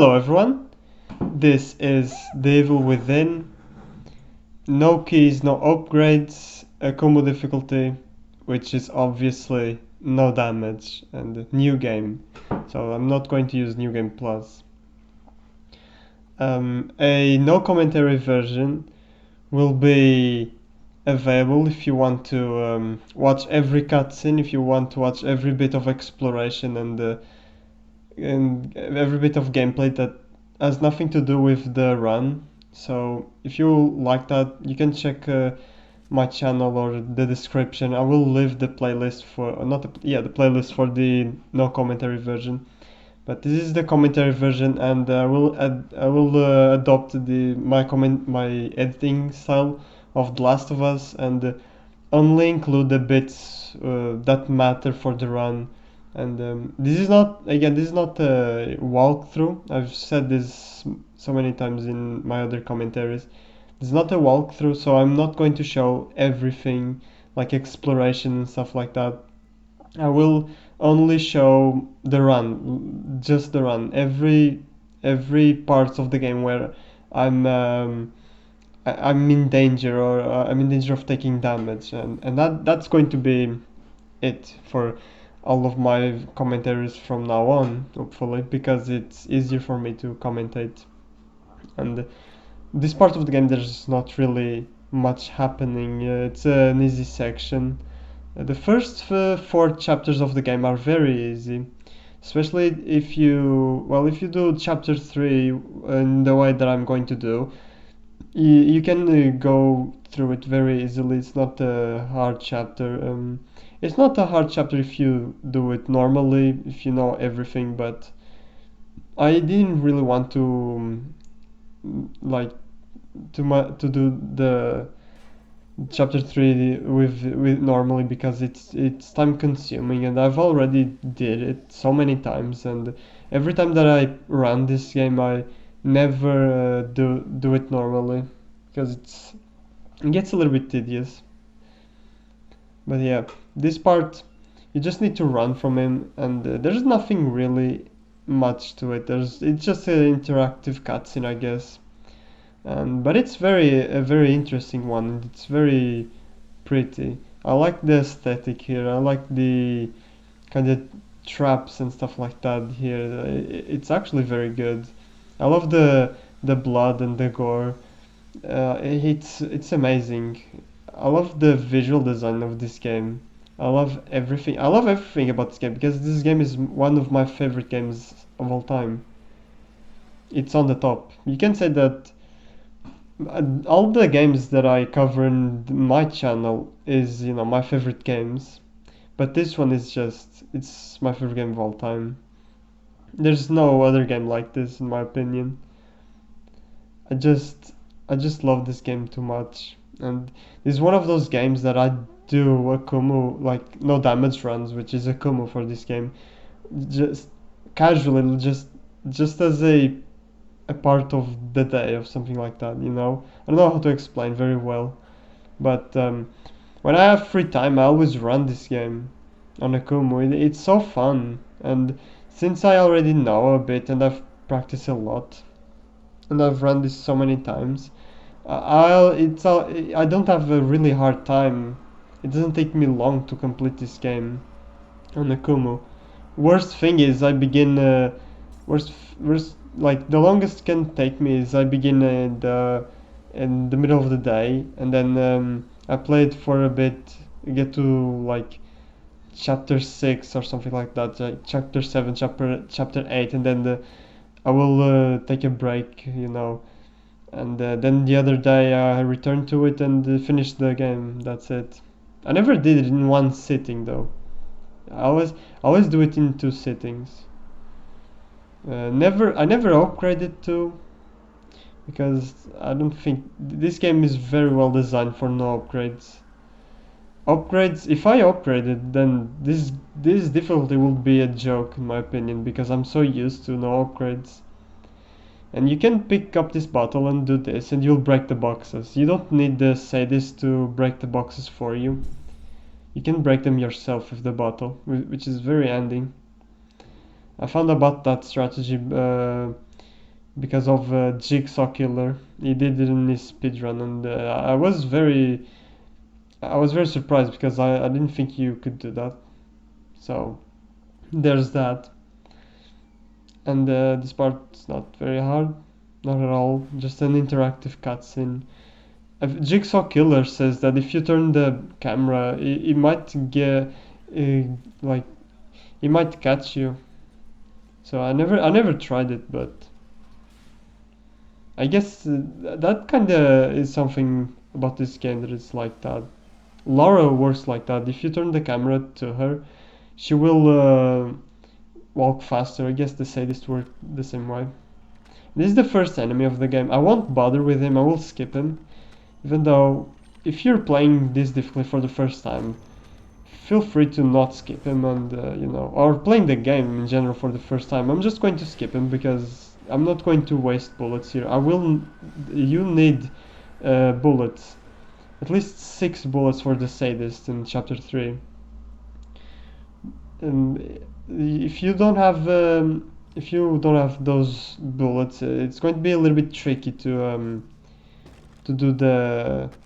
Hello everyone, this is The Evil Within. No keys, no upgrades, Akumu difficulty, which is obviously no damage, and new game. So I'm not going to use New Game Plus. A no commentary version will be available if you want to watch every cutscene, if you want to watch every bit of exploration and every bit of gameplay that has nothing to do with the run. So if you like that, you can check my channel or the description. I will leave the playlist for not the, yeah the playlist for the no commentary version. But this is the commentary version, and I will adopt the my editing style of The Last of Us, and only include the bits that matter for the run. And this is not a walkthrough. I've said this so many times in my other commentaries. It's not a walkthrough, so I'm not going to show everything like exploration and stuff like that. I will only show the run, just the run. Every part of the game where I'm I'm in danger, or I'm in danger of taking damage, and that's going to be it for all of my commentaries from now on, hopefully, because it's easier for me to commentate. And this part of the game, there's not really much happening. It's an easy section. The first four chapters of the game are very easy, especially if you do chapter 3 in the way that I'm going to do. You can go through it very easily. It's not a hard chapter. It's not a hard chapter if you do it normally, if you know everything, but I didn't really want to like to do the chapter 3 with normally, because it's time consuming, and I've already did it so many times, and every time that I run this game I never do it normally, because it gets a little bit tedious. But yeah, this part you just need to run from him, and there's nothing really much to it. It's just an interactive cutscene, I guess. But it's a very interesting one. It's very pretty. I like the aesthetic here. I like the kind of traps and stuff like that here. It's actually very good. I love the blood and the gore. It's amazing. I love the visual design of this game. I love everything. I love everything about this game, because this game is one of my favorite games of all time. It's on the top. You can say that all the games that I cover in my channel is, my favorite games. But this one is it's my favorite game of all time. There's no other game like this, in my opinion. I just I just love this game too much, and it's one of those games that I do Akumu, like no damage runs, which is Akumu for this game, just casually, just as a part of the day or something like that. I don't know how to explain very well, but when I have free time, I always run this game on Akumu. It's so fun, and since I already know a bit and I've practiced a lot and I've run this so many times, I don't have a really hard time. It doesn't take me long to complete this game on Akumu. Worst thing is I begin worst worst like the longest can take me is I begin in the middle of the day, and then I play it for a bit, get to like chapter 6 or something like that, chapter 7, chapter 8, and then I will take a break, and then the other day I return to it and finish the game. That's it. I never did it in one sitting though. I always do it in two sittings. I never upgrade it too, because I don't think this game is very well designed for no upgrades. If I upgrade it, then this difficulty will be a joke, in my opinion, because I'm so used to no upgrades. And you can pick up this bottle and do this, and you'll break the boxes. You don't need the sadist to break the boxes for you. You can break them yourself with the bottle, which is very handy. I found about that strategy because of Jigsaw Killer. He did it in his speedrun, and I was very surprised because I didn't think you could do that. So there's that. And this part's not very hard, not at all. Just an interactive cutscene. Jigsaw Killer says that if you turn the camera, it might get like it might catch you. So I never tried it, but I guess that kind of is something about this game that is like that. Laura works like that. If you turn the camera to her, she will walk faster. I guess the sadists work the same way. This is the first enemy of the game. I won't bother with him. I will skip him. Even though, if you're playing this difficultly for the first time, feel free to not skip him and, or playing the game in general for the first time. I'm just going to skip him because I'm not going to waste bullets here. You need bullets. At least 6 bullets for the sadist in chapter 3. And if you don't have those bullets, it's going to be a little bit tricky to do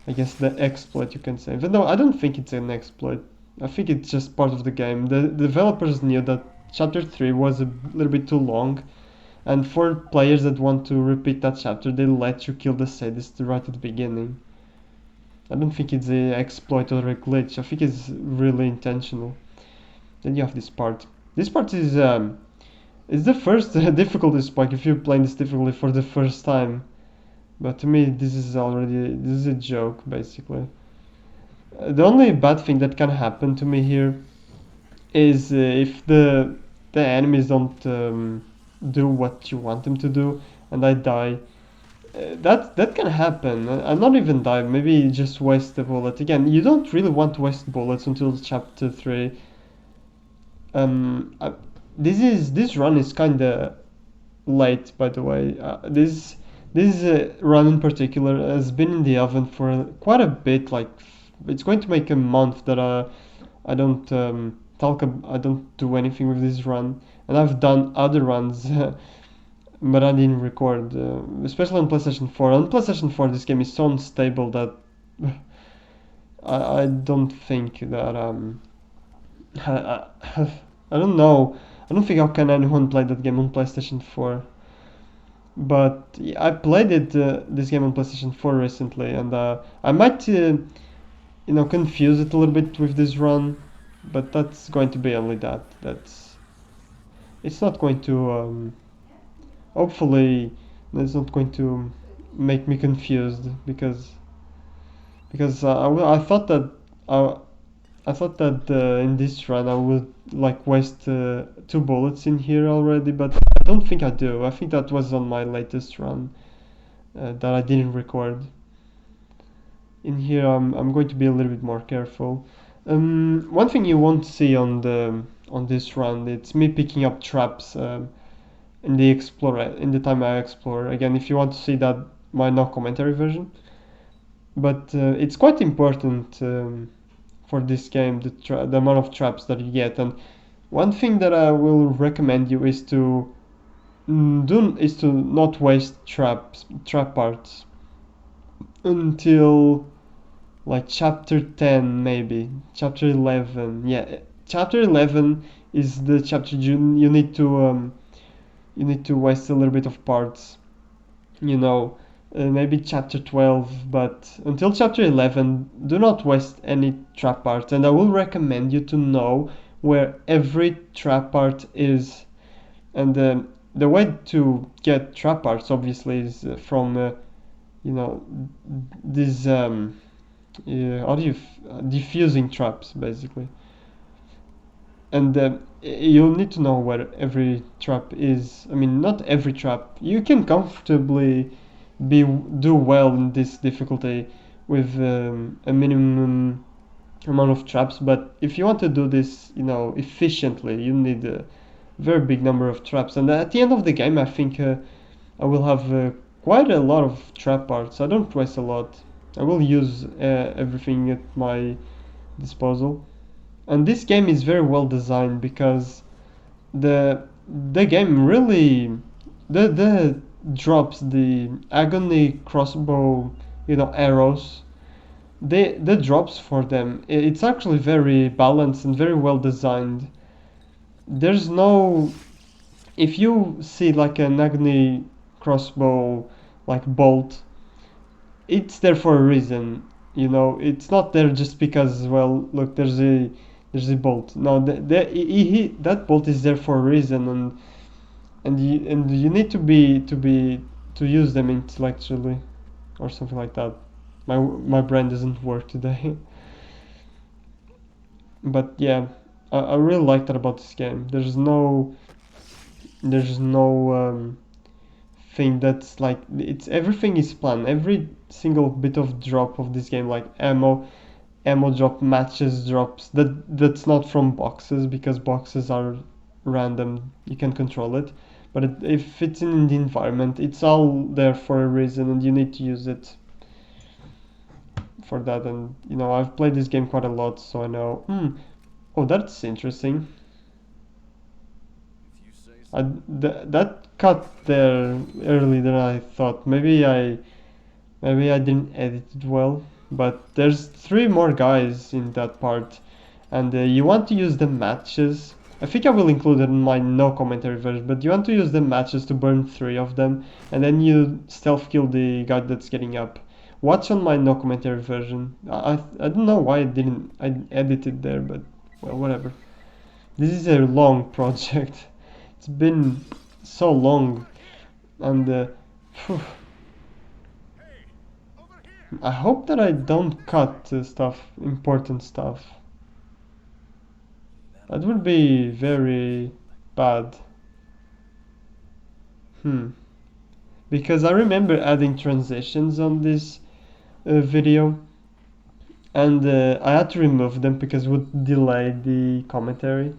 I guess the exploit, you can say. Even though I don't think it's an exploit. I think it's just part of the game. The developers knew that chapter 3 was a little bit too long, and for players that want to repeat that chapter, they let you kill the sadist right at the beginning. I don't think it's an exploit or a glitch. I think it's really intentional. Then you have this part. This part is the first difficulty spike if you're playing this difficulty for the first time. But to me, this is a joke, basically. The only bad thing that can happen to me here is if the enemies don't do what you want them to do, and I die. That can happen. I'm not even die. Maybe just waste the bullet. Again, you don't really want to waste bullets until chapter 3. This run is kind of late, by the way. This run in particular has been in the oven for quite a bit. Like, it's going to make a month that I don't I don't do anything with this run, and I've done other runs, but I didn't record. Especially on PlayStation 4. On PlayStation 4, this game is so unstable that I don't think that I, I don't know. I don't think how can anyone play that game on PlayStation 4. But I played this game on PlayStation 4 recently, and I might confuse it a little bit with this run, but that's going to be only that. It's not going to hopefully it's not going to make me confused because I thought that in this run I would like waste 2 bullets in here already, but I don't think I do. I think that was on my latest run that I didn't record. In here I'm going to be a little bit more careful. One thing you won't see on this run, it's me picking up traps in the time I explore. Again, if you want to see that, my no commentary version. But it's quite important for this game, the amount of traps that you get. And one thing that I will recommend you is to not waste trap parts until like chapter 10, maybe chapter 11. Yeah, chapter 11 is the chapter you need to waste a little bit of parts, maybe chapter 12, but until chapter 11 do not waste any trap parts. And I will recommend you to know where every trap part is. And the way to get trap parts obviously is from these diffusing traps, basically. And you'll need to know where every trap is. I mean, not every trap. You can comfortably do well in this difficulty with a minimum amount of traps, but if you want to do this efficiently, you need a very big number of traps. And at the end of the game, I think I will have quite a lot of trap parts. I don't waste a lot. I will use everything at my disposal. And this game is very well designed because the game really the drops, the agony crossbow, arrows, the drops for them, it's actually very balanced and very well designed. There's no, if you see like an agony crossbow like bolt, it's there for a reason. It's not there just because, well, look, there's a bolt. No, that bolt is there for a reason, and you need to use them intellectually or something like that. My brain doesn't work today. But yeah, I really like that about this game. There's no thing that's like, it's everything is planned. Every single bit of drop of this game, like ammo drop, matches drops, that's not from boxes, because boxes are random, you can control it. But if it's in the environment, it's all there for a reason, and you need to use it for that. And I've played this game quite a lot, so I know. Oh, that's interesting. That cut there earlier than I thought. Maybe I didn't edit it well, but there's 3 more guys in that part, and you want to use the matches. I think I will include it in my no commentary version, but you want to use the matches to burn 3 of them, and then you stealth kill the guy that's getting up. Watch on my no commentary version. I don't know why I edited there, but well, whatever. This is a long project. It's been so long, and I hope that I don't cut important stuff. That would be very bad. Because I remember adding transitions on this video, and I had to remove them because it would delay the commentary.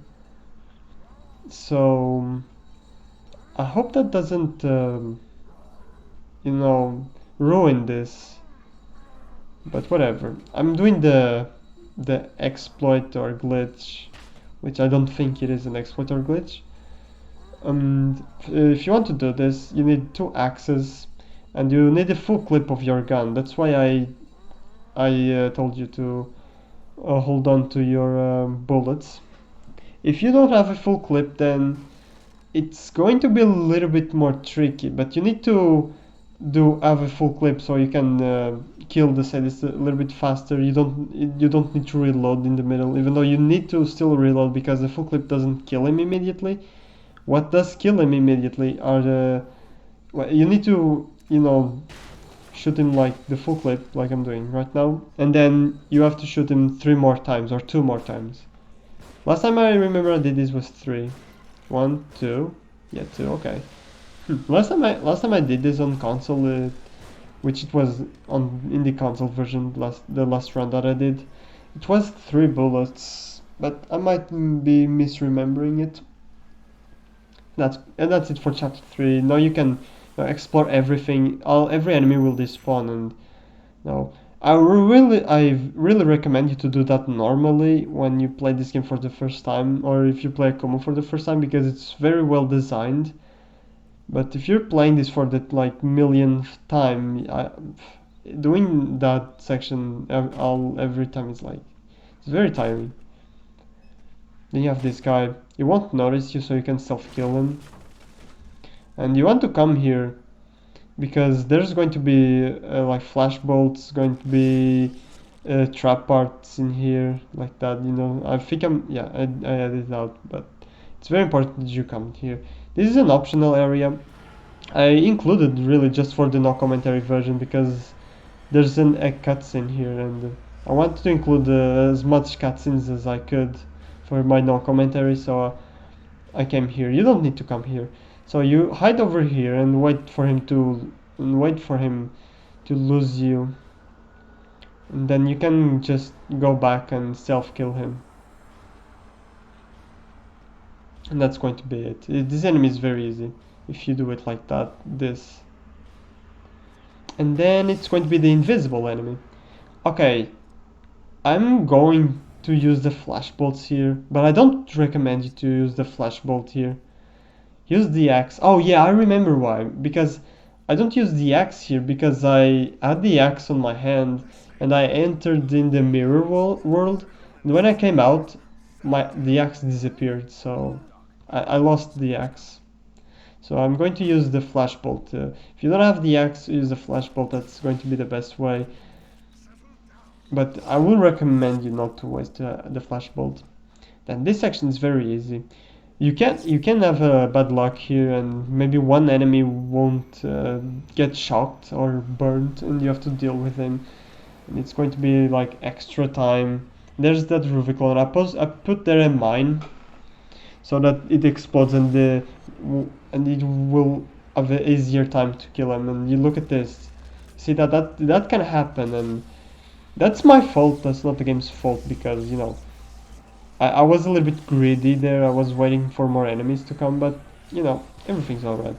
So I hope that doesn't ruin this, but whatever. I'm doing the exploit or glitch, which I don't think it is an exploit or glitch. If you want to do this, you need 2 axes, and you need a full clip of your gun. That's why I told you to hold on to your bullets. If you don't have a full clip, then it's going to be a little bit more tricky, but you need to have a full clip so you can kill the sadist a little bit faster. You don't need to reload in the middle, even though you need to still reload, because the full clip doesn't kill him immediately. What does kill him immediately are you need to shoot him like the full clip, like I'm doing right now, and then you have to shoot him 3 more times or 2 more times. Last time I remember I did this was 3. 1, 2, yeah, 2. Okay. Last time I did this on console, which it was in the console version, the last run that I did, it was 3 bullets, but I might be misremembering it. That's it for chapter 3. Now you can explore everything. Every enemy will despawn, and I really recommend you to do that normally when you play this game for the first time, or if you play Akumu for the first time, because it's very well designed. But if you're playing this for the millionth time, doing that section every time it's very tiring. Then you have this guy. He won't notice you, so you can self-kill him. And you want to come here because there's going to be flash bolts, going to be trap parts in here like that. I think I added it out, but it's very important that you come here. This is an optional area. I included really just for the no commentary version because there's a cutscene here, and I wanted to include as much cutscenes as I could for my no commentary, so I came here. You don't need to come here. So you hide over here and wait for him to lose you, and then you can just go back and self-kill him. And that's going to be it. This enemy is very easy if you do it like that, this. And then it's going to be the invisible enemy. Okay, I'm going to use the flash bolts here, but I don't recommend you to use the flash bolt here. Use the axe. Oh yeah, I remember why. Because I don't use the axe here because I had the axe on my hand and I entered in the mirror world. And when I came out, the axe disappeared, so I lost the axe. So I'm going to use the flashbolt. If you don't have the axe, use the flashbolt. That's going to be the best way. But I will recommend you not to waste the flashbolt. Then this section is very easy. You can have bad luck here, and maybe one enemy won't get shocked or burned, and you have to deal with him. And it's going to be like extra time. There's that Rubicon. I put there a mine so that it explodes and it will have an easier time to kill him. And you look at this, see that can happen, and that's my fault. That's not the game's fault because I was a little bit greedy there. I was waiting for more enemies to come, but everything's alright.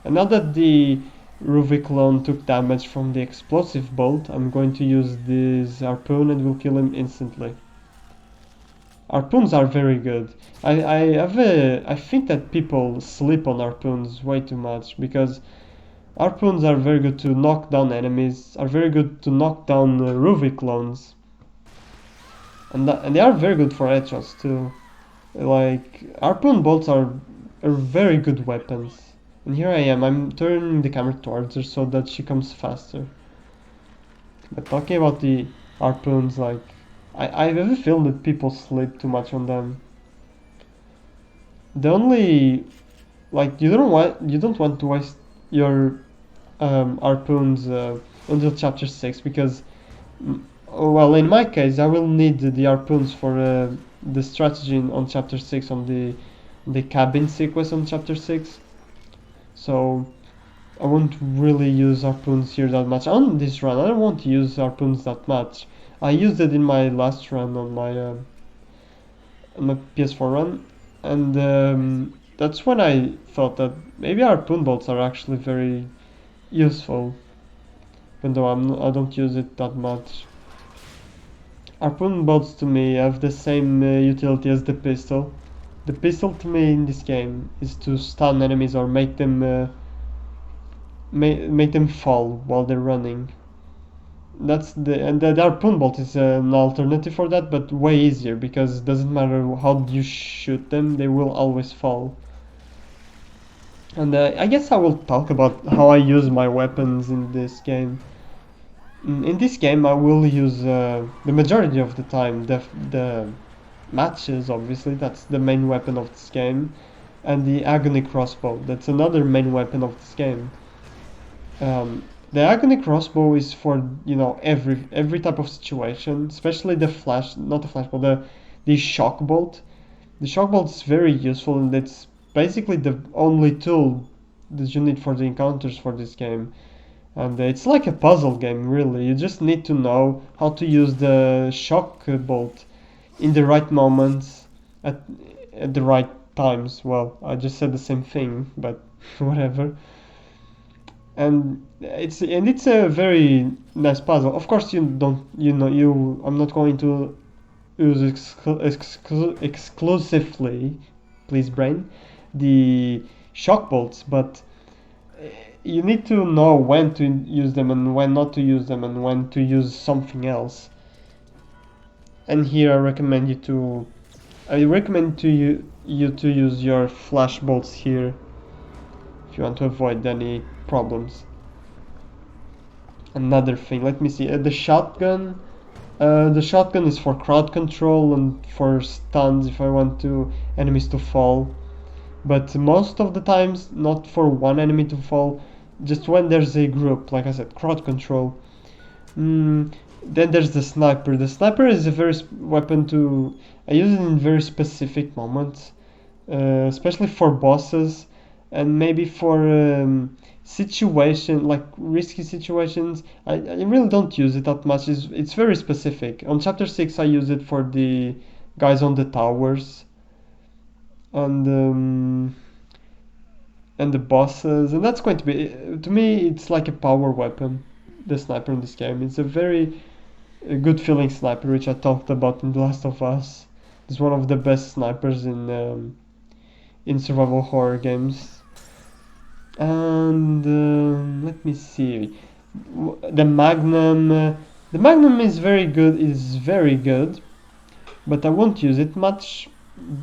And now that the Ruby clone took damage from the explosive bolt, I'm going to use this harpoon and will kill him instantly. Harpoons are very good. I think that people sleep on harpoons way too much because harpoons are very good to knock down enemies, are very good to knock down Ruby clones. And they are very good for headshots too. Like harpoon bolts are very good weapons. And here I am. I'm turning the camera towards her so that she comes faster. But talking about the harpoons, like I have a feeling that people sleep too much on them. The only you don't want to waste your harpoons until chapter 6 because well, in my case, I will need the harpoons for the strategy on chapter 6 on the cabin sequence on chapter 6. So I won't really use harpoons here that much. On this run, I don't want to use harpoons that much. I used it in my last run on my PS4 run, and that's when I thought that maybe harpoon bolts are actually very useful, even though I don't use it that much. Harpoon bolts to me have the same utility as the pistol. The pistol to me in this game is to stun enemies or make them fall while they're running. And the harpoon bolt is an alternative for that, but way easier because it doesn't matter how you shoot them, they will always fall. And I guess I will talk about how I use my weapons in this game. In this game, I will use the majority of the time the matches. Obviously, that's the main weapon of this game, and the agony crossbow. That's another main weapon of this game. The agony crossbow is for every type of situation, especially not the flash, but the shock bolt. The shock bolt is very useful, and it's basically the only tool that you need for the encounters for this game. And it's like a puzzle game, really. You just need to know how to use the shock bolt in the right moments at the right times. Well, I just said the same thing, but whatever. And it's a very nice puzzle. Of course, I'm not going to use exclusively, please brain, the shock bolts, but you need to know when to use them and when not to use them and when to use something else. And here I recommend you to use your flash bolts here if you want to avoid any problems. Another thing, let me see, the shotgun. The shotgun is for crowd control and for stuns if I want enemies to fall. But most of the times, not for one enemy to fall, just when there's a group, like I said, crowd control. Then there's the sniper. The sniper is a very weapon I use it in very specific moments, especially for bosses and maybe for risky situations. I really don't use it that much. It's very specific. On chapter 6 I use it for the guys on the towers and the bosses, and that's going to be, to me, it's like a power weapon, the sniper in this game. It's a very good feeling sniper, which I talked about in The Last of Us. It's one of the best snipers in survival horror games. And let me see. The Magnum. The Magnum is very good. Is very good, but I won't use it much.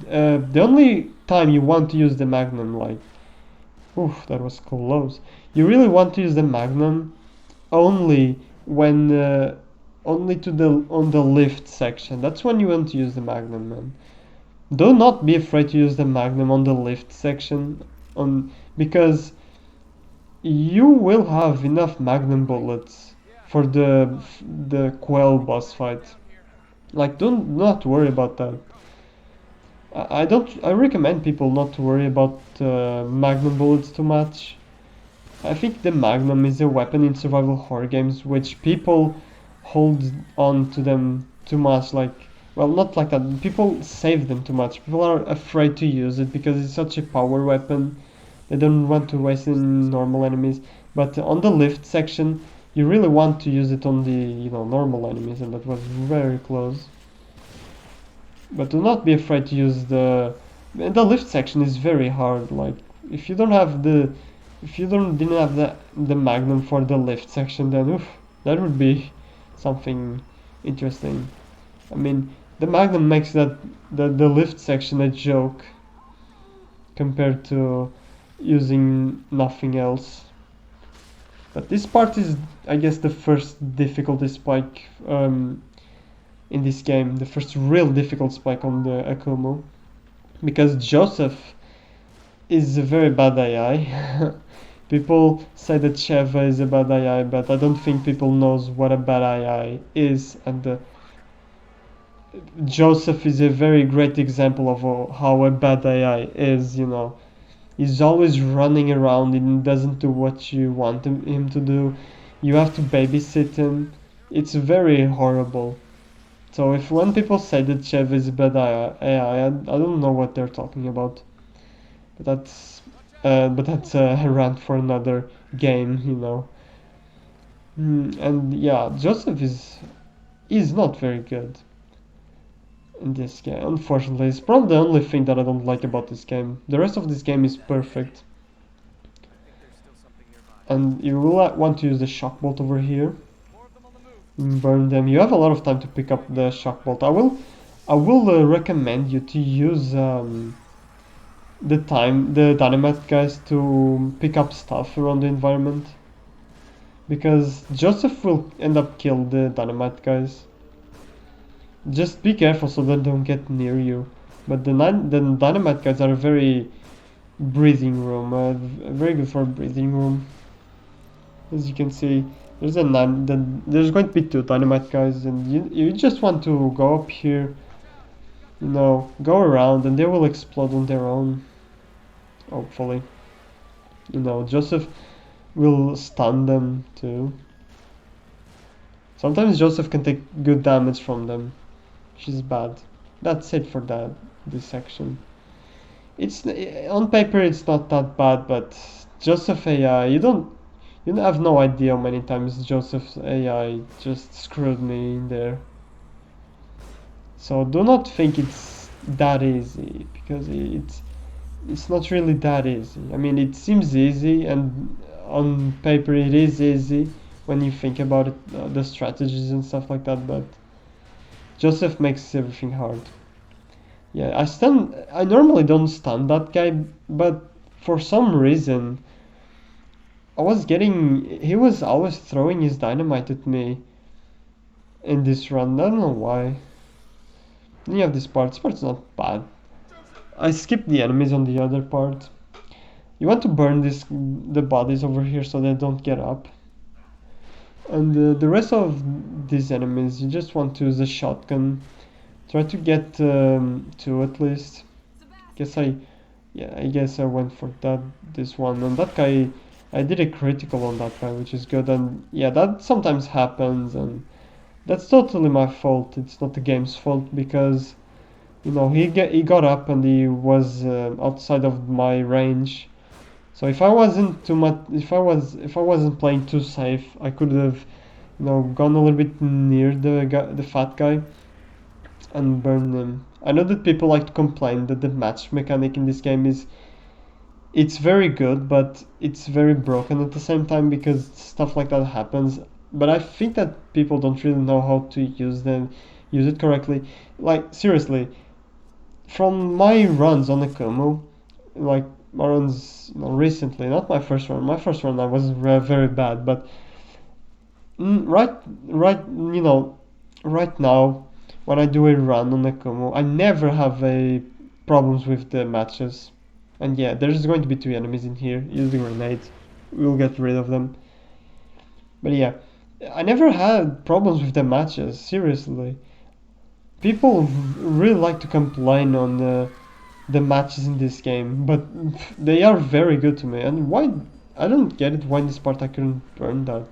The only time you want to use the Magnum, like, oof, that was close. You really want to use the Magnum only when only to the on the lift section. That's when you want to use the Magnum, man. Do not be afraid to use the Magnum on the lift section, on because you will have enough Magnum bullets for the Quell boss fight. Like, do not worry about that. I don't. I recommend people not to worry about Magnum bullets too much. I think the Magnum is a weapon in survival horror games which people hold on to them too much. Like, well, not like that. People save them too much. People are afraid to use it because it's such a power weapon. They don't want to waste it in normal enemies. But on the lift section, you really want to use it on the normal enemies, and that was very close. But do not be afraid to use the lift section is very hard. Like, if you don't have the if you don't didn't have the Magnum for the lift section, then oof, that would be something interesting. I mean, the Magnum makes the lift section a joke compared to using nothing else. But this part is, I guess, the first difficulty spike in this game, the first real difficult spike on the Akumu, because Joseph is a very bad AI. People say that Sheva is a bad AI, but I don't think people knows what a bad AI is, and Joseph is a very great example of how a bad AI is. He's always running around and doesn't do what you want him to do. You have to babysit him. It's very horrible. So if when people say that Chev is a bad AI, I don't know what they're talking about. But that's a rant for another game. And yeah, Joseph is not very good in this game. Unfortunately, it's probably the only thing that I don't like about this game. The rest of this game is perfect. And you will want to use the shock bolt over here. Burn them. You have a lot of time to pick up the shock bolt. I will recommend you to use the dynamite guys to pick up stuff around the environment, because Joseph will end up kill the dynamite guys. Just be careful so they don't get near you. But the dynamite guys are a very breathing room, very good for a breathing room. As you can see, there's there's going to be 2 dynamite guys, and you just want to go up here, go around, and they will explode on their own. Hopefully, Joseph will stun them too. Sometimes Joseph can take good damage from them, which is bad. That's it for this section. It's on paper it's not that bad, but Joseph AI, you have no idea how many times Joseph's AI just screwed me in there. So do not think it's that easy, because it's not really that easy. I mean, it seems easy, and on paper it is easy when you think about it, the strategies and stuff like that, but Joseph makes everything hard. Yeah, I normally don't stun that guy, but for some reason he was always throwing his dynamite at me in this run. I don't know why. Then you have this part. This part's not bad. I skipped the enemies on the other part. You want to burn the bodies over here so they don't get up. And the rest of these enemies, you just want to use a shotgun. Try to get 2 at least. I guess I went for this one. And that guy, I did a critical on that guy, which is good. And yeah, that sometimes happens, and that's totally my fault. It's not the game's fault, because he got up and he was outside of my range. So if I wasn't playing too safe, I could have gone a little bit near the fat guy and burned him. I know that people like to complain that the match mechanic in this game is it's very good, but it's very broken at the same time because stuff like that happens. But I think that people don't really know how to use it correctly. Like seriously, from my runs on Akumu, like my runs recently, not my first run. My first run I was very bad, but right, right now when I do a run on Akumu, I never have a problems with the matches. And yeah, there's going to be two enemies in here. Use the grenades. We'll get rid of them. But yeah, I never had problems with the matches. Seriously, people really like to complain on the matches in this game, but they are very good to me. And why? I don't get it. Why in this part I couldn't burn that?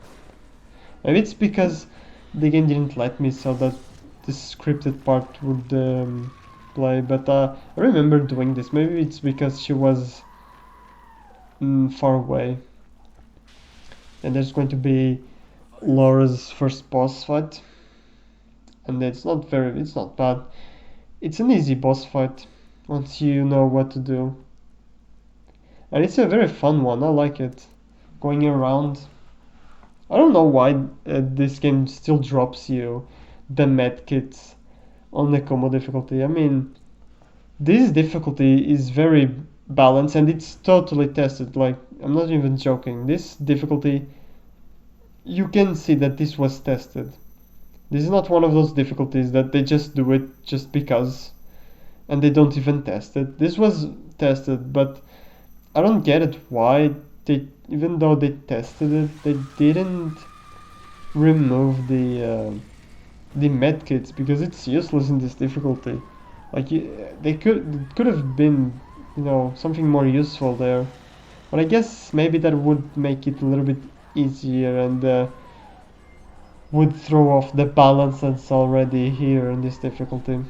Maybe it's because the game didn't let me, so that this scripted part would play. But I remember doing this. Maybe it's because she was far away. And there's going to be Laura's first boss fight, and it's not bad. It's an easy boss fight once you know what to do, and it's a very fun one. I like it. Going around. I don't know why this game still drops you the medkits on the combo difficulty. I mean, this difficulty is very balanced and it's totally tested. Like, I'm not even joking. This difficulty, you can see that this was tested. This is not one of those difficulties that they just do it just because and they don't even test it. This was tested, but I don't get it why they, even though they tested it, they didn't remove the medkits because it's useless in this difficulty. Like they could have been, something more useful there. But I guess maybe that would make it a little bit easier and would throw off the balance that's already here in this difficulty.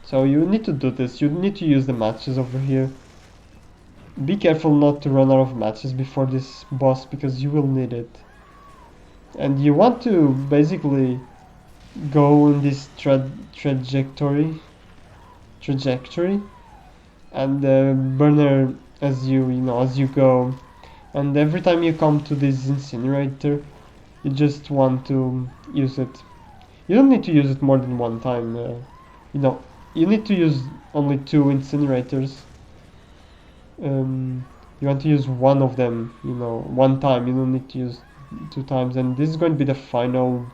So you need to do this. You need to use the matches over here. Be careful not to run out of matches before this boss because you will need it. And you want to basically go in this trajectory and burn her as you go. And every time you come to this incinerator, you just want to use it. You don't need to use it more than one time. You need to use only 2 incinerators. You want to use one of them, one time. You don't need to use 2 times. And this is going to be the final,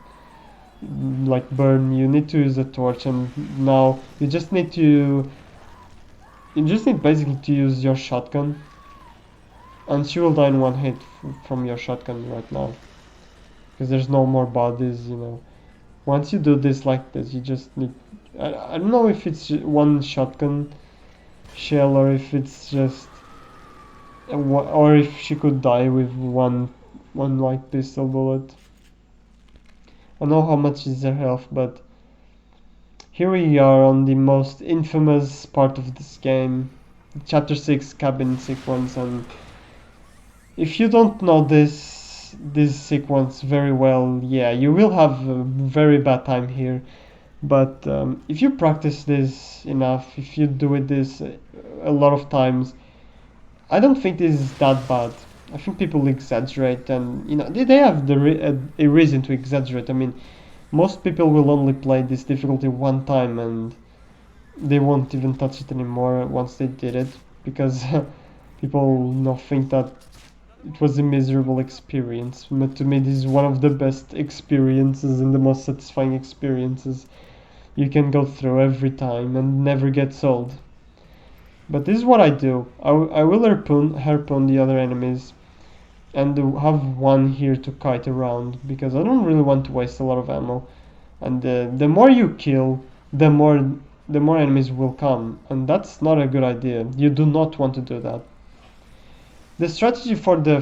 like, burn. You need to use a torch, and now you just need basically to use your shotgun. And she will die in one hit from your shotgun right now. Because there's no more bodies, Once you do this like this, you just need... I don't know if it's one shotgun shell or if it's just... or if she could die with one like pistol bullet. I don't know how much is her health, but... Here we are on the most infamous part of this game. Chapter 6 cabin sequence, and... If you don't know this sequence very well, yeah, you will have a very bad time here. But if you practice this enough, if you do it this a lot of times, I don't think this is that bad. I think people exaggerate, and they have a reason to exaggerate. I mean, most people will only play this difficulty one time, and they won't even touch it anymore once they did it, because people think that it was a miserable experience. But to me, this is one of the best experiences and the most satisfying experiences you can go through every time and never gets old. But this is what I do. I will harpoon the other enemies and have one here to kite around because I don't really want to waste a lot of ammo. And the more you kill, the more enemies will come, and that's not a good idea. You do not want to do that. The strategy for the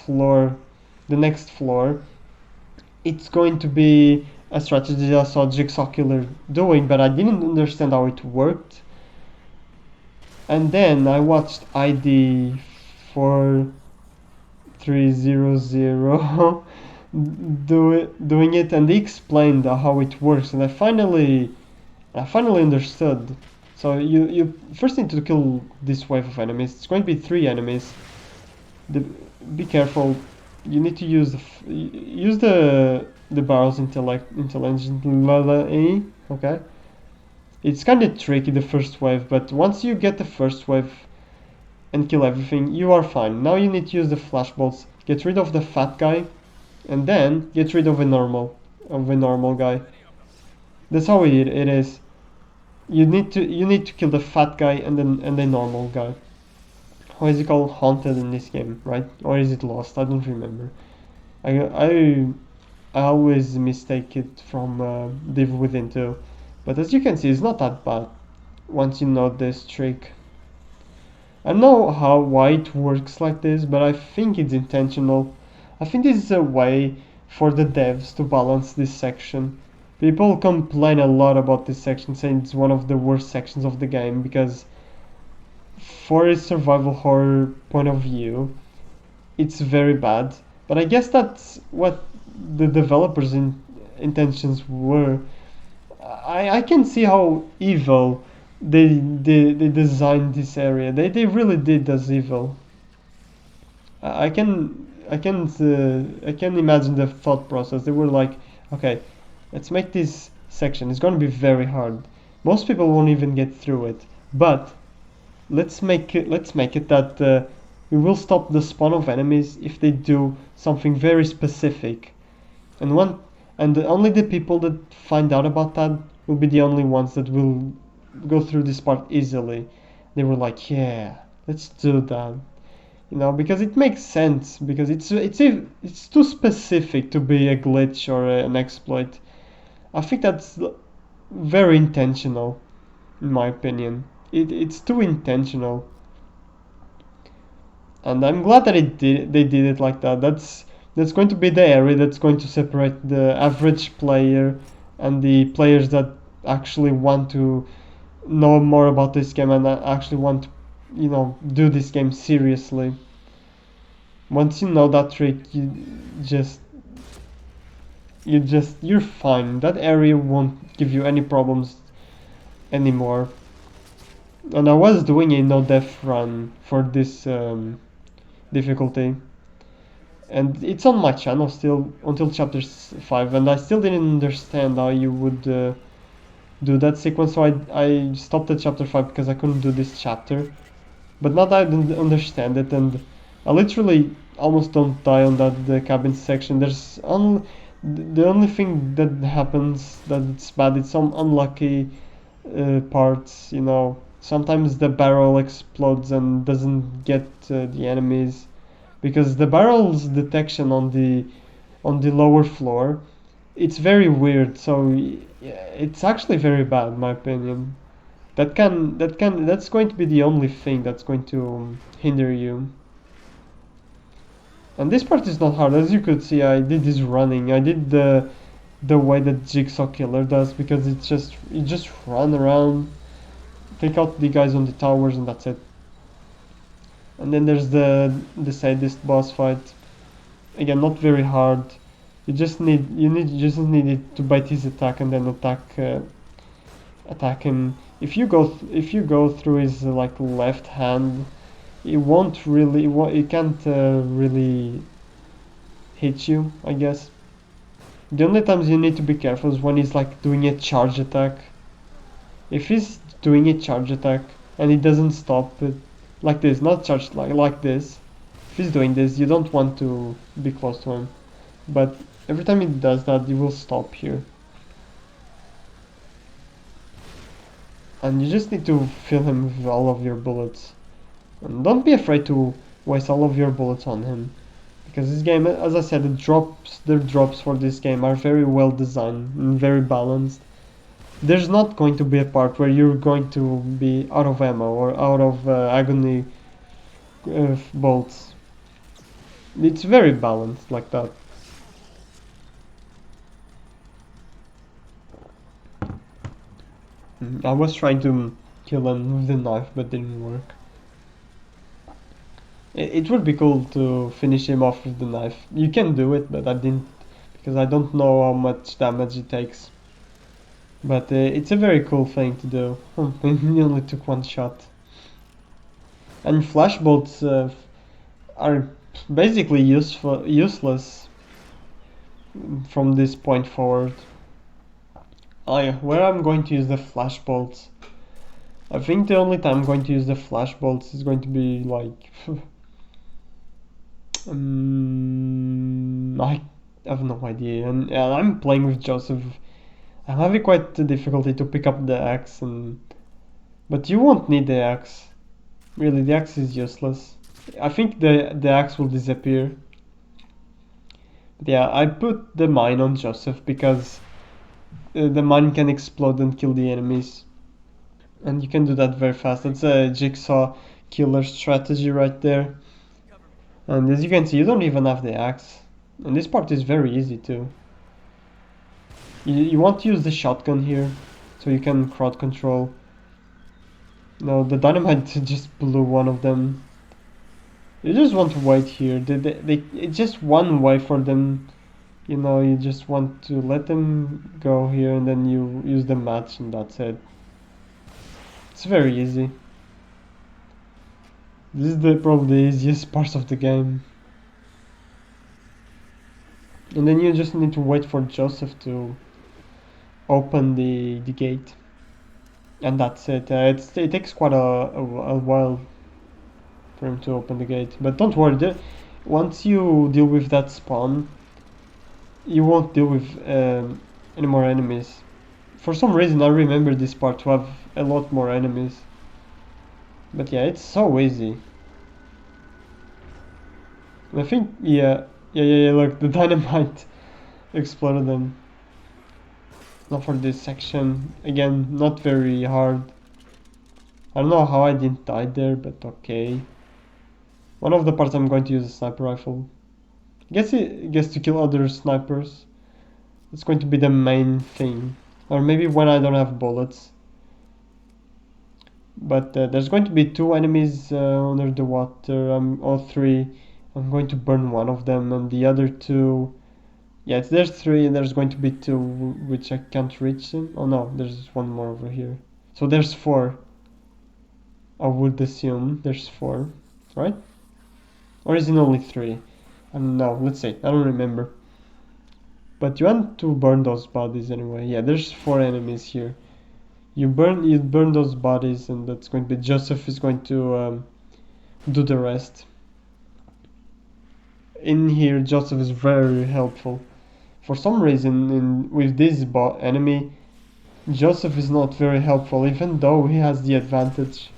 floor, the next floor, it's going to be a strategy I saw Jigsaw Killer doing, but I didn't understand how it worked. And then I watched ID 4300 doing it, and he explained how it works, and I finally understood. So you first need to kill this wave of enemies. It's going to be 3 enemies. Be careful. You need to use the barrels intelligently. Okay. It's kind of tricky the first wave, but once you get the first wave and kill everything, you are fine. Now you need to use the flashbolts. Get rid of the fat guy, and then get rid of a normal guy. That's how it is. You need to kill the fat guy and the normal guy. How is it called? Haunted in this game, right? Or is it Lost? I don't remember. I always mistake it from Devil Within 2. But as you can see, it's not that bad once you know this trick. I don't know why it works like this, but I think it's intentional. I think this is a way for the devs to balance this section. People complain a lot about this section, saying it's one of the worst sections of the game because for a survival horror point of view, it's very bad. But I guess that's what the developers' intentions were. I can see how evil they designed this area. They really did as evil. I can imagine the thought process. They were like, okay, let's make this section. It's going to be very hard. Most people won't even get through it. But let's make it that we will stop the spawn of enemies if they do something very specific. And only the people that find out about that will be the only ones that will go through this part easily. They were like, yeah, let's do that. Because it makes sense, because it's too specific to be a glitch or an exploit. I think that's very intentional, in my opinion. It's too intentional, and I'm glad that they did it like that. That's going to be the area that's going to separate the average player and the players that actually want to know more about this game and actually want to do this game seriously. Once you know that trick, you're fine. That area won't give you any problems anymore. And I was doing a no death run for this difficulty, and it's on my channel still until chapter 5, and I still didn't understand how you would do that sequence, so I stopped at chapter 5 because I couldn't do this chapter. But now that I didn't understand it, and I literally almost don't die on the cabin section. The only thing that happens that it's bad, it's some unlucky parts. Sometimes the barrel explodes and doesn't get the enemies, because the barrel's detection on the lower floor, it's very weird. So it's actually very bad, in my opinion. That's going to be the only thing that's going to hinder you. And this part is not hard. As you could see, I did this running. I did the way that Jigsaw Killer does, because you just run around, take out the guys on the towers, and that's it. And then there's the sadist boss fight. Again, not very hard. You just need it to bite his attack and then attack him. If you go through his left hand, it can't really hit you, I guess. The only times you need to be careful is when he's doing a charge attack. If he's doing a charge attack and he doesn't stop it like this, not charge like this. If he's doing this, you don't want to be close to him. But every time he does that, you will stop here. And you just need to fill him with all of your bullets. And don't be afraid to waste all of your bullets on him, because this game, as I said, the drops for this game are very well designed and very balanced. There's not going to be a part where you're going to be out of ammo or out of agony bolts. It's very balanced like that. I was trying to kill him with the knife, but didn't work. It would be cool to finish him off with the knife. You can do it, but I didn't, because I don't know how much damage it takes. But it's a very cool thing to do. We only took one shot. And flashbolts are basically useless from this point forward. Oh yeah, where I'm going to use the flashbolts. I think the only time I'm going to use the flashbolts is going to be like I have no idea. And I'm playing with Joseph. I'm having quite the difficulty to pick up the axe, but you won't need the axe. Really, the axe is useless. I think the axe will disappear. But yeah, I put the mine on Joseph because the mine can explode and kill the enemies. And you can do that very fast. That's a jigsaw killer strategy right there. And as you can see, you don't even have the axe. And this part is very easy too. You want to use the shotgun here, so you can crowd control. No, the dynamite just blew one of them. You just want to wait here. It's just one way for them. You know, you just want to let them go here and then you use the match and that's it. It's very easy. This is probably the easiest part of the game. And then you just need to wait for Joseph to open the gate. And that's it. It takes quite a while for him to open the gate. But don't worry, once you deal with that spawn, you won't deal with any more enemies. For some reason I remember this part to have a lot more enemies. But yeah, it's so easy. I think, yeah, look, the dynamite exploded them. Not for this section. Again, not very hard. I don't know how I didn't die there, but okay. One of the parts I'm going to use a sniper rifle. Guess to kill other snipers. It's going to be the main thing. Or maybe when I don't have bullets. But there's going to be 2 enemies under the water. Or 3. I'm going to burn one of them, and the other 2. Yeah, there's 3, and there's going to be 2 which I can't reach them. Oh no, there's one more over here. So there's 4. I would assume there's 4, right? Or is it only 3? No, let's see. I don't remember. But you want to burn those bodies anyway. Yeah, there's 4 enemies here. You burn those bodies, and that's going to be Joseph is going to do the rest. In here, Joseph is very helpful. For some reason, with this enemy, Joseph is not very helpful, even though he has the advantage.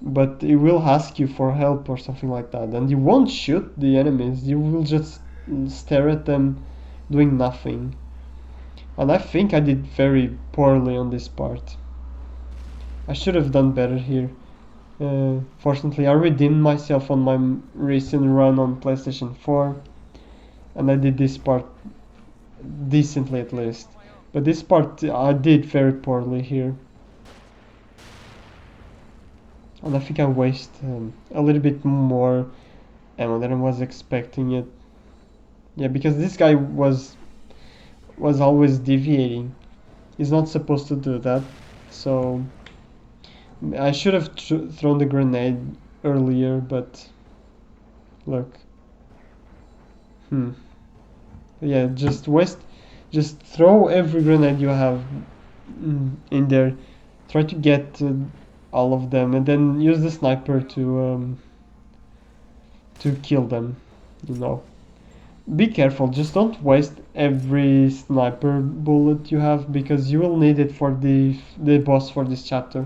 But he will ask you for help or something like that, and you won't shoot the enemies. You will just stare at them, doing nothing. And I think I did very poorly on this part. I should have done better here. Fortunately, I redeemed myself on my recent run on PlayStation 4, and I did this part decently at least. But this part I did very poorly here. And I think I wasted a little bit more ammo than I was expecting it. Yeah, because this guy was always deviating. He's not supposed to do that. So I should have thrown the grenade earlier, but look. Yeah, just throw every grenade you have in there. Try to get all of them, and then use the sniper to kill them. You know, be careful. Just don't waste every sniper bullet you have, because you will need it for the boss for this chapter.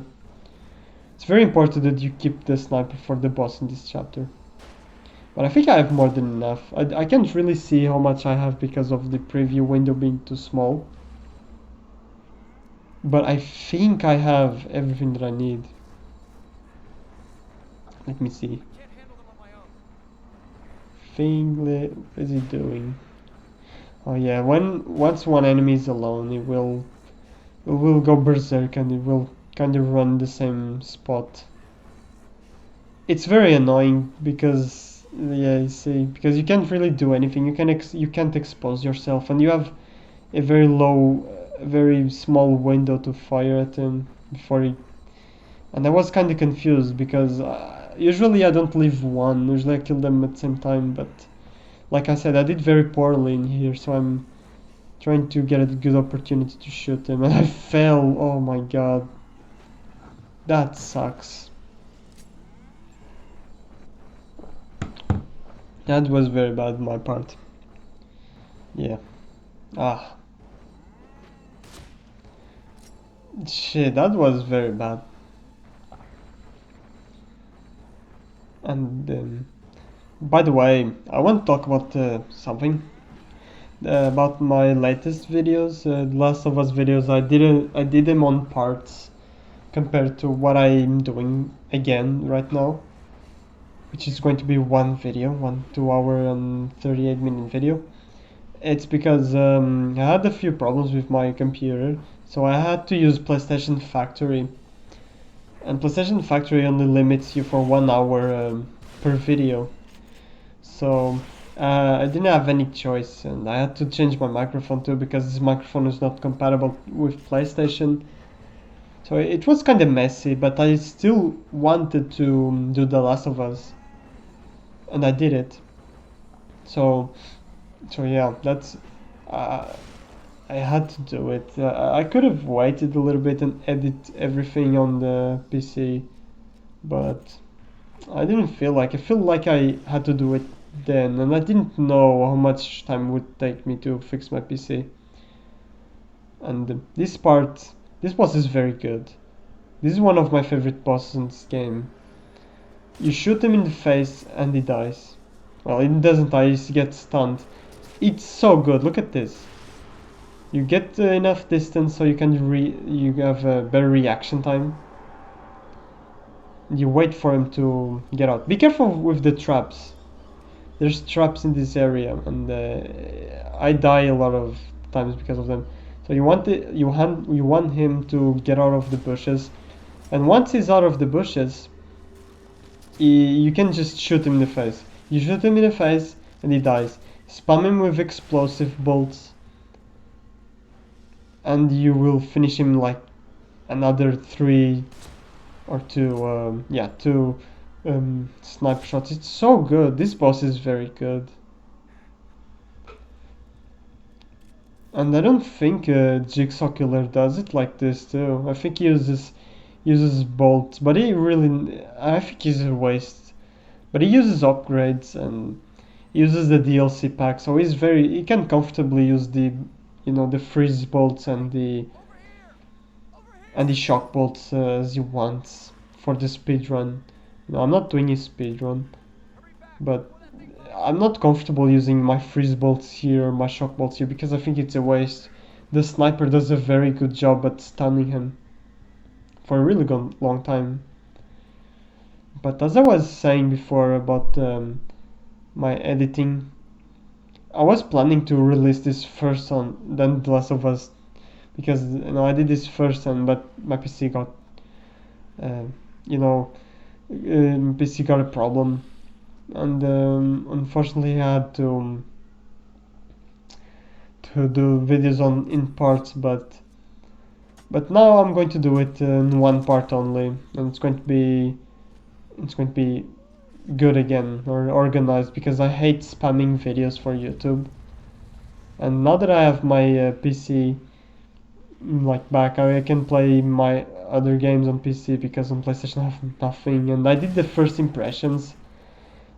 It's very important that you keep the sniper for the boss in this chapter. But I think I have more than enough. I can't really see how much I have because of the preview window being too small. But I think I have everything that I need. Let me see. What is he doing? Oh yeah, once one enemy is alone, it will go berserk, and it will kind of run the same spot. It's very annoying because, yeah, you see, because you can't really do anything. You can't expose yourself, and you have a very low, very small window to fire at him before he. And I was kind of confused because usually I don't leave one. Usually I kill them at the same time, but like I said, I did very poorly in here, so I'm trying to get a good opportunity to shoot him, and I fell. Oh my god, that sucks. That was very bad on my part. Yeah. Ah. Shit, that was very bad. And by the way, I want to talk about something. About my latest videos, The Last of Us videos. I did them on parts compared to what I'm doing again right now, which is going to be one video, 2 hour and 38-minute video. It's because I had a few problems with my computer, so I had to use PlayStation Factory. And PlayStation Factory only limits you for 1 hour per video. So I didn't have any choice, and I had to change my microphone too because this microphone is not compatible with PlayStation. So it was kind of messy, but I still wanted to do The Last of Us, and I did it. So yeah, that's I had to do it. I could have waited a little bit and edit everything on the PC, but I didn't feel like. I feel like I had to do it then, and I didn't know how much time it would take me to fix my PC. And this boss is very good. This is one of my favorite bosses in this game. You shoot him in the face and he dies. Well, he doesn't die, he gets stunned. It's so good, look at this. You get enough distance so you have a better reaction time. You wait for him to get out. Be careful with the traps. There's traps in this area, and I die a lot of times because of them. So you want him to get out of the bushes, and once he's out of the bushes, you can just shoot him in the face. You shoot him in the face, and he dies. Spam him with explosive bolts, and you will finish him like another 3 or 2 sniper shots. It's so good. This boss is very good. And I don't think Jigsaw Killer does it like this too. I think he uses bolts, but I think he's a waste. But he uses upgrades and uses the DLC pack, so he can comfortably use the freeze bolts and the shock bolts as he wants for the speed run. I'm not doing a speed run, but I'm not comfortable using my freeze bolts here or my shock bolts here because I think it's a waste. The sniper does a very good job at stunning him for a really long time. But as I was saying before about my editing, I was planning to release this first on then The Last of Us because I did this first but my PC got PC got a problem, and unfortunately I had to do videos in parts, but now I'm going to do it in one part only, and it's going to be good again, or organized, because I hate spamming videos for YouTube. And now that I have my PC back, I can play my other games on PC because on PlayStation I have nothing. And I did the first impressions,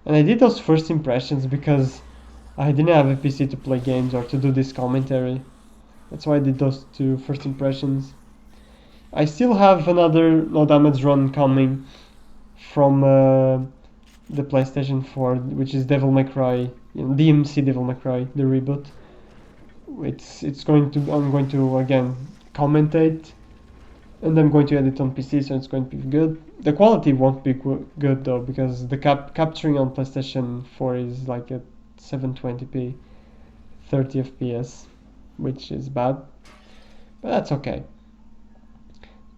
and I did those first impressions because I didn't have a PC to play games or to do this commentary. That's why I did those 2 first impressions. I still have another no damage run coming from the PlayStation 4, which is Devil May Cry, DMC Devil May Cry, the reboot. I'm going to again commentate, and I'm going to edit on PC, so it's going to be good. The quality won't be good though, because the capturing on PlayStation 4 is like at 720p, 30 FPS, which is bad, but that's okay.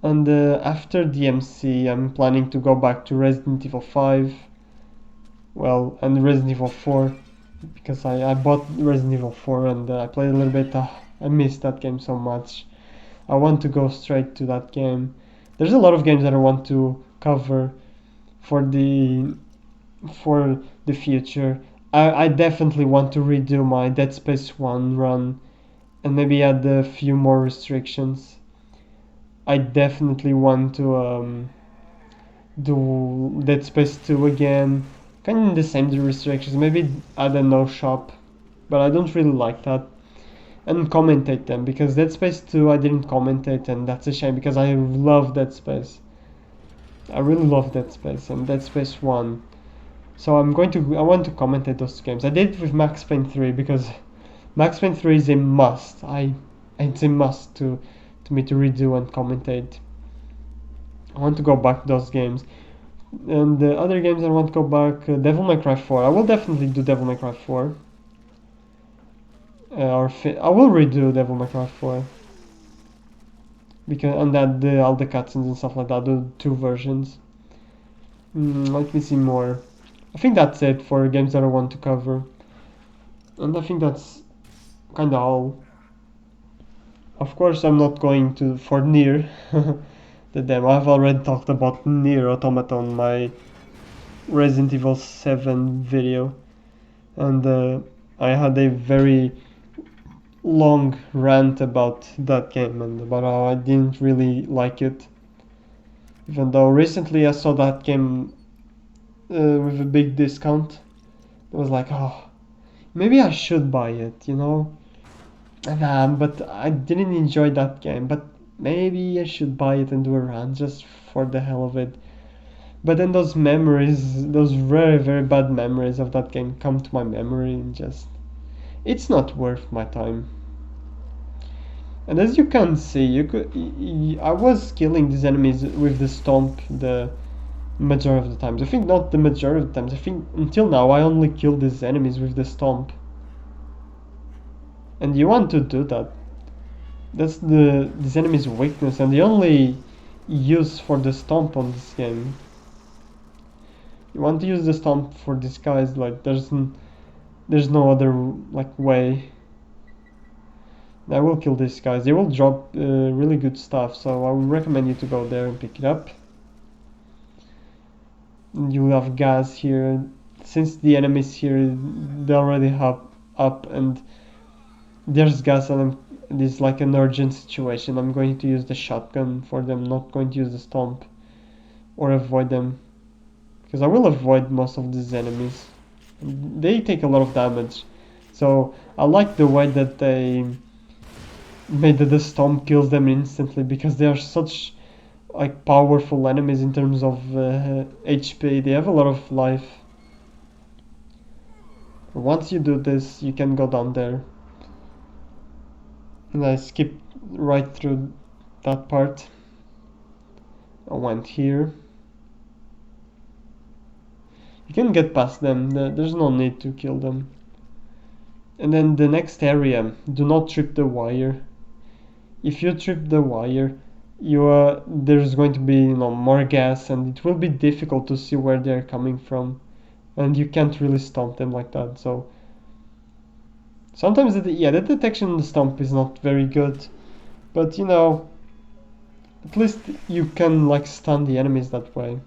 And after DMC, I'm planning to go back to Resident Evil 5, and Resident Evil 4, because I bought Resident Evil 4 and I played a little bit. I miss that game so much. I want to go straight to that game. There's a lot of games that I want to cover for the future. I definitely want to redo my Dead Space 1 run and maybe add a few more restrictions. I definitely want to do Dead Space 2 again. Kind of the same restrictions. Maybe add a no shop, but I don't really like that. And commentate them because Dead Space 2 I didn't commentate, and that's a shame because I love Dead Space. I really love Dead Space and Dead Space 1. So I want to commentate those games. I did it with Max Payne 3 because Max Payne 3 is a must. It's a must to me to redo and commentate. I want to go back to those games. And the other games I want to go back, Devil May Cry 4. I will definitely do Devil May Cry 4. I will redo Devil May Cry 4 because and that all the cutscenes and stuff like that. The two versions. Let me see more. I think that's it for games that I want to cover, and I think that's kind of all. Of course, I'm not going to for Nier, the demo. I've already talked about Nier Automata on my Resident Evil 7 video, and I had a very long rant about that game and about how I didn't really like it. Even though recently I saw that game with a big discount, I was like, oh, maybe I should buy it, you know? But I didn't enjoy that game, but maybe I should buy it and do a run just for the hell of it. But then those memories, those very, very bad memories of that game come to my memory and just... It's not worth my time. And as you can see, I was killing these enemies with the stomp the majority of the times. I think not the majority of the times. I think until now I only killed these enemies with the stomp. And you want to do that. That's this enemy's weakness and the only use for the stomp on this game. You want to use the stomp for these guys, like there's no other like way. I will kill these guys. They will drop really good stuff, so I would recommend you to go there and pick it up. You have gas here. Since the enemies here, they already have up and there's gas and it's like an urgent situation. I'm going to use the shotgun for them, not going to use the stomp or avoid them. Because I will avoid most of these enemies. They take a lot of damage. So I like the way that they made that the stomp kills them instantly because they are such like powerful enemies in terms of HP. They have a lot of life. Once you do this, you can go down there. And I skipped right through that part. I went here. You can get past them. There's no need to kill them. And then the next area, do not trip the wire. If you trip the wire, there's going to be more gas and it will be difficult to see where they're coming from. And you can't really stomp them like that. So sometimes the detection on the stomp is not very good. But at least you can like stun the enemies that way.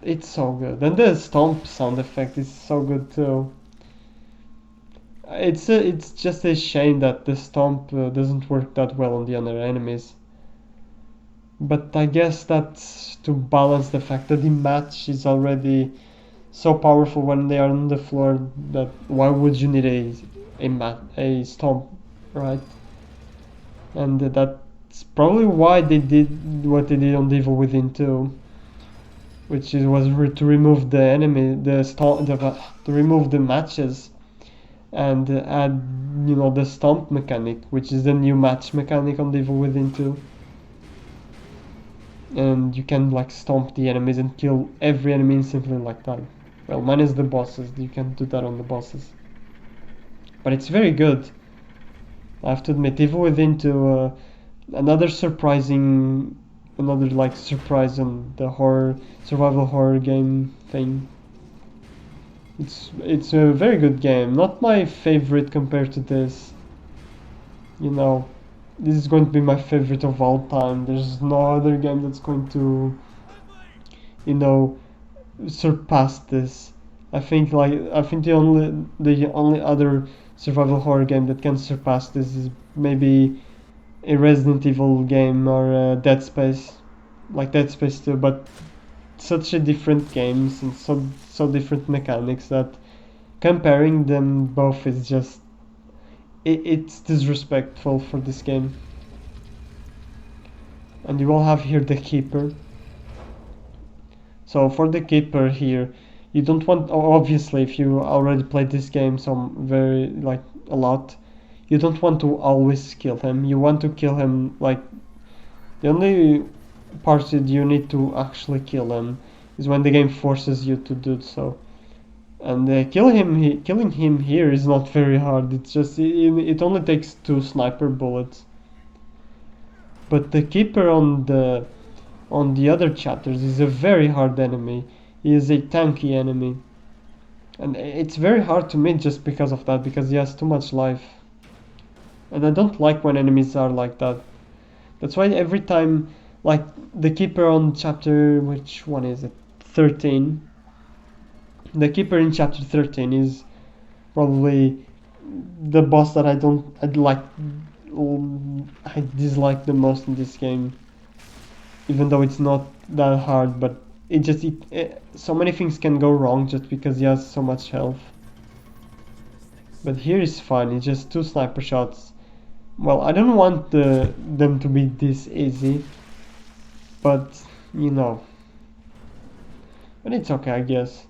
It's so good. And the stomp sound effect is so good too. It's just a shame that the stomp doesn't work that well on the other enemies. But I guess that's to balance the fact that the match is already so powerful when they are on the floor that why would you need a stomp, right? And that's probably why they did what they did on Evil Within 2. Which was to remove the enemy, to remove the matches, and add, the stomp mechanic, which is the new match mechanic on Evil Within 2. And you can like stomp the enemies and kill every enemy instantly like that. Well, minus the bosses, you can do that on the bosses. But it's very good. I have to admit, Evil Within 2, another surprise on the survival horror game thing. It's a very good game. Not my favorite compared to this. You know, this is going to be my favorite of all time. There's no other game that's going to, you know, surpass this. I think the only other survival horror game that can surpass this is maybe a Resident Evil game or Dead Space, like Dead Space 2, but such a different games and so different mechanics that comparing them both is just it's disrespectful for this game. And you will have here the keeper. So for the keeper here, you don't want, obviously if you already played this game some very like a lot, you don't want to always kill him. You want to kill him like the only part that you need to actually kill him is when the game forces you to do so. And killing him here is not very hard. It's just it only takes 2 sniper bullets. But the keeper on the other chapters is a very hard enemy. He is a tanky enemy. And it's very hard to meet just because of that, because he has too much life. And I don't like when enemies are like that. That's why every time, like the keeper on chapter, which one is it? 13. The keeper in chapter 13 is probably the boss that I dislike the most in this game. Even though it's not that hard, but so many things can go wrong just because he has so much health. But here is fine. It's just 2 sniper shots. Well, I don't want them to be this easy, but you know, but it's okay, I guess.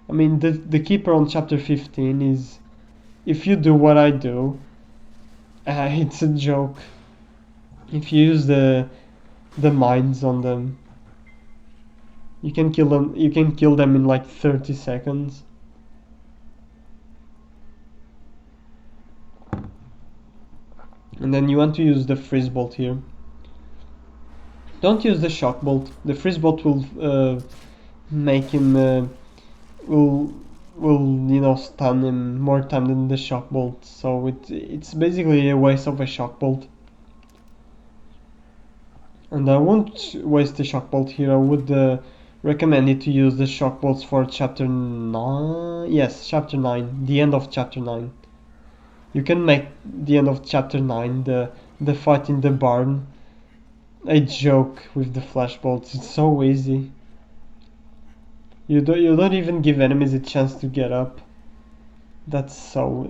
I mean, the keeper on chapter 15 is, if you do what I do, it's a joke. If you use the mines on them, you can kill them. You can kill them in like 30 seconds. And then you want to use the freeze bolt here. Don't use the shock bolt. The freeze bolt will make him will stun him more time than the shock bolt. So it's basically a waste of a shock bolt. And I won't waste the shock bolt here. I would recommend you to use the shock bolts for chapter 9. Yes, chapter 9. The end of chapter 9. You can make the end of chapter 9, the fight in the barn, a joke with the flash bolts. It's so easy. You don't even give enemies a chance to get up. That's so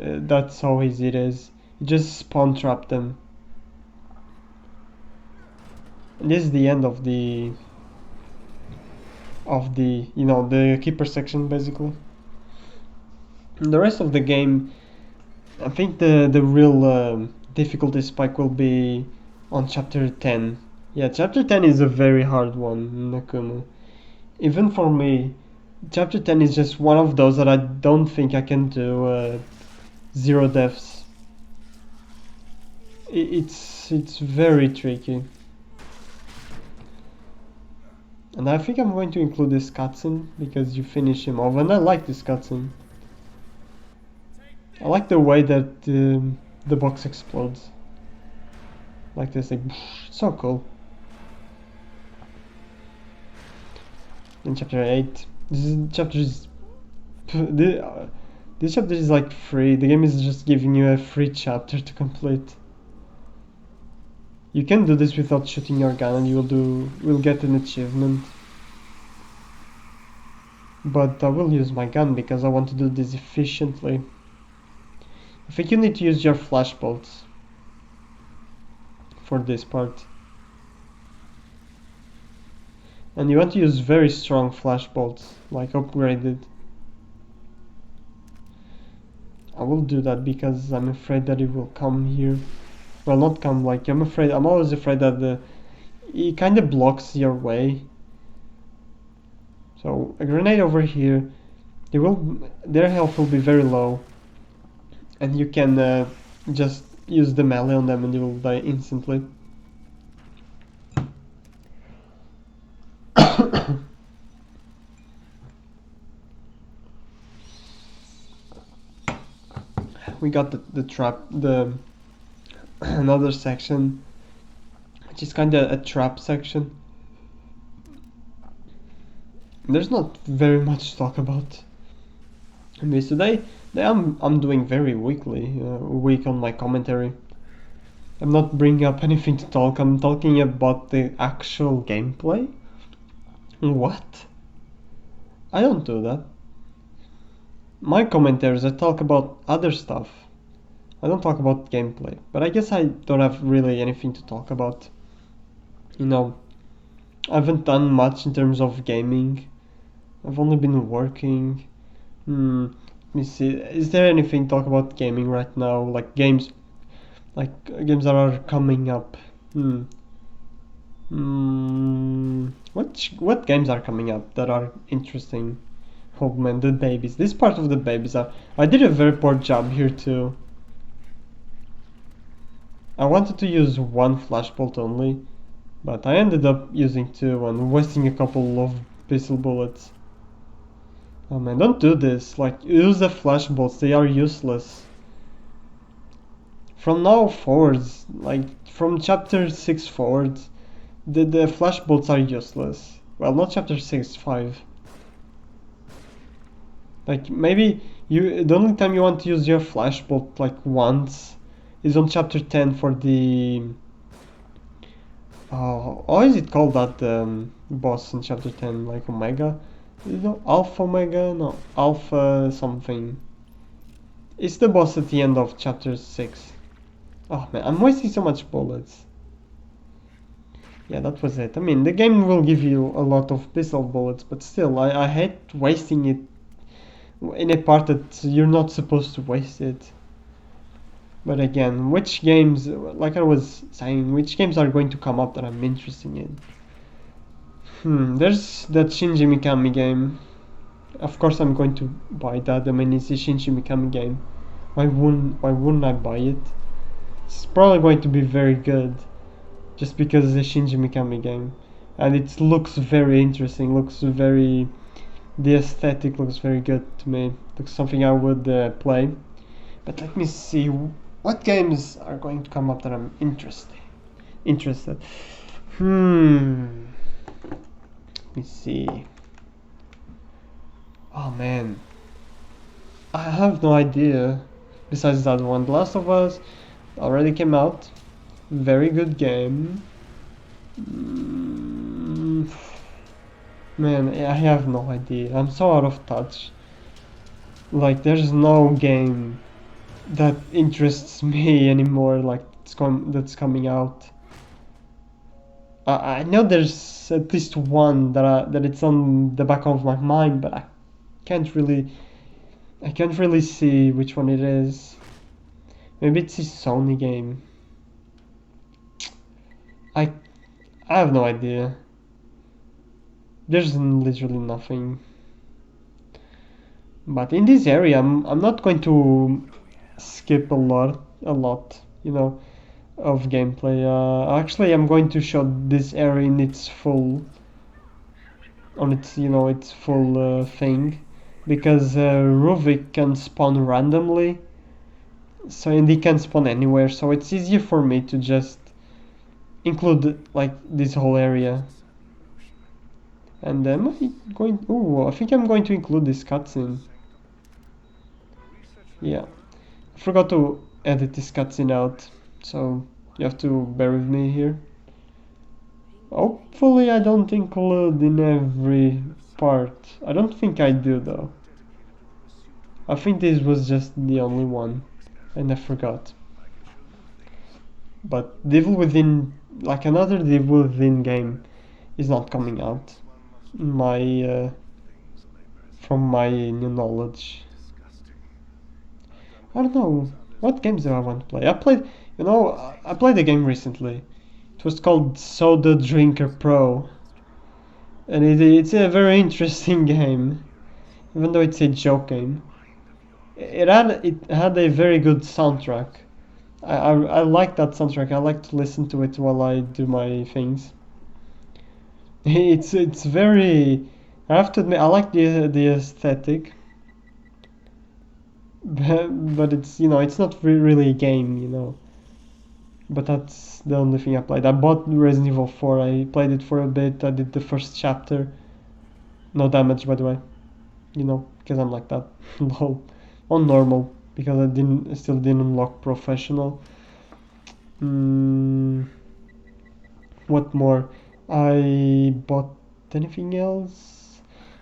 easy it is. You just spawn trap them. And this is the end of the the keeper section basically. And the rest of the game, I think the real difficulty spike will be on chapter 10. Yeah, chapter 10 is a very hard one in Akumu. Even for me, chapter 10 is just one of those that I don't think I can do 0 deaths. It's very tricky. And I think I'm going to include this cutscene because you finish him off, and I like this cutscene. I like the way that the box explodes. Like this, like, so cool. In chapter 8, this chapter is like free. The game is just giving you a free chapter to complete. You can do this without shooting your gun, and will get an achievement. But I will use my gun because I want to do this efficiently. I think you need to use your flash bolts for this part. And you want to use very strong flash bolts, like upgraded. I will do that because I'm afraid that it will come here. Well, not come, like I'm always afraid that it kind of blocks your way. So a grenade over here, their health will be very low. And you can just use the melee on them and you will die instantly. we got the trap, the another section, which is kind of a trap section. There's not very much to talk about. Anyways, today I'm doing very weak on my commentary. I'm not bringing up anything to talk. I'm talking about the actual gameplay. What? I don't do that. My commentaries, I talk about other stuff. I don't talk about gameplay. But I guess I don't have really anything to talk about. You know, I haven't done much in terms of gaming. I've only been working. Let me see. Is there anything to talk about gaming right now? Like games that are coming up. What games are coming up that are interesting? Oh man, the babies. This part of the babies are. I did a very poor job here too. I wanted to use one flashbolt only, but I ended up using two and wasting a couple of pistol bullets. Oh man, don't do this. Like, use the flashbolts. They are useless. From now forwards, like from chapter 6 forwards, the flashbolts are useless. Well, not chapter 6, 5. Like maybe the only time you want to use your flashbolt like once is on chapter 10 for the how is it called, that boss in chapter 10, like Omega? Alpha Omega? No, Alpha something. It's the boss at the end of chapter 6. Oh man, I'm wasting so much bullets. Yeah, that was it. I mean, the game will give you a lot of pistol bullets, but still, I hate wasting it in a part that you're not supposed to waste it. But again, which games, like I was saying, which games are going to come up that I'm interested in? There's that Shinji Mikami game. Of course I'm going to buy that. I mean, it's a Shinji Mikami game. Why wouldn't I buy it? It's probably going to be very good, just because it's a Shinji Mikami game. And it looks very interesting, the aesthetic looks very good to me. Looks something I would play. But let me see, what games are going to come up that I'm interested. Let me see. Oh man, I have no idea. Besides that one, The Last of Us already came out. Very good game. Man, I have no idea. I'm so out of touch. Like, there's no game that interests me anymore. Like, that's coming out. I know there's at least one that it's on the back of my mind, but I can't really see which one it is. Maybe it's a Sony game. I have no idea. There's literally nothing. But in this area, I'm not going to skip a lot, you know, of gameplay. Actually, I'm going to show this area in its full, its full thing, because Ruvik can spawn randomly, and he can spawn anywhere, so it's easier for me to just include like this whole area. And am I going? Oh, I think I'm going to include this cutscene. Yeah, I forgot to edit this cutscene out, so you have to bear with me here. Hopefully I don't include in every part. I don't think I do though. I think this was just the only one, and I forgot. But Devil Within, like another Devil Within game, is not coming out. From my new knowledge. I don't know. What games do I want to play? I played a game recently. It was called Soda Drinker Pro. And it's a very interesting game. Even though it's a joke game. It had a very good soundtrack. I like that soundtrack. I like to listen to it while I do my things. It's very. I have to admit, I like the aesthetic. but it's, it's not really a game, But that's the only thing I played. I bought Resident Evil 4. I played it for a bit. I did the first chapter. No damage, by the way. Because I'm like that. Lol. On normal, because I still didn't unlock professional. Mm, what more? I bought anything else?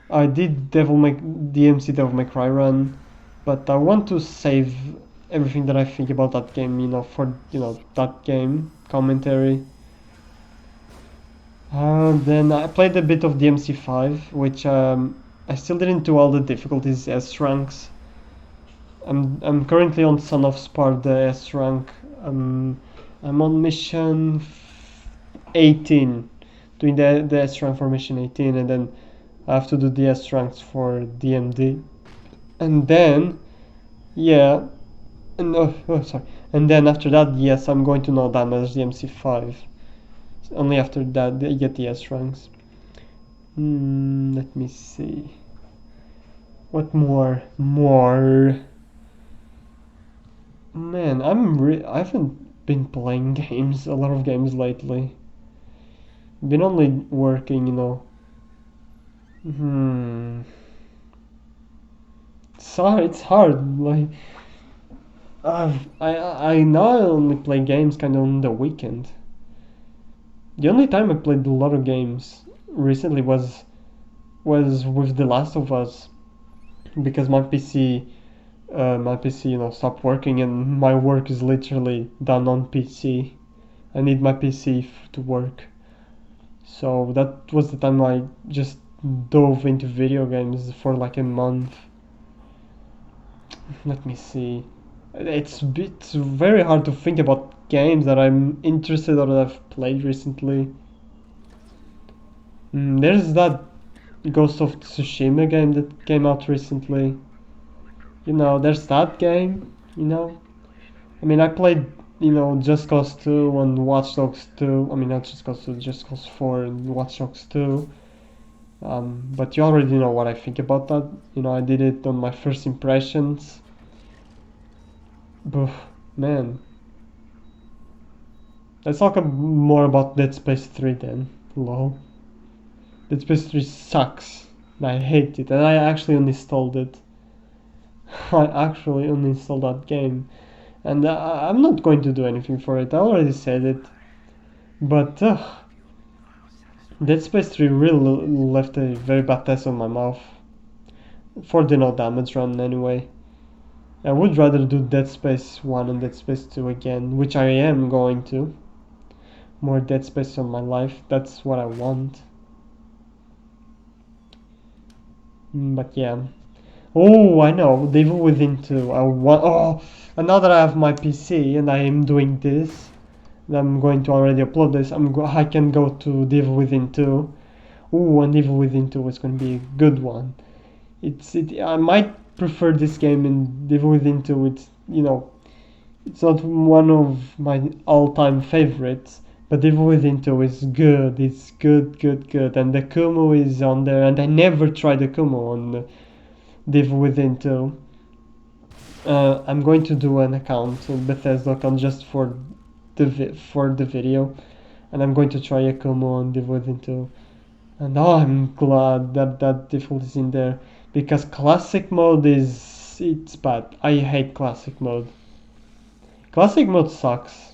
I did DMC Devil May Cry run, but I want to save everything that I think about that game, for that game commentary. Then I played a bit of DMC5, which I still didn't do all the difficulties S ranks. I'm currently on Son of Sparta S rank. I'm on mission 18, doing the S rank for mission 18, and then I have to do the S ranks for DMD, and then yeah, and sorry, and then after that, yes, I'm going to No Damage DMC5. Only after that I get the S ranks. Let me see. What more? Man, I haven't been playing a lot of games lately. Been only working. So it's hard. Like I now only play games kind of on the weekend. The only time I played a lot of games recently was with The Last of Us, because my PC stopped working, and my work is literally done on PC. I need my PC to work. So that was the time I just dove into video games for like a month. Let me see. It's very hard to think about games that I'm interested or that I've played recently. There's that Ghost of Tsushima game that came out recently. There's that game. I mean, I played, Just Cause 2 and Watch Dogs 2. I mean, not Just Cause 2, Just Cause 4 and Watch Dogs 2. But you already know what I think about that. I did it on my first impressions. But, man. Let's talk more about Dead Space 3 then. Lol. Dead Space 3 sucks. I hate it, and I actually uninstalled it. I actually uninstalled that game. And I'm not going to do anything for it. I already said it. But Dead Space 3 really left a very bad taste on my mouth. For the no damage run anyway. I would rather do Dead Space 1 and Dead Space 2 again, which I am going to. More Dead Space on my life. That's what I want. But yeah. Oh, I know. Devil Within 2. And now that I have my PC and I am doing this, I'm going to already upload this. I can go to Devil Within 2. Oh, and Devil Within 2 is going to be a good one. I might prefer this game in Devil Within 2. It's not one of my all-time favorites, but Devil Within 2 is good. It's good. And the Akumu is on there, and I never tried the Akumu on Devil Within 2. I'm going to do an account, a Bethesda account, just for the video, and I'm going to try Akumu on Devil Within 2. And I'm glad that default is in there, because classic mode it's bad. I hate classic mode. Classic mode sucks.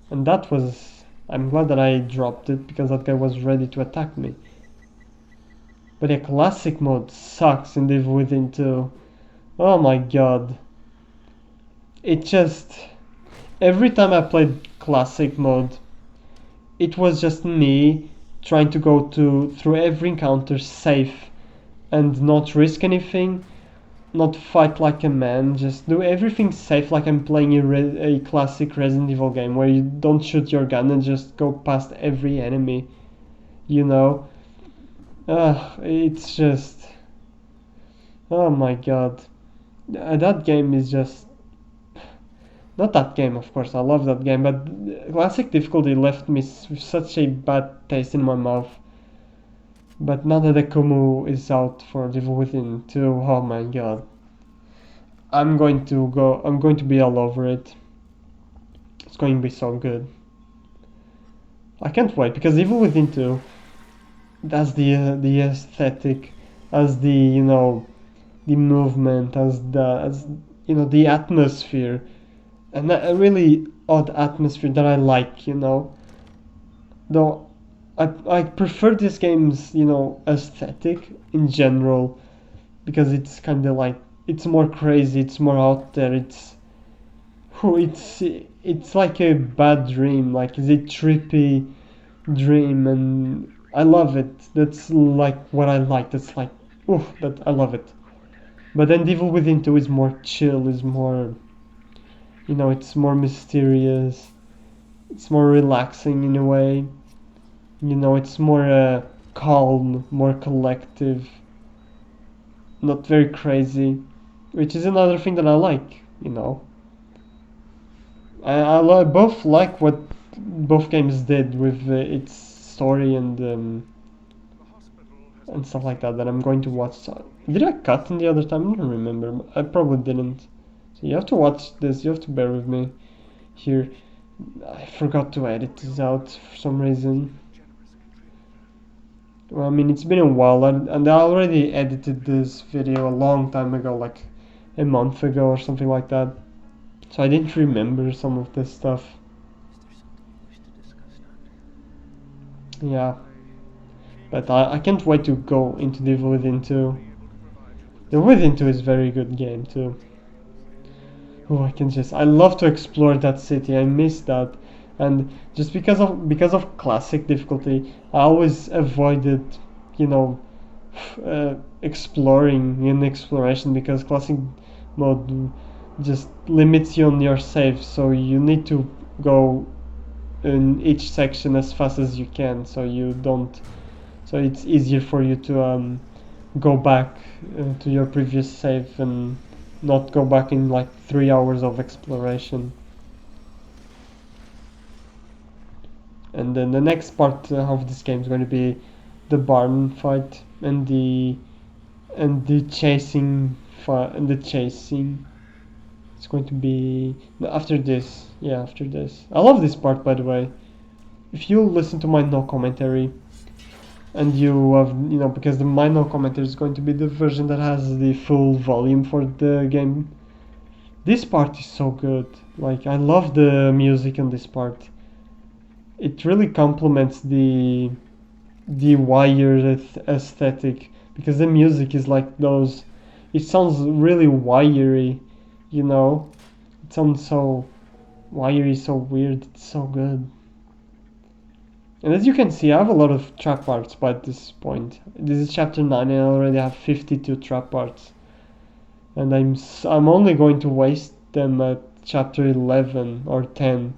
And I'm glad that I dropped it, because that guy was ready to attack me. But yeah, classic mode sucks in Devil Within 2. Oh my god. Every time I played classic mode, it was just me trying to go through every encounter safe and not risk anything, not fight like a man, just do everything safe, like I'm playing a classic Resident Evil game where you don't shoot your gun and just go past every enemy, It's just... Oh my god. That game is just... Not that game, of course, I love that game, but classic difficulty left me with such a bad taste in my mouth. But now that Akumu is out for Devil Within 2, oh my god. I'm going to be all over it. It's going to be so good. I can't wait because Evil Within 2, that's the aesthetic, as the the movement, as the atmosphere, and a really odd atmosphere that I like. Though I prefer this game's aesthetic in general because it's kind of like it's more crazy, it's more out there, it's like a bad dream, like it's a trippy dream, and I love it. That's like what I like. That's like, that I love it. But then Devil Within 2 is more chill, is more, it's more mysterious, it's more relaxing in a way. It's more calm, more collective, not very crazy, which is another thing that I like. I both like what both games did with its story and stuff like that. That I'm going to watch. Did I cut in the other time? I don't remember. I probably didn't. So you have to watch this. You have to bear with me here. I forgot to edit this out for some reason. Well, I mean, it's been a while, and I already edited this video a long time ago, like a month ago or something like that. So I didn't remember some of this stuff. Yeah. But I can't wait to go into the Within 2. The Within 2 is a very good game too. Oh, I love to explore that city. I miss that. And just because of classic difficulty, I always avoided, you know, exploring in exploration because classic mode just limits you on your save. So you need to go in each section as fast as you can, so it's easier for you to go back to your previous save and not go back in like 3 hours of exploration. And then the next part of this game is going to be the barn fight and the chasing and the chasing. It's going to be after this. Yeah, after this. I love this part, by the way. If you listen to my no commentary, and you have, because the my no commentary is going to be the version that has the full volume for the game. This part is so good. Like, I love the music in this part. It really complements the wired aesthetic because the music is like those. It sounds really wiry, It sounds so wiry, so weird. It's so good. And as you can see, I have a lot of trap parts by this point. This is chapter 9 and I already have 52 trap parts. And I'm only going to waste them at chapter 11 or 10.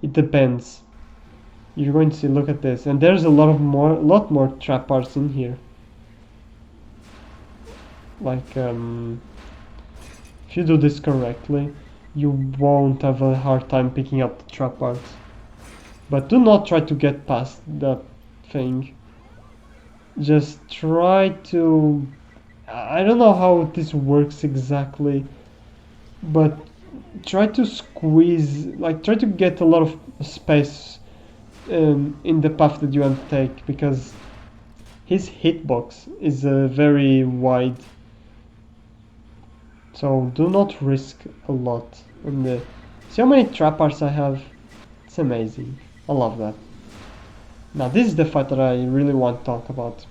It depends. You're going to see, look at this. And there's a lot more trap parts in here. Like, if you do this correctly, you won't have a hard time picking up the trap parts. But do not try to get past that thing. Just try to... I don't know how this works exactly, but try to try to get a lot of space in the path that you want to take, because his hitbox is very wide. So do not risk a lot. And see how many trap parts I have? It's amazing. I love that. Now this is the fight that I really want to talk about.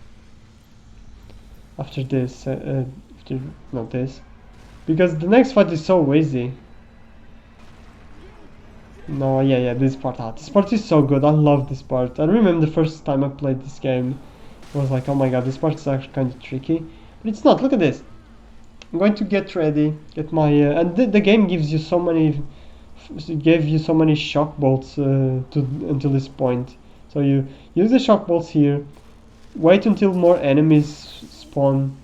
After this, not this, because the next fight is so easy. No, yeah, this part. This part is so good. I love this part. I remember the first time I played this game, I was like, oh my god, this part is actually kind of tricky, but it's not. Look at this. I'm going to get ready, get my, and the game gives you so many. Gave you so many shock bolts until this point. So you use the shock bolts here, wait until more enemies spawn,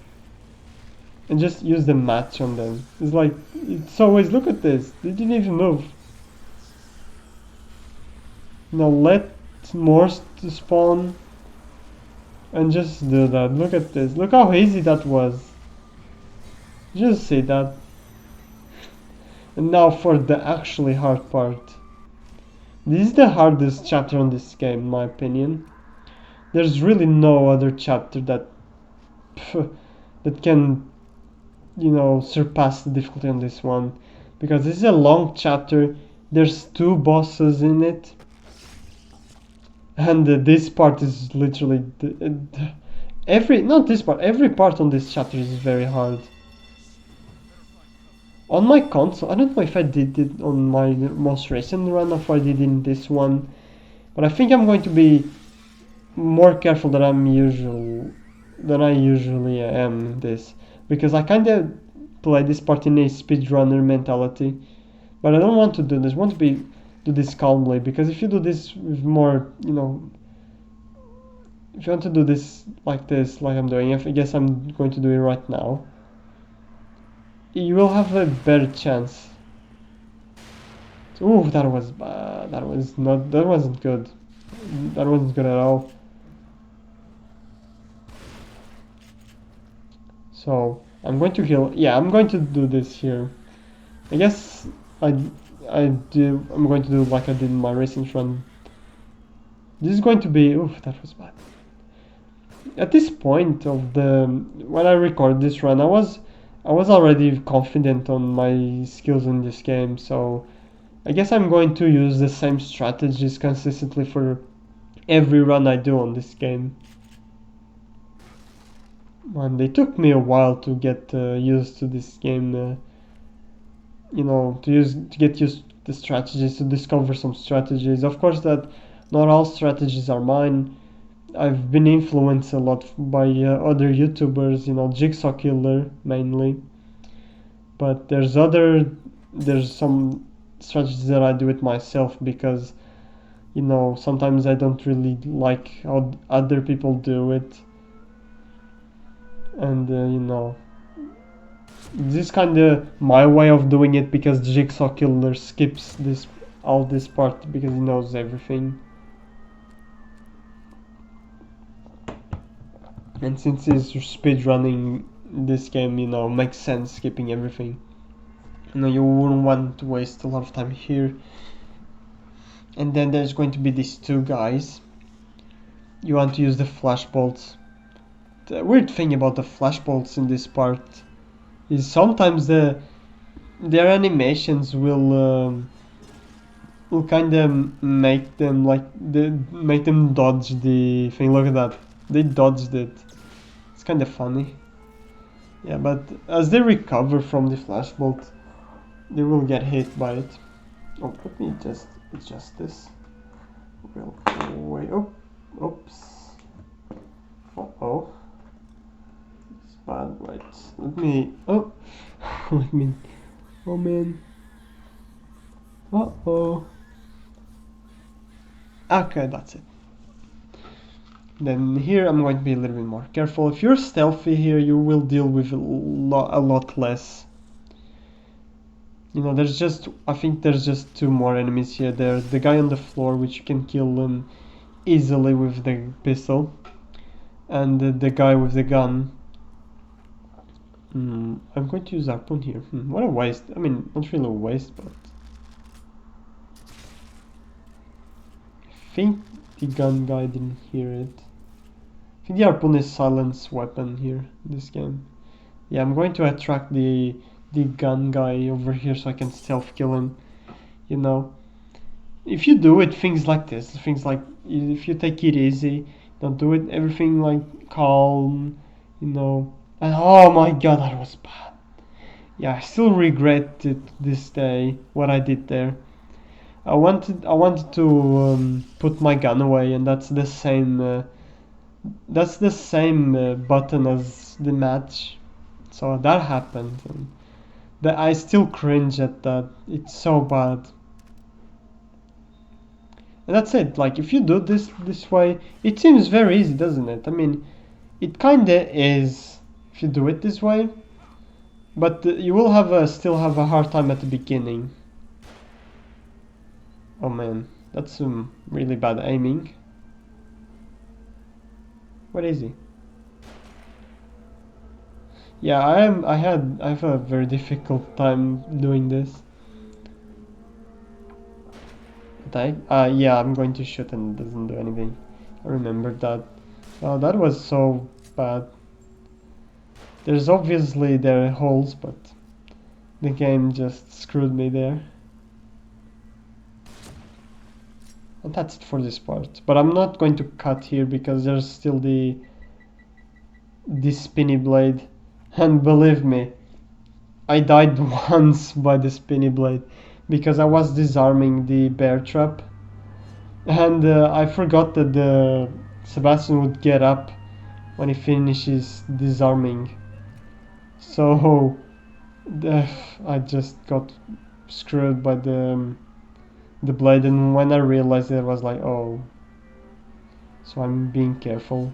and just use the match on them. It's always, look at this, they didn't even move. Now let more spawn and just do that. Look at this, look how easy that was. Just see that. And now for the actually hard part. This is the hardest chapter on this game, in my opinion. There's really no other chapter that that can, surpass the difficulty on this one, because this is a long chapter. There's two bosses in it, and this part is literally every part on this chapter is very hard. On my console, I don't know if I did it on my most recent run or if I did in this one, but I think I'm going to be more careful than I usually am in this, because I kind of play this part in a speedrunner mentality, but I don't want to do this. I want to do this calmly, because if you do this with more, if you want to do this, like I'm doing, I guess I'm going to do it right now, you will have a better chance. Ooh, that was bad. That wasn't good. That wasn't good at all. So I'm going to heal. Yeah, I'm going to do this here. I guess I'm going to do like I did in my recent run. This is going to be. Oof, that was bad. At this point of when I record this run, I was already confident on my skills in this game. So I guess I'm going to use the same strategies consistently for every run I do on this game. And it took me a while to get used to this game, to get used to the strategies, to discover some strategies. Of course, that not all strategies are mine. I've been influenced a lot by other YouTubers, Jigsaw Killer mainly. But there's some strategies that I do it myself, because, sometimes I don't really like how other people do it. And this is kind of my way of doing it, because Jigsaw Killer skips all this part because he knows everything. And since he's speedrunning this game, makes sense skipping everything. You wouldn't want to waste a lot of time here. And then there's going to be these two guys. You want to use the flash bolts. The weird thing about the flash bolts in this part is sometimes their animations will kind of make them dodge the thing. Look at that, they dodged it. It's kind of funny. Yeah, but as they recover from the flash bolt, they will get hit by it. Oh, let me just adjust this real quick. Oh, oops. Uh-oh. It's bad, right? Let me... Oh! Let me... Oh, man. Uh-oh. Okay, that's it. Then here I'm going to be a little bit more careful. If you're stealthy here, you will deal with a lot less. I think there's just two more enemies here. There's the guy on the floor, which you can kill him easily with the pistol, and the guy with the gun. I'm going to use harpoon here. What a waste. I mean, not really a waste, but I think the gun guy didn't hear it. I think the harpoon is silence weapon here in this game. Yeah, I'm going to attract the gun guy over here so I can stealth kill him. If you do it, things like this, things like if you take it easy, don't do it everything like calm, and oh my god, that was bad. Yeah, I still regret it this day what I did there. I wanted to put my gun away, and that's the same button as the match, so that happened, and I still cringe at that. It's so bad. And that's it. Like, if you do this way, it seems very easy, doesn't it? I mean, it kinda is if you do it this way, but you will still have a hard time at the beginning. Oh man, that's some really bad aiming. What is he? Yeah, I have a very difficult time doing this. Die? Yeah, I'm going to shoot and it doesn't do anything. I remember that. Oh, that was so bad. There's obviously there are holes, but the game just screwed me there. And that's it for this part. But I'm not going to cut here because there's still the spinny blade. And believe me, I died once by the spinny blade because I was disarming the bear trap. And I forgot that Sebastian would get up when he finishes disarming. So I just got screwed by the blade, and when I realized it, I was like, oh. So I'm being careful.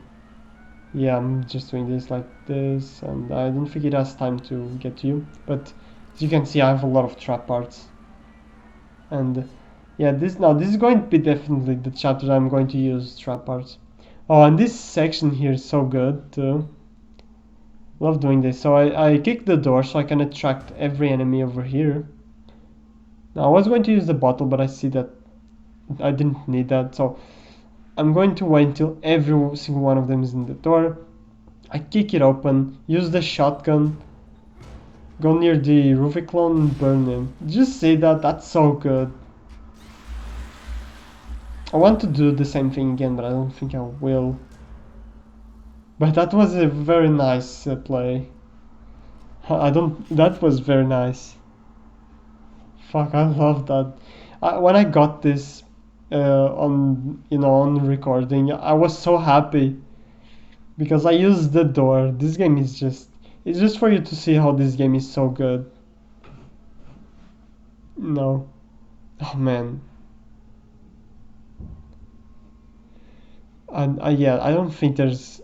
Yeah, I'm just doing this like this, and I don't think it has time to get to you. But as you can see, I have a lot of trap parts. And yeah, this is going to be definitely the chapter I'm going to use trap parts. Oh, and this section here is so good too. Love doing this. So I kick the door so I can attract every enemy over here. Now I was going to use the bottle, but I see that I didn't need that, so I'm going to wait until every single one of them is in the door. I kick it open, use the shotgun, go near the Ruficlone and burn him. Just see that, that's so good. I want to do the same thing again, but I don't think I will. But that was a very nice play. That was very nice. Fuck, I love that. When I got this on recording, I was so happy because I used the door. This game is it's just for you to see how this game is so good. No. Oh man. And yeah, I don't think there's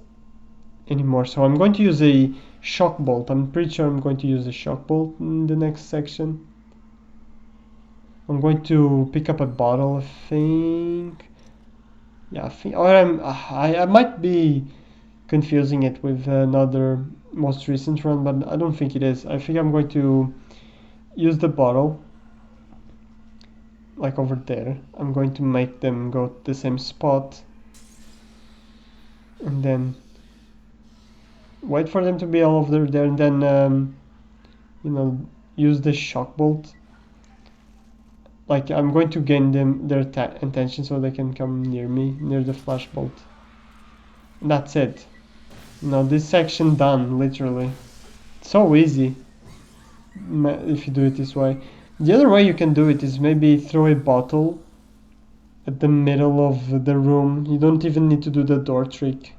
any more. So I'm going to use a shock bolt. I'm pretty sure I'm going to use a shock bolt in the next section. I'm going to pick up a bottle, I think. Yeah, I might be confusing it with another most recent run, but I don't think it is. I think I'm going to use the bottle, like over there. I'm going to make them go to the same spot, and then wait for them to be all over there, and then use the shock bolt. Like I'm going to gain their attention so they can come near me, near the flash bolt. And that's it. This section done, literally. So easy if you do it this way. The other way you can do it is maybe throw a bottle at the middle of the room. You don't even need to do the door trick.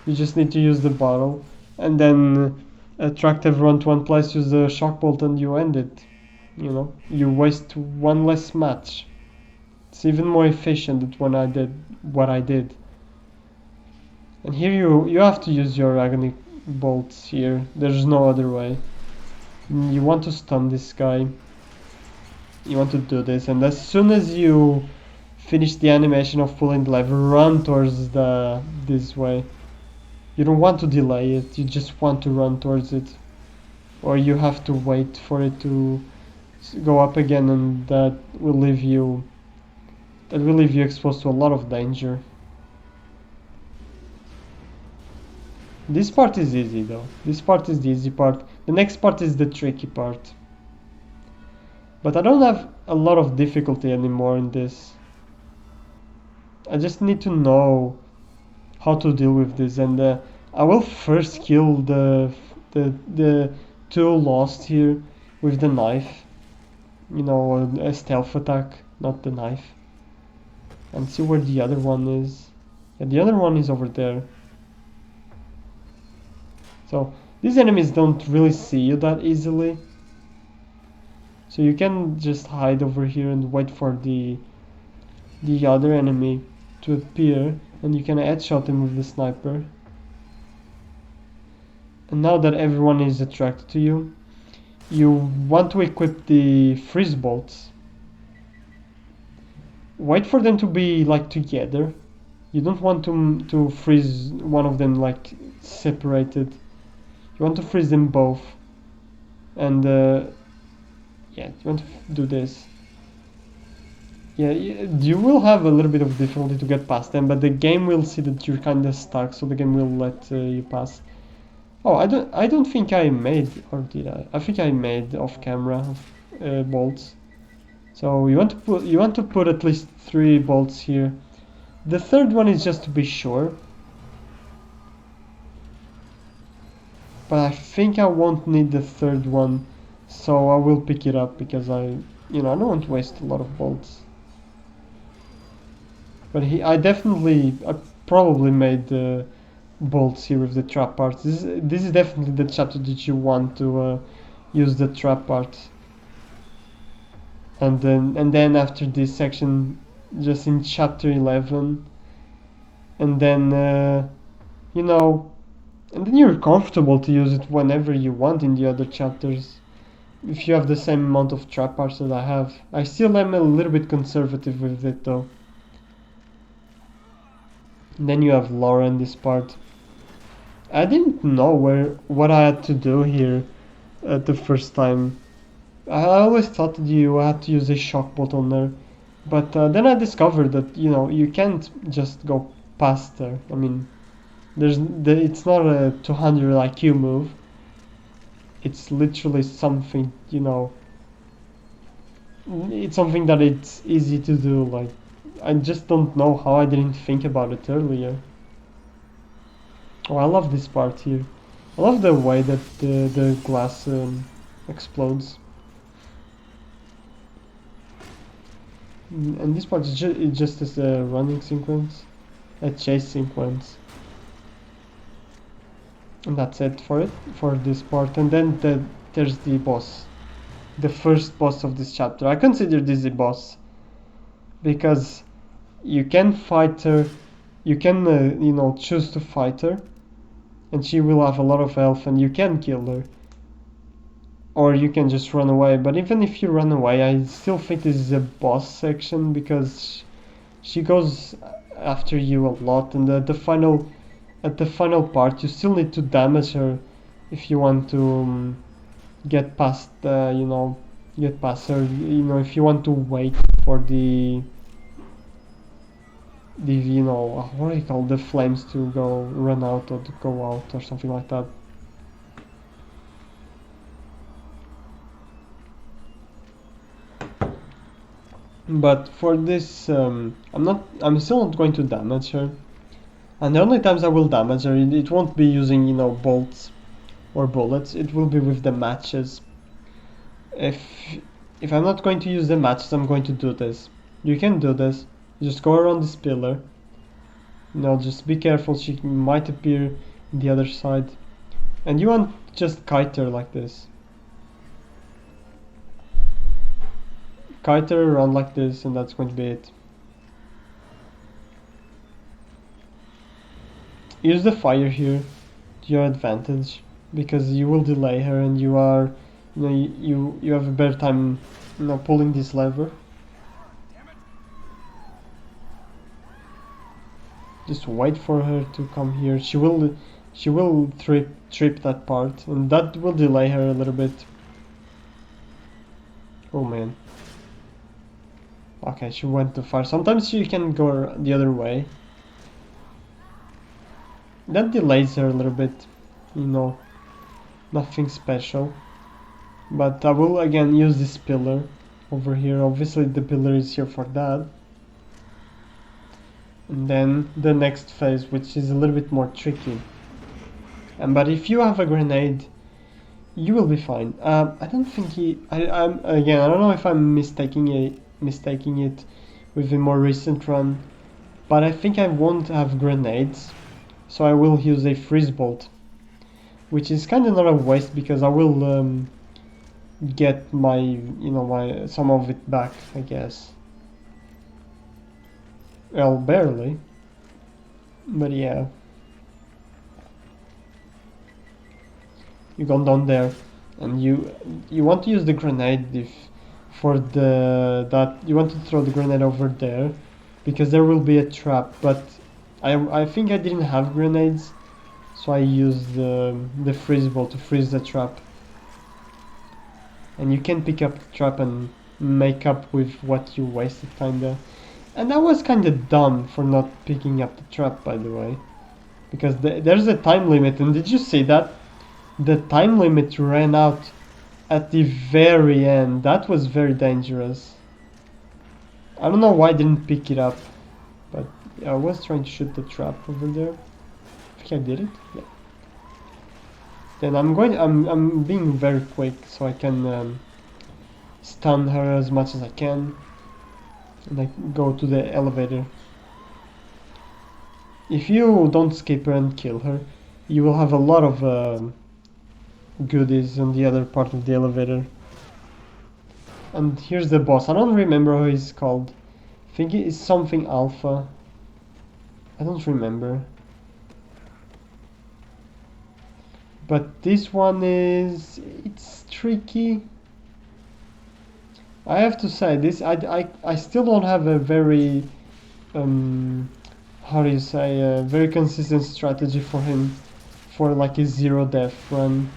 You just need to use the bottle and then attract everyone to one place, use the shock bolt, and you end it. You waste one less match. It's even more efficient than when I did what I did. And here you have to use your agony bolts here. There's no other way. You want to stun this guy. You want to do this, and as soon as you finish the animation of pulling the lever, run towards this way. You don't want to delay it. You just want to run towards it, or you have to wait for it to go up again, and that will leave you exposed to a lot of danger. This part is easy though. This part is the easy part. The next part is the tricky part. But I don't have a lot of difficulty anymore in this. I just need to know how to deal with this, and I will first kill the two lost here with the knife. A stealth attack, not the knife. And see where the other one is. Yeah, the other one is over there. So these enemies don't really see you that easily. So you can just hide over here and wait for the other enemy to appear, and you can headshot him with the sniper. And now that everyone is attracted to you, you want to equip the freeze bolts. Wait for them to be like together. You don't want to freeze one of them like separated. You want to freeze them both. And yeah, you want to do this. Yeah, you will have a little bit of difficulty to get past them, but the game will see that you're kind of stuck, so the game will let you pass. Oh, I don't think I made, or did I? I think I made off camera bolts. So you want to put at least 3 bolts here. The third one is just to be sure. But I think I won't need the third one, so I will pick it up because I don't want to waste a lot of bolts. But I probably made the bolts here with the trap parts. This is definitely the chapter that you want to use the trap parts. And then after this section, just in chapter 11, and then you know, and then you're comfortable to use it whenever you want in the other chapters. If you have the same amount of trap parts that I have, I still am a little bit conservative with it though. And then you have Laura in this part. I didn't know what I had to do here at the first time. I always thought that you had to use a shock bolt on there, but then I discovered that you can't just go past there. I mean, it's not a 200 IQ move. It's literally something it's something that it's easy to do. Like, I just don't know how I didn't think about it earlier. Oh, I love this part here. I love the way that the glass explodes. And this part is just as a running sequence, a chase sequence. And that's it for this part. And then there's the boss. The first boss of this chapter. I consider this a boss because you can fight her, you can choose to fight her, and she will have a lot of health, and you can kill her, or you can just run away. But even if you run away, I still think this is a boss section because she goes after you a lot, and at the final part you still need to damage her if you want to get past her. If you want to wait for the what do you call the flames to run out or to go out or something like that. But for this, I'm still not going to damage her. And the only times I will damage her, it won't be using, bolts or bullets. It will be with the matches. If I'm not going to use the matches, I'm going to do this. You can do this. Just go around this pillar. Just be careful. She might appear on the other side. And you want just kite her like this. Kite her around like this, and that's going to be it. Use the fire here to your advantage, because you will delay her, and you are, you have a better time, pulling this lever. Just wait for her to come here. She will trip that part, and that will delay her a little bit. Oh man. Okay, she went too far. Sometimes she can go the other way. That delays her a little bit, nothing special. But I will again use this pillar over here. Obviously the pillar is here for that. And then the next phase, which is a little bit more tricky. But if you have a grenade, you will be fine. I don't think I don't know if I'm mistaking it with a more recent run, but I think I won't have grenades, so I will use a freeze bolt, which is kind of not a waste because I will get my some of it back, I guess. Well, barely, but yeah. You go down there, and you want to use the grenade if you want to throw the grenade over there, because there will be a trap. But I think I didn't have grenades, so I used the freeze ball to freeze the trap. And you can pick up the trap and make up with what you wasted, kinda. And that was kinda dumb for not picking up the trap, by the way. Because there's a time limit, and did you see that? The time limit ran out at the very end. That was very dangerous. I don't know why I didn't pick it up, but I was trying to shoot the trap over there. I think I did it. Yeah. Then I'm being very quick so I can stun her as much as I can, and I go to the elevator. If you don't skip her and kill her, you will have a lot of goodies on the other part of the elevator. And here's the boss. I don't remember how he's called. I think it is something Alpha. I don't remember. But this one it's tricky. I have to say this. I still don't have a very how do you say, a very consistent strategy for him for like a zero death run.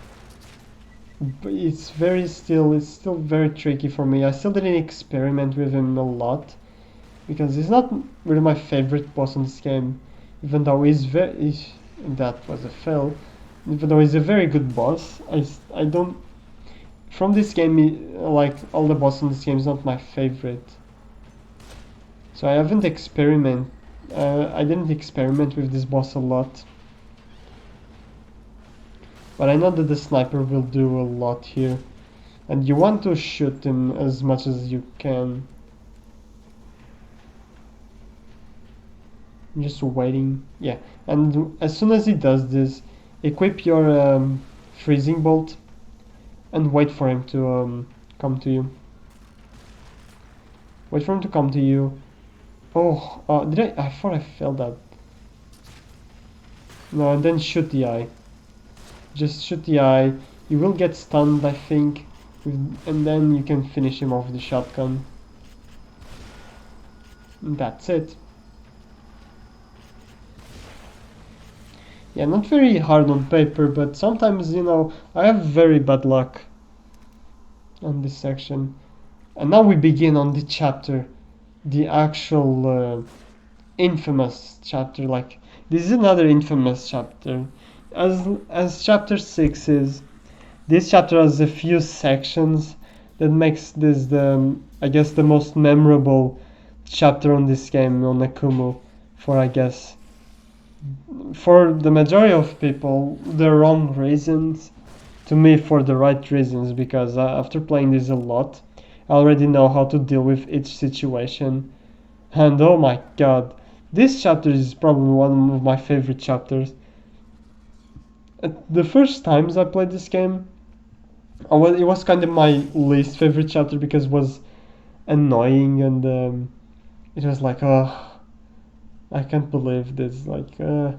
But it's still very tricky for me. I still didn't experiment with him a lot because he's not really my favorite boss in this game, even though that was a fail. Even though he's a very good boss, I don't from this game, like all the bosses in this game, is not my favorite. So I didn't experiment with this boss a lot. But I know that the sniper will do a lot here. And you want to shoot him as much as you can. I'm just waiting. Yeah, and as soon as he does this, equip your freezing bolt and wait for him to come to you. Wait for him to come to you. Oh, I thought I failed that. No, and then shoot the eye. Just shoot the eye. He will get stunned, I think, and then you can finish him off with the shotgun. And that's it. Yeah, not very hard on paper, but sometimes, I have very bad luck on this section. And now we begin on the chapter, the actual infamous chapter. Like, this is another infamous chapter. As chapter 6 is, this chapter has a few sections that makes this I guess the most memorable chapter on this game, on Akumu, for the majority of people, the wrong reasons. To me, for the right reasons, because after playing this a lot, I already know how to deal with each situation. And oh my god, this chapter is probably one of my favorite chapters. The first times I played this game, it was kind of my least favorite chapter because it was annoying, and it was like, oh, I can't believe this. Like, I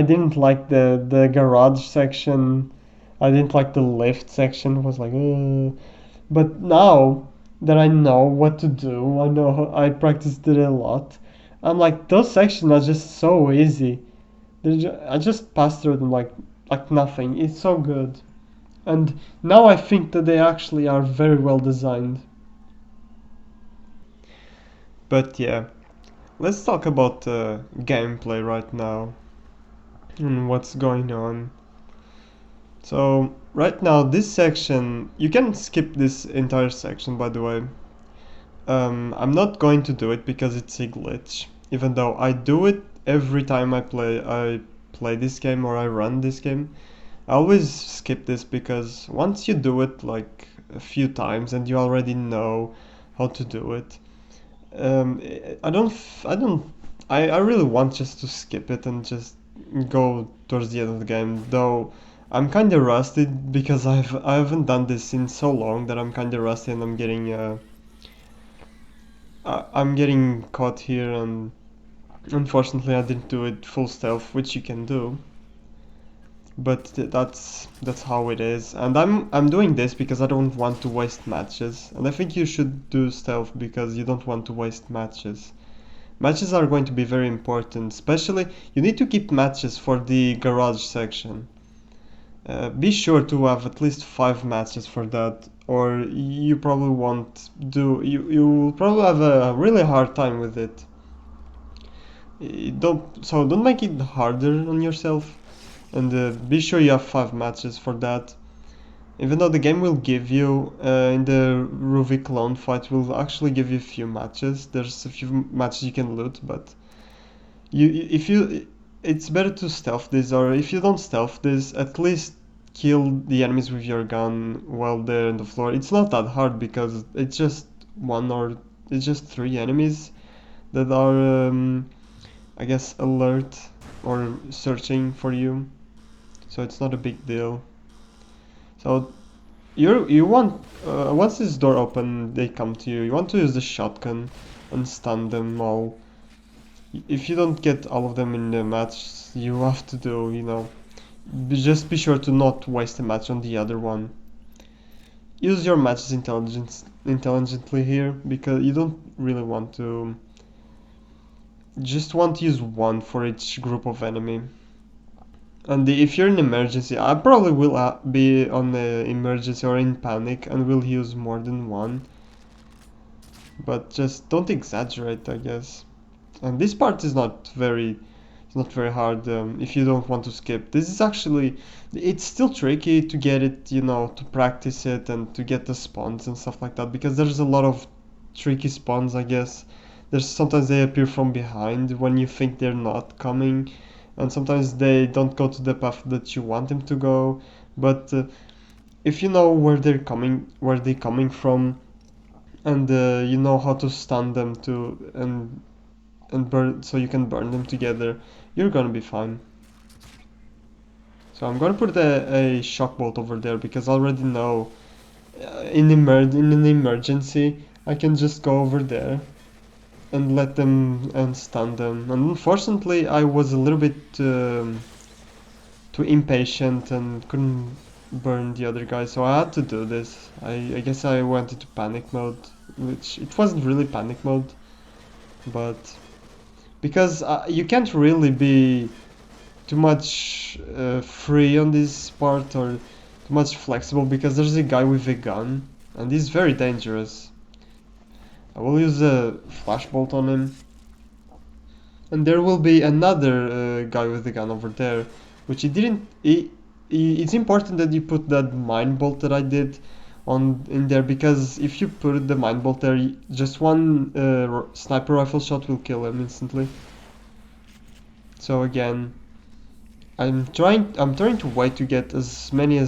didn't like the garage section. I didn't like the lift section. It was like, but now that I know what to do, I practiced it a lot. I'm like, those sections are just so easy. I just passed through them like nothing. It's so good. And now I think that they actually are very well designed. But yeah, let's talk about gameplay right now and what's going on. So right now, this section, you can skip this entire section, by the way. I'm not going to do it because it's a glitch, even though I do it every time I play this game or I run this game. I always skip this because once you do it like a few times and you already know how to do it, I really want just to skip it and just go towards the end of the game. Though I'm kind of rusty because I haven't done this in so long that I'm kind of rusty, and I'm getting caught here, and unfortunately I didn't do it full stealth, which you can do. But that's how it is, and I'm doing this because I don't want to waste matches, and I think you should do stealth because you don't want to waste matches. Matches are going to be very important, especially you need to keep matches for the garage section. Be sure to have at least 5 matches for that. or you probably won't do. You will probably have a really hard time with it. Don't make it harder on yourself, and be sure you have 5 matches for that. Even though the game will give you in the Ruby clone fight will actually give you a few matches. There's a few matches you can loot, but if you it's better to stealth this, or if you don't stealth this, at least kill the enemies with your gun while they're on the floor. It's not that hard because it's just it's just 3 enemies that are I guess alert or searching for you, so it's not a big deal. So you want once this door open, they come to you. You want to use the shotgun and stun them all. If you don't get all of them in the match, you have to do, just be sure to not waste a match on the other one. Use your matches intelligently here, because you don't really want to. Just want to use one for each group of enemy. And if you're in emergency, I probably will be on the emergency or in panic and will use more than one. But just don't exaggerate, I guess. And this part is not very hard if you don't want to skip. This is actually, it's still tricky to get it, to practice it and to get the spawns and stuff like that, because there's a lot of tricky spawns, I guess. There's sometimes they appear from behind when you think they're not coming, and sometimes they don't go to the path that you want them to go. But if you know where they're coming from, and you know how to stun them to and burn, so you can burn them together, you're gonna be fine. So I'm gonna put a shock bolt over there, because I already know in an emergency I can just go over there and let them and stun them. And unfortunately, I was a little bit too impatient and couldn't burn the other guy, so I had to do this. I guess I went into panic mode, which it wasn't really panic mode, but because you can't really be too much free on this part, or too much flexible, because there's a guy with a gun and he's very dangerous. I will use a flashbolt on him, and there will be another guy with a gun over there, which he didn't. It's important that you put that mine bolt that I did in there, because if you put the mine bolt there, just one sniper rifle shot will kill him instantly. So again, I'm trying to wait to get as many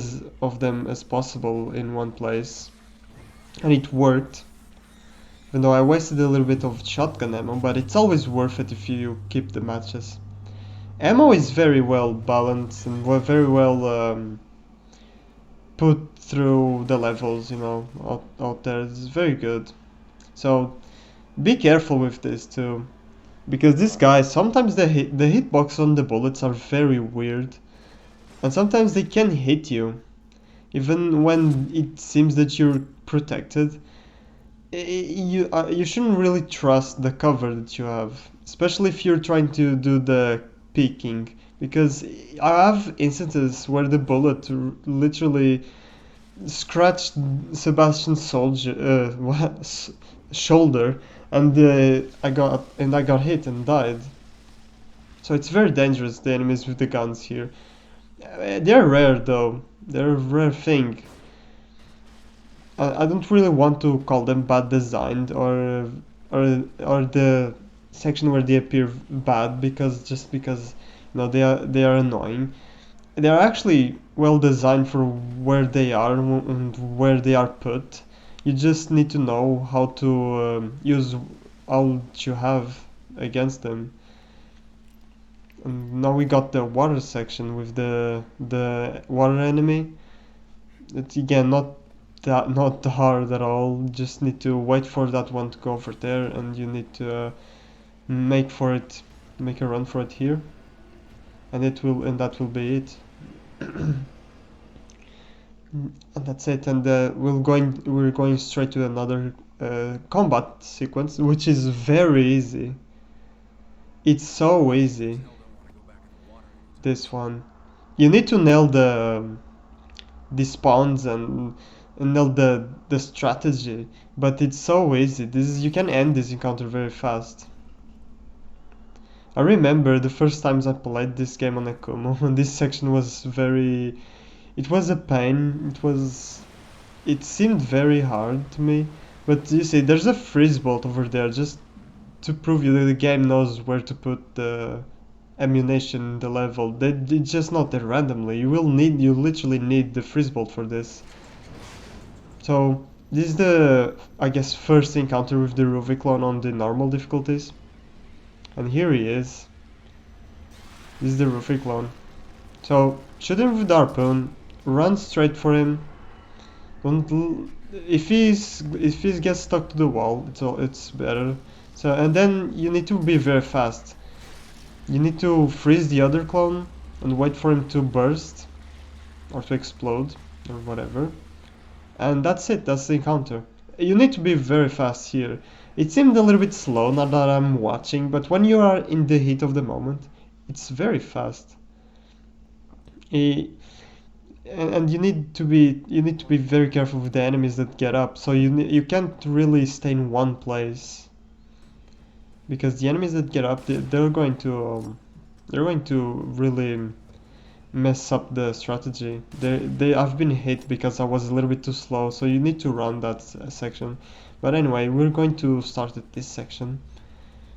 of them as possible in one place, and it worked. Even though I wasted a little bit of shotgun ammo, but it's always worth it if you keep the matches. Ammo is very well balanced and very well put through the levels, out there. It's very good. So be careful with this too, because these guys, sometimes the hitbox on the bullets are very weird, and sometimes they can hit you even when it seems that you're protected. You shouldn't really trust the cover that you have, especially if you're trying to do the peeking, because I have instances where the bullet literally scratched Sebastian's shoulder, and I got hit and died. So it's very dangerous, the enemies with the guns here. They're rare though. They're a rare thing. I don't really want to call them bad designed, or the section where they appear bad, because they are annoying. They are actually well designed for where they are and where they are put. You just need to know how to use all that you have against them. And now we got the water section with the water enemy. It's again not hard at all. Just need to wait for that one to go over there, and you need to make a run for it here, and that will be it. And that's it. And we're going straight to another combat sequence, which is very easy. It's so easy. This one, you need to nail the spawns and and know the strategy. But it's so easy. You can end this encounter very fast. I remember the first times I played this game on Akumu, and this section was very. It was a pain. It seemed very hard to me. But you see, there's a freeze bolt over there just to prove you that the game knows where to put the ammunition in the level. It's just not there randomly. You literally need the freeze bolt for this. So this is the, I guess, first encounter with the Ruby clone on the normal difficulties. And here he is. This is the Ruby clone. So shoot him with the harpoon, run straight for him. If he gets stuck to the wall, it's better. So, and then you need to be very fast. You need to freeze the other clone and wait for him to burst or to explode or whatever. And that's it, that's the encounter. You need to be very fast here. It seemed a little bit slow now that I'm watching, but when you are in the heat of the moment, it's very fast. And you need to be very careful with the enemies that get up. So you can't really stay in one place, because the enemies that get up, they're going to really mess up the strategy. I've been hit because I was a little bit too slow, so you need to run that section. But anyway, we're going to start at this section.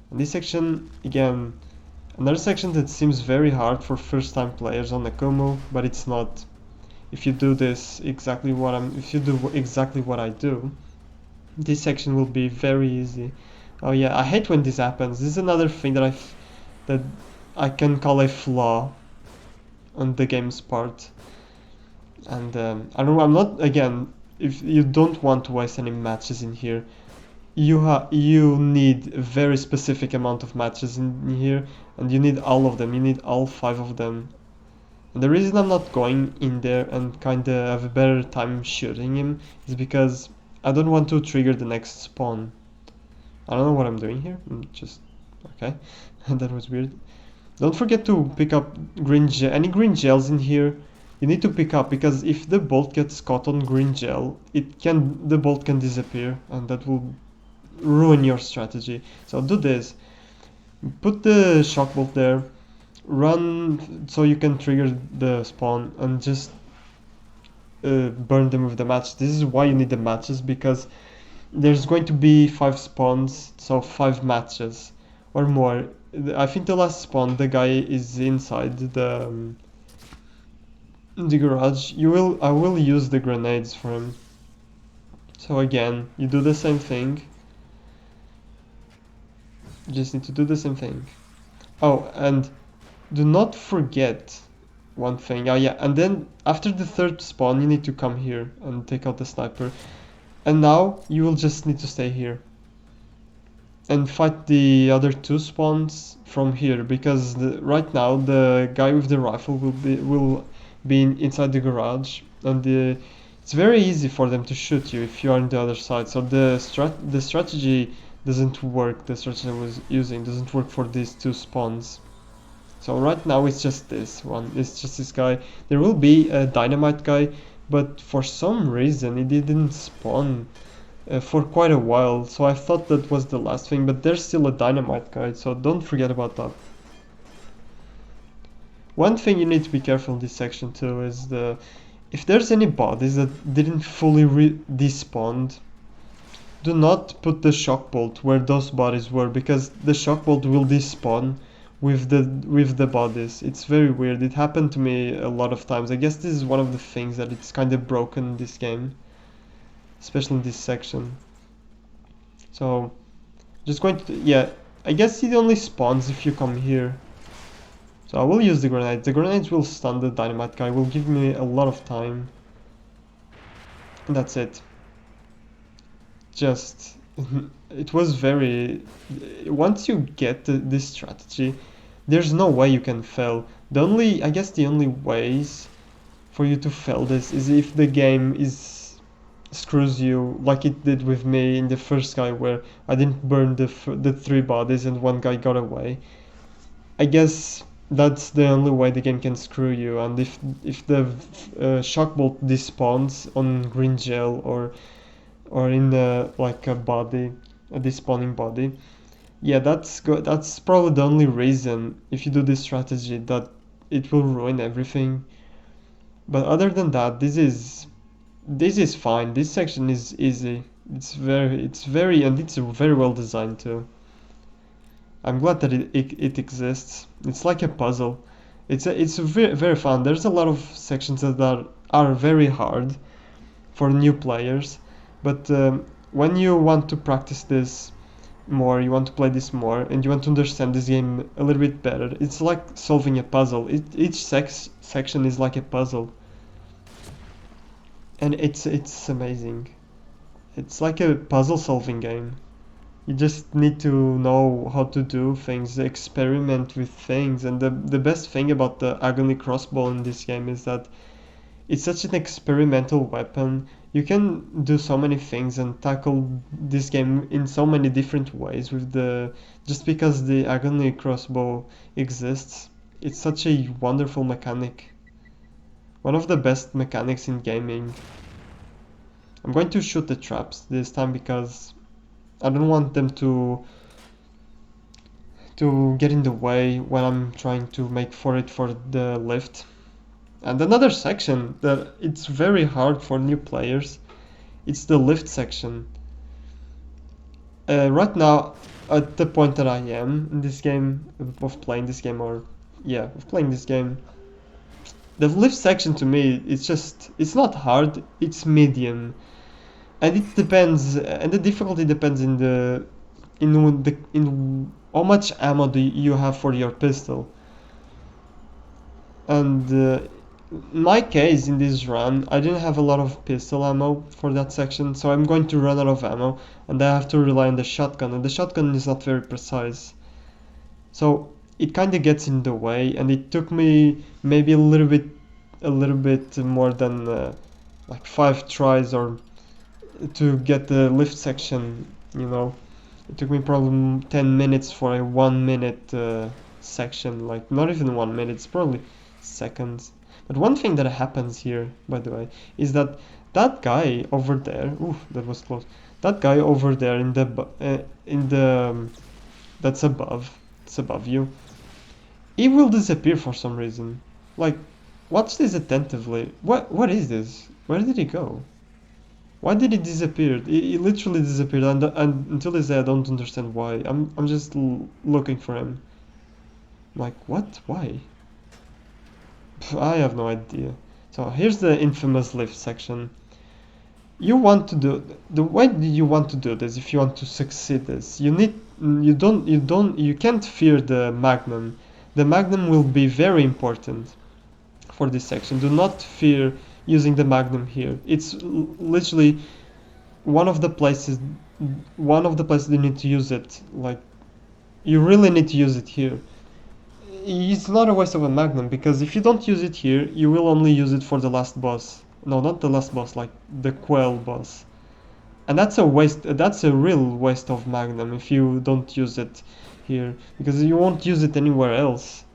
And this section, again, another section that seems very hard for first-time players on Akumu, but it's not. If you do exactly what I do, this section will be very easy. Oh yeah, I hate when this happens. This is another thing that I can call a flaw on the game's part. And I'm not, again, if you don't want to waste any matches in here, you need a very specific amount of matches in here, and you need all of them. You need all 5 of them. And the reason I'm not going in there and kinda have a better time shooting him is because I don't want to trigger the next spawn. I don't know what I'm doing here. Okay. That was weird. Don't forget to pick up any green gels in here. You need to pick up, because if the bolt gets caught on green gel, the bolt can disappear, and that will ruin your strategy. So do this. Put the shock bolt there. Run so you can trigger the spawn, and just burn them with the match. This is why you need the matches, because there's going to be 5 spawns, so 5 matches or more. I think the last spawn, the guy is inside the garage. I will use the grenades for him. So again, you do the same thing. You just need to do the same thing. Oh, and do not forget one thing. Oh yeah, and then after the 3rd spawn, you need to come here and take out the sniper. And now you will just need to stay here and fight the other 2 spawns from here, because right now the guy with the rifle will be inside the garage, and it's very easy for them to shoot you if you are on the other side. So the strategy doesn't work. The strategy I was using doesn't work for these 2 spawns. So right now it's just this one. It's just this guy. There will be a dynamite guy, but for some reason it didn't spawn for quite a while. So I thought that was the last thing, but there's still a dynamite guy, so don't forget about that. One thing you need to be careful in this section too is if there's any bodies that didn't fully despawn, do not put the shock bolt where those bodies were, because the shock bolt will despawn with the bodies. It's very weird. It happened to me a lot of times. I guess this is one of the things that it's kind of broken in this game, especially in this section. So just going to, yeah, I guess it only spawns if you come here. So I will use the grenades. The grenades will stun the dynamite guy, will give me a lot of time. And that's it. Just it was very, once you get this strategy, there's no way you can fail. I guess the only ways for you to fail this is if the game screws you, like it did with me in the first guy, where I didn't burn the 3 bodies and 1 guy got away. I guess that's the only way the game can screw you. And if the shock bolt despawns on green gel or in like a body, a despawning body, yeah, that's probably the only reason if you do this strategy that it will ruin everything. But other than that, this is fine. This section is easy. And it's very well designed too. I'm glad that it exists. It's like a puzzle. It's very, very fun. There's a lot of sections that are very hard for new players, but when you want to practice this more, you want to play this more, and you want to understand this game a little bit better, it's like solving a puzzle. Each section is like a puzzle, and it's amazing. It's like a puzzle solving game. You just need to know how to do things, experiment with things, and the best thing about the agony crossbow in this game is that it's such an experimental weapon. You can do so many things and tackle this game in so many different ways with the just because the agony crossbow exists. It's such a wonderful mechanic. One of the best mechanics in gaming. I'm going to shoot the traps this time because I don't want them to get in the way when I'm trying to make for the lift. And another section that it's very hard for new players, it's the lift section. Right now, at the point that I am in this game, of playing this game, the lift section to me, it's not hard, it's medium. And it depends, and the difficulty depends in how much ammo do you have for your pistol. And in my case, in this run, I didn't have a lot of pistol ammo for that section, so I'm going to run out of ammo, and I have to rely on the shotgun, and the shotgun is not very precise. So it kind of gets in the way, and it took me maybe a little bit more than like 5 tries or to get the lift section, you know. It took me probably 10 minutes for a 1 minute section, like not even 1 minute, it's probably seconds. But one thing that happens here, by the way, is that guy over there, ooh, that was close. That guy over there in the that's above you, he will disappear for some reason. Like, watch this attentively. What is this? Where did he go? Why did he disappear? He literally disappeared, and until this day I don't understand why. I'm just looking for him. Like, what? Why? I have no idea. So here's the infamous lift section. You want to do the way you want to do this. If you want to succeed this, you can't fear the magnum. The magnum will be very important for this section. Do not fear using the magnum here. It's literally one of the places you need to use it. Like, you really need to use it here. It's not a waste of a magnum, because if you don't use it here, you will only use it for the last boss. No, not the last boss, like the quail boss. And that's a waste, that's a real waste of magnum if you don't use it here, because you won't use it anywhere else.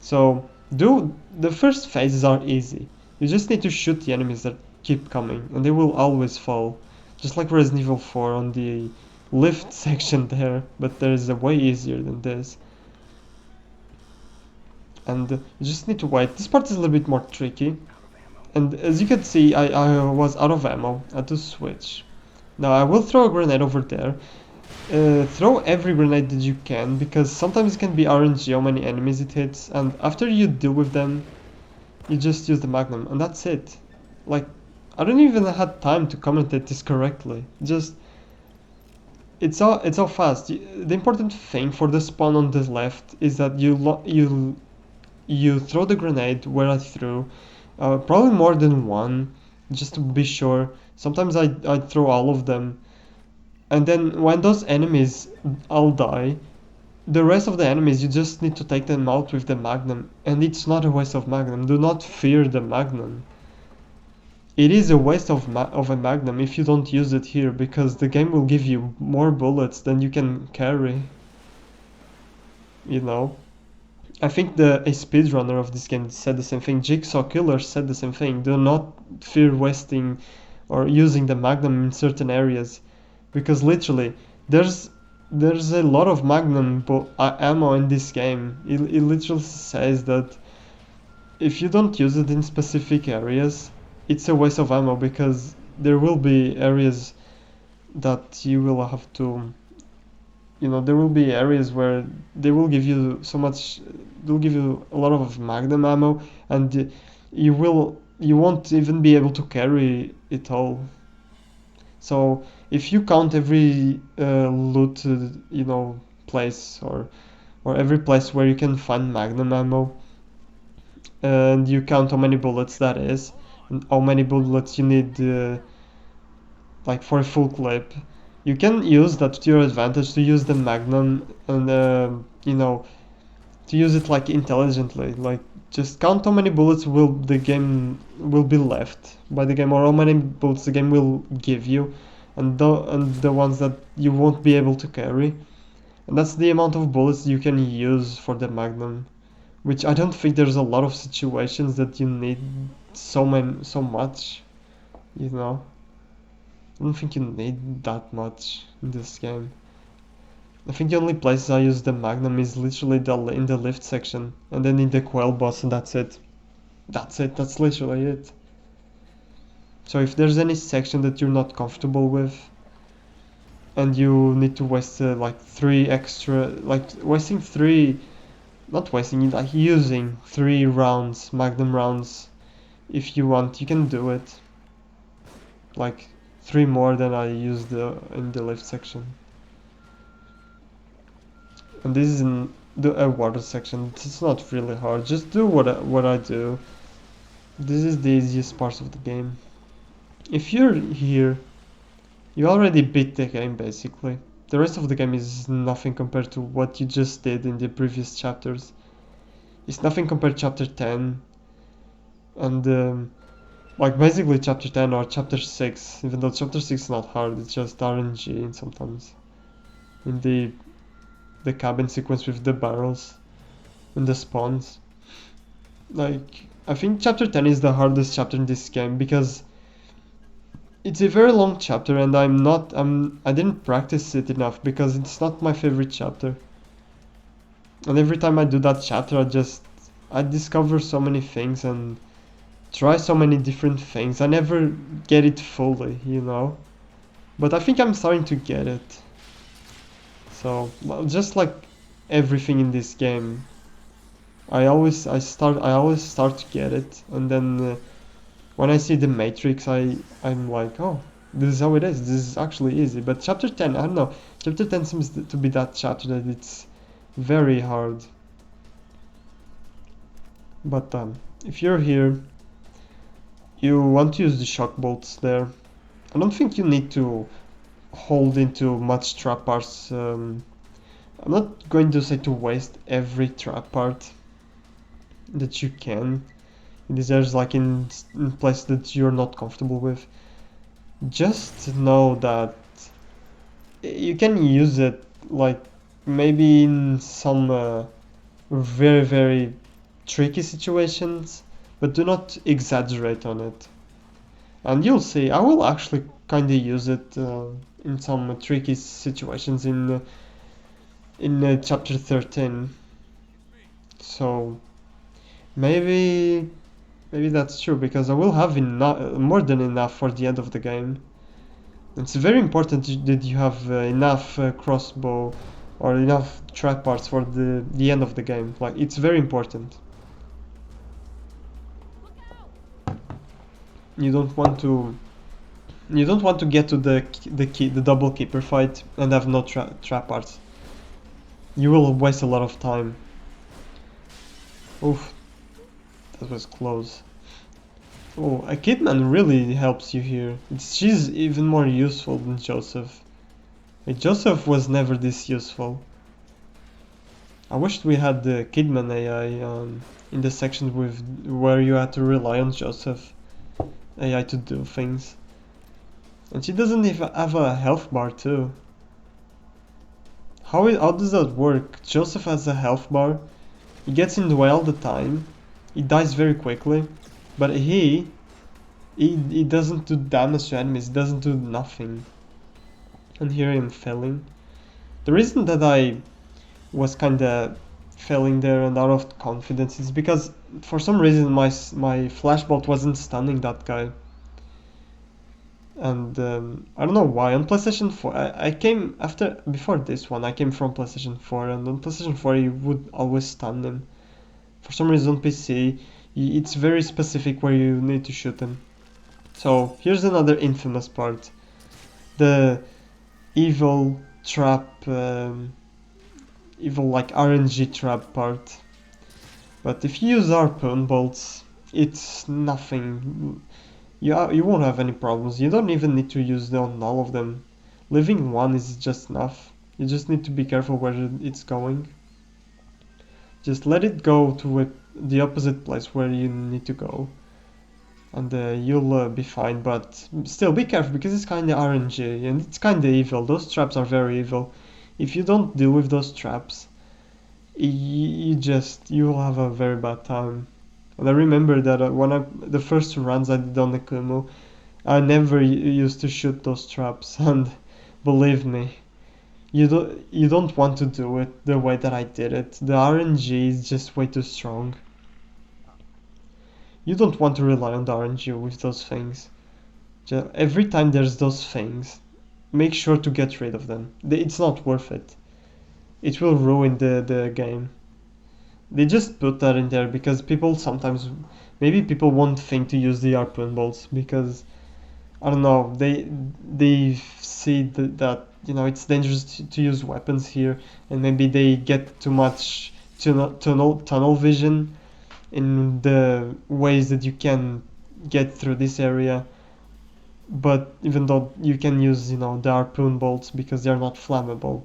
So the first phases are easy. You just need to shoot the enemies that keep coming, and they will always fall. Just like Resident Evil 4 on the lift section there, but there is a way easier than this. And you just need to wait. This part is a little bit more tricky. And as you can see, I was out of ammo. I had to switch. Now I will throw a grenade over there. Throw every grenade that you can, because sometimes it can be RNG how many enemies it hits, and after you deal with them, you just use the magnum, and that's it. Like, I don't even have time to commentate this correctly. Just, it's all fast. The important thing for the spawn on the left is that you throw the grenade where I threw, probably more than one, just to be sure. Sometimes I throw all of them, and then when those enemies all die, the rest of the enemies, you just need to take them out with the magnum, and it's not a waste of magnum. Do not fear the magnum. It is a waste of a magnum if you don't use it here, because the game will give you more bullets than you can carry, you know. I think a speedrunner of this game said the same thing. Jigsaw Killer said the same thing. Do not fear wasting or using the Magnum in certain areas, because literally there's a lot of Magnum ammo in this game. It literally says that if you don't use it in specific areas, it's a waste of ammo, because there will be areas that you will have to, there will be areas where they will give you they'll give you a lot of Magnum ammo, and you won't even be able to carry it all. So if you count every loot, place, or every place where you can find Magnum ammo, and you count how many bullets that is, and how many bullets you need, like for a full clip, you can use that to your advantage, to use the Magnum, and to use it like intelligently, like just count how many bullets will be left by the game, or how many bullets the game will give you, and the ones that you won't be able to carry, and that's the amount of bullets you can use for the Magnum, which I don't think there's a lot of situations that you need so much, you know. I don't think you need that much in this game. I think the only places I use the Magnum is literally in the lift section, and then in the Quail boss, and that's it. That's literally it. So if there's any section that you're not comfortable with, and you need to waste like 3 extra, like wasting 3, not wasting, like using 3 rounds, Magnum rounds, if you want, you can do it. Like 3 more than I used in the lift section. And this is in a water section. It's not really hard. Just do what I do. This is the easiest part of the game. If you're here, you already beat the game basically. The rest of the game is nothing compared to what you just did in the previous chapters. It's nothing compared to chapter 10. And like basically chapter 10 or chapter 6, even though chapter 6 is not hard, it's just RNG sometimes. In the cabin sequence with the barrels and the spawns. Like, I think chapter 10 is the hardest chapter in this game, because it's a very long chapter, and I didn't practice it enough, because it's not my favorite chapter. And every time I do that chapter, I discover so many things and try so many different things. I never get it fully, But I think I'm starting to get it. So, just like everything in this game, I always start to get it, and then when I see the matrix, I'm like, oh, this is how it is. This is actually easy. But chapter 10, I don't know. Chapter 10 seems to be that chapter that it's very hard. But if you're here, you want to use the shock bolts there. I don't think you need to hold into much trap parts. I'm not going to say to waste every trap part that you can. There's like in places that you're not comfortable with. Just know that you can use it, like maybe in some very, very tricky situations, but do not exaggerate on it. And you'll see, I will actually kind of use it in some tricky situations in chapter 13. So maybe that's true, because I will have more than enough for the end of the game. It's very important that you have enough crossbow or enough trap parts for the end of the game. Like, it's very important. You don't want to get to the double keeper fight and have no trap parts. You will waste a lot of time. Oof, that was close. Oh, a Kidman really helps you here. She's even more useful than Joseph. Joseph was never this useful. I wished we had the Kidman AI in the section where you had to rely on Joseph AI to do things. And she doesn't even have a health bar too. How does that work? Joseph has a health bar, He gets in the way all the time. He dies very quickly, but he doesn't do damage to enemies. He doesn't do nothing. And here I am failing. The reason that I was kinda failing there and out of confidence is because for some reason my flashbolt wasn't stunning that guy. And I don't know why. On PlayStation 4, I came before this one, I came from PlayStation 4, and on PlayStation 4 you would always stun him. For some reason on PC, it's very specific where you need to shoot him. So here's another infamous part. The evil trap, evil like RNG trap part. But if you use harpoon bolts, it's nothing. You won't have any problems. You don't even need to use them on all of them. Leaving one is just enough. You just need to be careful where it's going. Just let it go to the opposite place where you need to go. And you'll be fine, but still be careful because it's kinda RNG and it's kinda evil. Those traps are very evil. If you don't deal with those traps, you'll have a very bad time. And I remember that the first runs I did on the Akumu, I never used to shoot those traps, and believe me, you don't want to do it the way that I did it. The RNG is just way too strong. You don't want to rely on the RNG with those things. Every time there's those things, make sure to get rid of them. It's not worth it. It will ruin the game. They just put that in there because people sometimes, maybe people won't think to use the harpoon bolts because I don't know, they see that it's dangerous to use weapons here, and maybe they get too much tunnel vision in the ways that you can get through this area. But even though you can use the harpoon bolts because they're not flammable,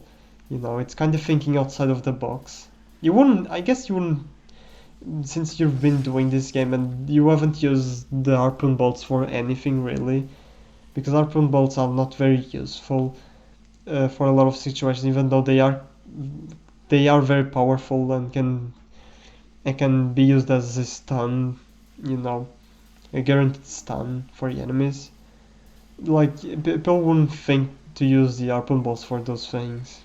it's kind of thinking outside of the box. I guess you wouldn't, since you've been doing this game and you haven't used the harpoon bolts for anything really, because harpoon bolts are not very useful for a lot of situations, even though they are very powerful and can be used as a stun, a guaranteed stun for the enemies. Like, people wouldn't think to use the harpoon bolts for those things.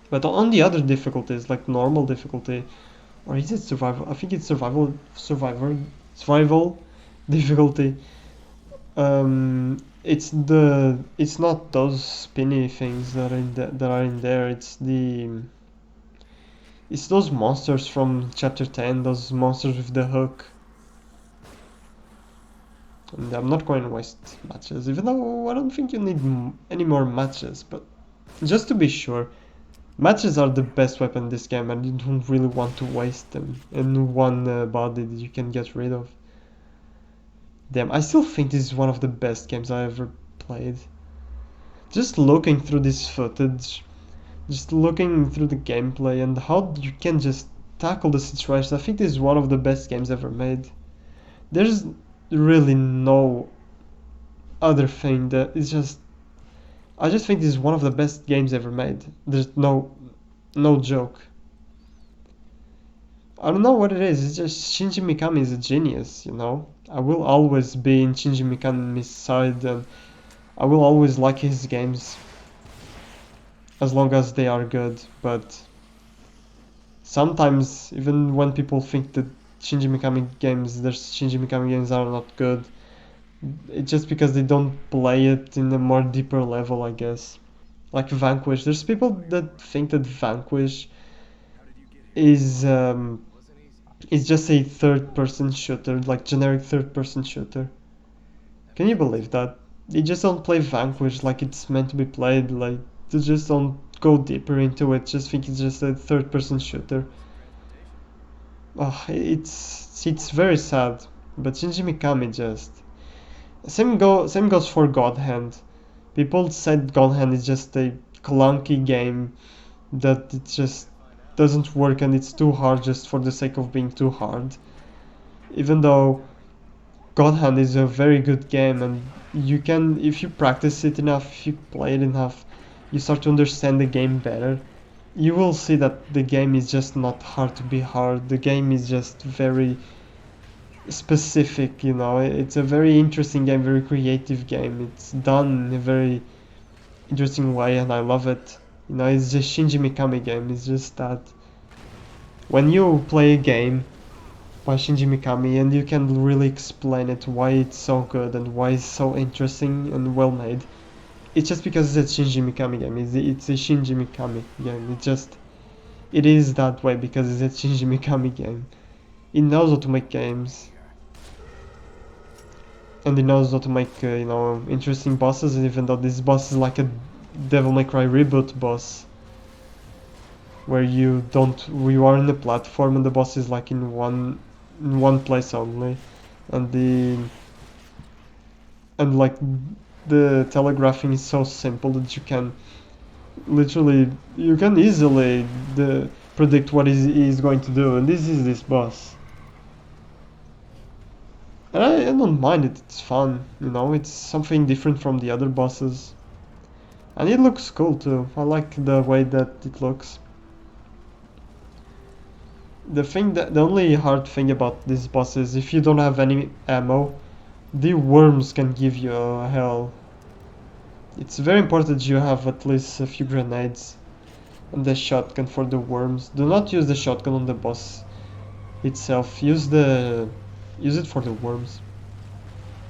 But on the other difficulties, like normal difficulty, or is it survival? I think it's survival difficulty. It's not those spinny things that are in there. It's those monsters from chapter 10, those monsters with the hook. And I'm not going to waste matches, even though I don't think you need any more matches, but just to be sure. Matches are the best weapon in this game and you don't really want to waste them in one body that you can get rid of. Damn, I still think this is one of the best games I ever played. Just looking through this footage, just looking through the gameplay and how you can just tackle the situation, I think this is one of the best games ever made. There's really no other thing that is just... I just think this is one of the best games ever made. There's no joke. I don't know what it is. It's just Shinji Mikami is a genius, I will always be in Shinji Mikami's side, and I will always like his games as long as they are good. But sometimes, even when people think that Shinji Mikami games are not good, it's just because they don't play it in a more deeper level, I guess. Like Vanquish. There's people that think that Vanquish is just a third-person shooter, like generic third-person shooter. Can you believe that? They just don't play Vanquish like it's meant to be played, like they just don't go deeper into it, just think it's just a third-person shooter. Oh, it's very sad, but Shinji Mikami just... Same goes for God Hand. People said God Hand is just a clunky game, that it just doesn't work and it's too hard just for the sake of being too hard. Even though God Hand is a very good game, and you can, if you practice it enough, if you play it enough, you start to understand the game better. you will see that the game is just not hard to be hard. The game is just very specific, you know. It's a very interesting game, very creative game. It's done in a very interesting way, and I love it. You know, it's just Shinji Mikami game. It's just that when you play a game by Shinji Mikami and you can really explain it why it's so good and why it's so interesting and well made, it's just because it's a Shinji Mikami game. It's a Shinji Mikami game. It is that way because it's a Shinji Mikami game. He knows how to make games, and he knows how to make you know, interesting bosses. Even though this boss is like a Devil May Cry reboot boss, where you are in the platform and the boss is like in one place only, and like the telegraphing is so simple that you can easily predict what he's going to do, and this is this boss. And I don't mind it, it's fun, you know, it's something different from the other bosses. And it looks cool too, I like the way that it looks. The only hard thing about this boss is if you don't have any ammo, the worms can give you hell. It's very important you have at least a few grenades and the shotgun for the worms. Do not use the shotgun on the boss itself. Use it for the worms.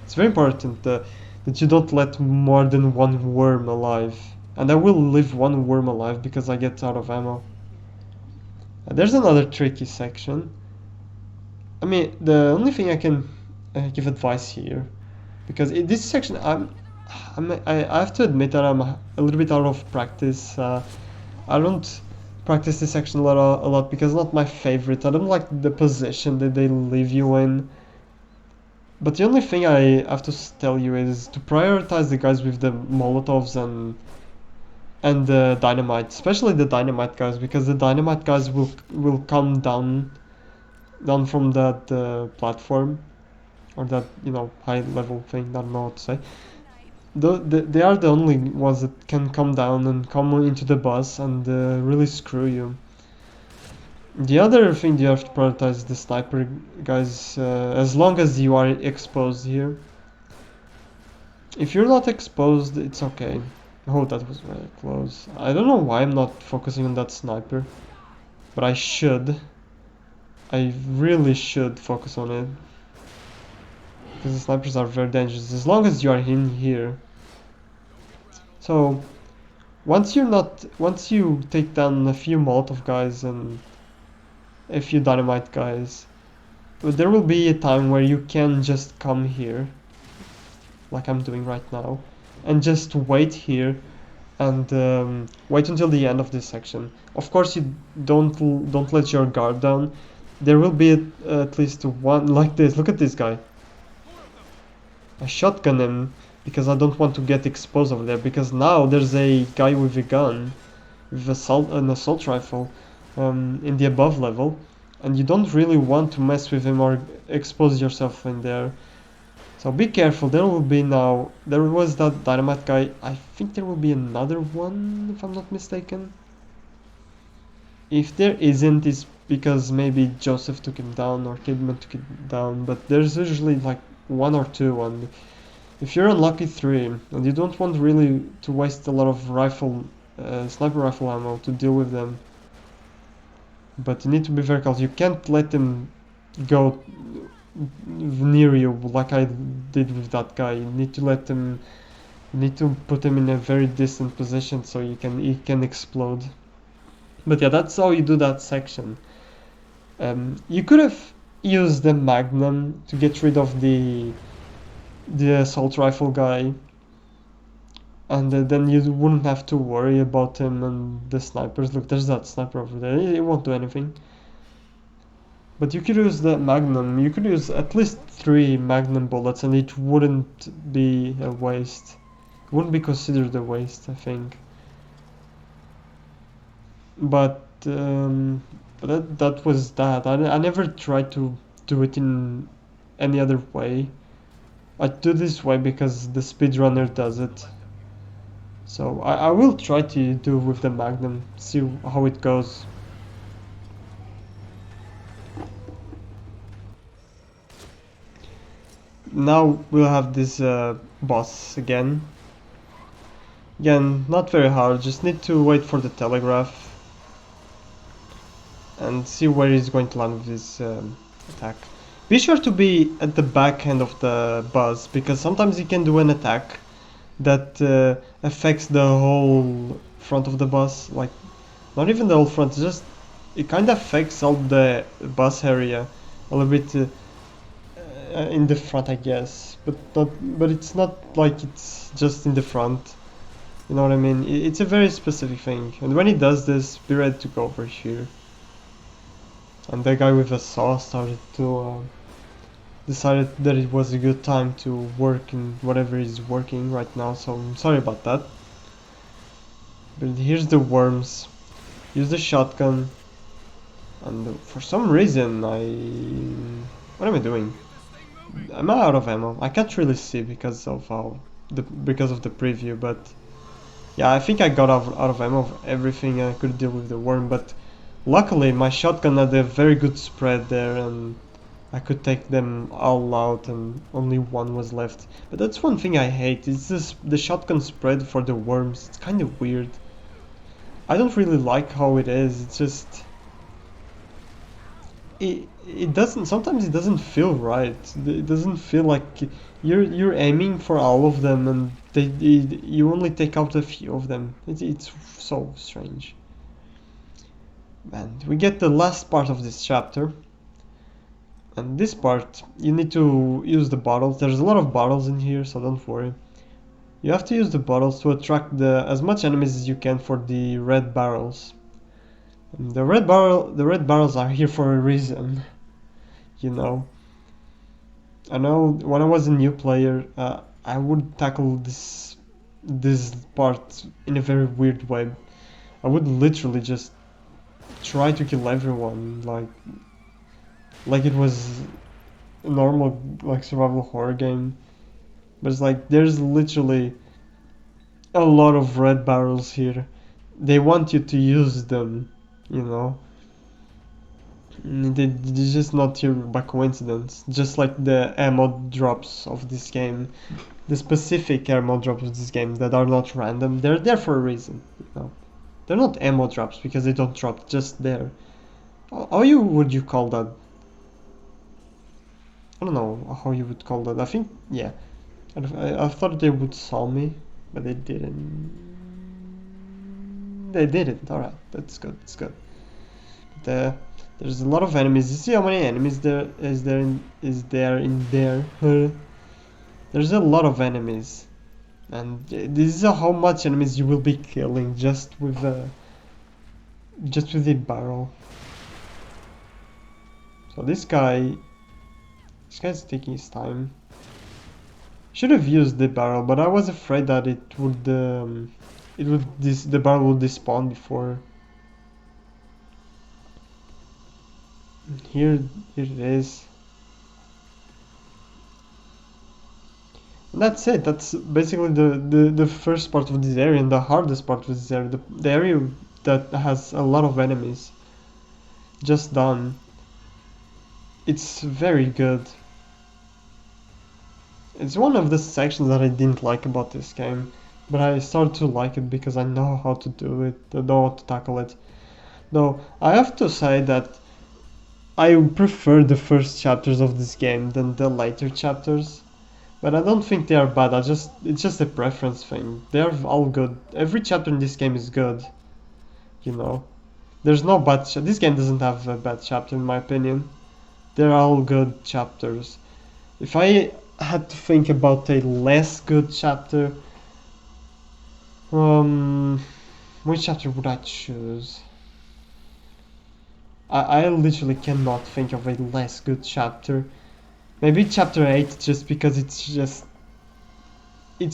It's very important that you don't let more than one worm alive. And I will leave one worm alive because I get out of ammo. There's another tricky section. I mean, the only thing I can give advice here, because in this section I have to admit that I'm a little bit out of practice. I don't practice this section a lot because it's not my favorite. I don't like the position that they leave you in. But the only thing I have to tell you is to prioritize the guys with the Molotovs and the dynamite, especially the dynamite guys, because the dynamite guys will come down from that platform, or that, you know, high level thing. I don't know what to say. They are the only ones that can come down and come into the bus and really screw you. The other thing you have to prioritize is the sniper guys, as long as you are exposed here. If you're not exposed, it's okay. Oh, that was very close. I don't know why I'm not focusing on that sniper, but I should. I really should focus on it, because the snipers are very dangerous as long as you are in here. So once you take down a few Molotov guys and a few dynamite guys, there will be a time where you can just come here, like I'm doing right now, and just wait here and wait until the end of this section. Of course, you don't let your guard down. There will be at least one like this. Look at this guy. I shotgun him because I don't want to get exposed over there, because now there's a guy with a gun, with an assault rifle in the above level, and you don't really want to mess with him or expose yourself in there. So be careful. There was that dynamite guy. I think there will be another one, if I'm not mistaken. If there isn't, it's because maybe Joseph took him down or Kidman took him down, but there's usually like one or two, and if you're unlucky, three, and you don't want really to waste a lot of sniper rifle ammo to deal with them. But you need to be very careful. You can't let them go near you like I did with that guy. You need to put him in a very distant position so he can explode. But yeah, that's how you do that section. You could have used the Magnum to get rid of the assault rifle guy, and then you wouldn't have to worry about him and the snipers. Look, there's that sniper over there. He won't do anything. But you could use the Magnum. You could use at least 3 Magnum bullets, and it wouldn't be a waste. It wouldn't be considered a waste, I think. But that was that. I never tried to do it in any other way. I do this way because the speedrunner does it. So I will try to do with the Magnum, see how it goes. Now we'll have this boss again. Again, not very hard, just need to wait for the telegraph and see where he's going to land with his attack. Be sure to be at the back end of the bus, because sometimes he can do an attack that affects the whole front of the bus, like not even the whole front, just it kind of affects all the bus area a little bit in the front, I guess, but it's not like it's just in the front. You know what I mean? It's a very specific thing, and when he does this, be ready to go over here. And the guy with a saw started to decided that it was a good time to work in whatever he's working right now, so I'm sorry about that. But here's the worms. Use the shotgun, and for some reason what am I doing? I'm out of ammo. I can't really see because of the preview, but yeah, I think I got out of ammo of everything I could deal with the worm, but luckily my shotgun had a very good spread there, and I could take them all out and only one was left. But that's one thing I hate, it's the shotgun spread for the worms. It's kind of weird. I don't really like how it is. It's just it doesn't, sometimes it doesn't feel right. It doesn't feel like you're aiming for all of them and you only take out a few of them. It's so strange. And we get the last part of this chapter. And this part, you need to use the bottles. There's a lot of bottles in here, so don't worry. You have to use the bottles to attract as much enemies as you can for the red barrels. And the red barrels are here for a reason. You know. I know when I was a new player, I would tackle this part in a very weird way. I would literally just try to kill everyone, like it was a normal like survival horror game. But it's like there's literally a lot of red barrels here. They want you to use them, you know. They're just not here by coincidence. Just like the ammo drops of this game, the specific ammo drops of this game that are not random. They're there for a reason, you know. They're not ammo drops because they don't drop just there. How would you call that? I don't know how you would call that. I think, yeah. I thought they would saw me, but they didn't. They didn't. Alright, that's good. That's good. There's a lot of enemies. You see how many enemies there is there in there? There's a lot of enemies, and this is how much enemies you will be killing just with the barrel. So this guy's taking his time. Should have used the barrel, but I was afraid that the barrel would despawn before. Here it is. And that's it. That's basically the first part of this area and the hardest part of this area. The area that has a lot of enemies. Just done. It's very good. It's one of the sections that I didn't like about this game, but I started to like it because I know how to do it, I know how to tackle it. Though I have to say that I prefer the first chapters of this game than the later chapters, but I don't think they are bad. It's just a preference thing. They're all good. Every chapter in this game is good, you know. There's no bad. This game doesn't have a bad chapter in my opinion. They're all good chapters. If I had to think about a less good chapter, which chapter would I choose? I literally cannot think of a less good chapter. Maybe chapter 8, just because it's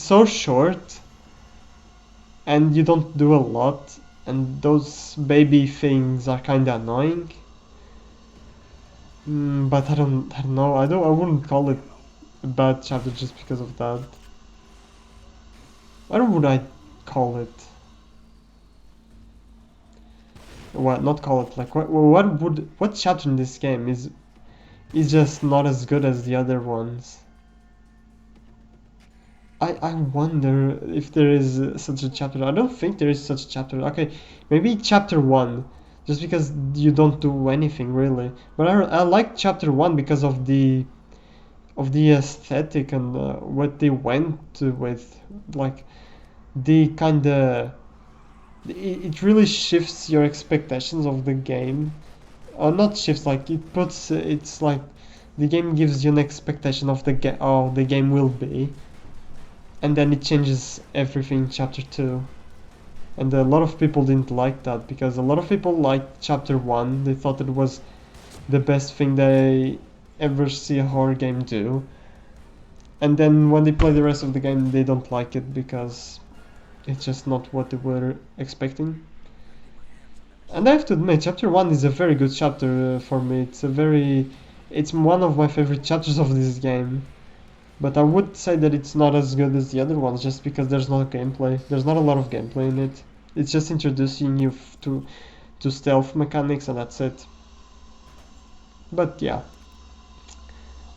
so short and you don't do a lot, and those baby things are kinda annoying. But I don't know. I wouldn't call it a bad chapter just because of that. Where would I call it? What, not call it, like what chapter in this game is just not as good as the other ones? I wonder if there is such a chapter. I don't think there is such a chapter. Okay, maybe chapter 1, just because you don't do anything really. But I like chapter 1 because of the aesthetic and what they went with. Like, the kind of it really shifts your expectations of the game, or not shifts, like it puts it's like the game gives you an expectation of how the game will be, and then it changes everything in chapter 2. And a lot of people didn't like that, because a lot of people liked chapter 1. They thought it was the best thing they ever see a horror game do, and then when they play the rest of the game they don't like it because it's just not what they were expecting. And I have to admit, chapter 1 is a very good chapter for me. It's one of my favorite chapters of this game. But I would say that it's not as good as the other ones, just because there's no gameplay. There's not a lot of gameplay in it. It's just introducing you to stealth mechanics, and that's it. But yeah,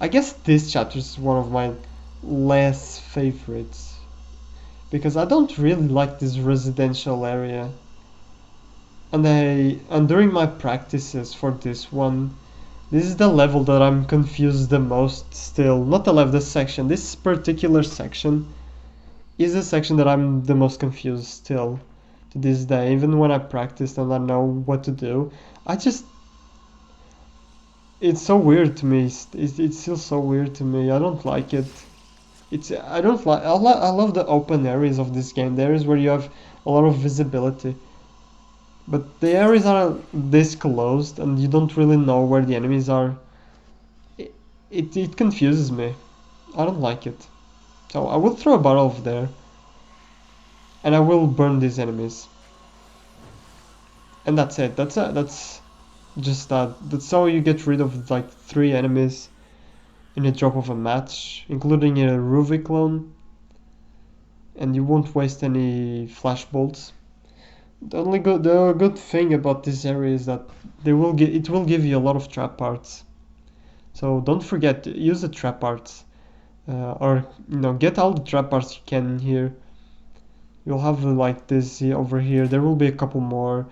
I guess this chapter is one of my less favorites, because I don't really like this residential area. And during my practices for this one, this is the level that I'm confused the most still. Not the level, the section. This particular section is the section that I'm the most confused still to this day. Even when I practiced and I know what to do, it's so weird to me. It's still so weird to me. I don't like it. I don't like. I love the open areas of this game. The areas where you have a lot of visibility. But the areas are this closed and you don't really know where the enemies are. It confuses me. I don't like it. So I will throw a bottle over there. And I will burn these enemies. And that's it. That's just that. That's how you get rid of like 3 enemies in a drop of a match, including a Ruby clone. And you won't waste any flash bolts. The good thing about this area is that it will give you a lot of trap parts. So don't forget, use the trap parts, or get all the trap parts you can in here. You'll have like this over here. There will be a couple more.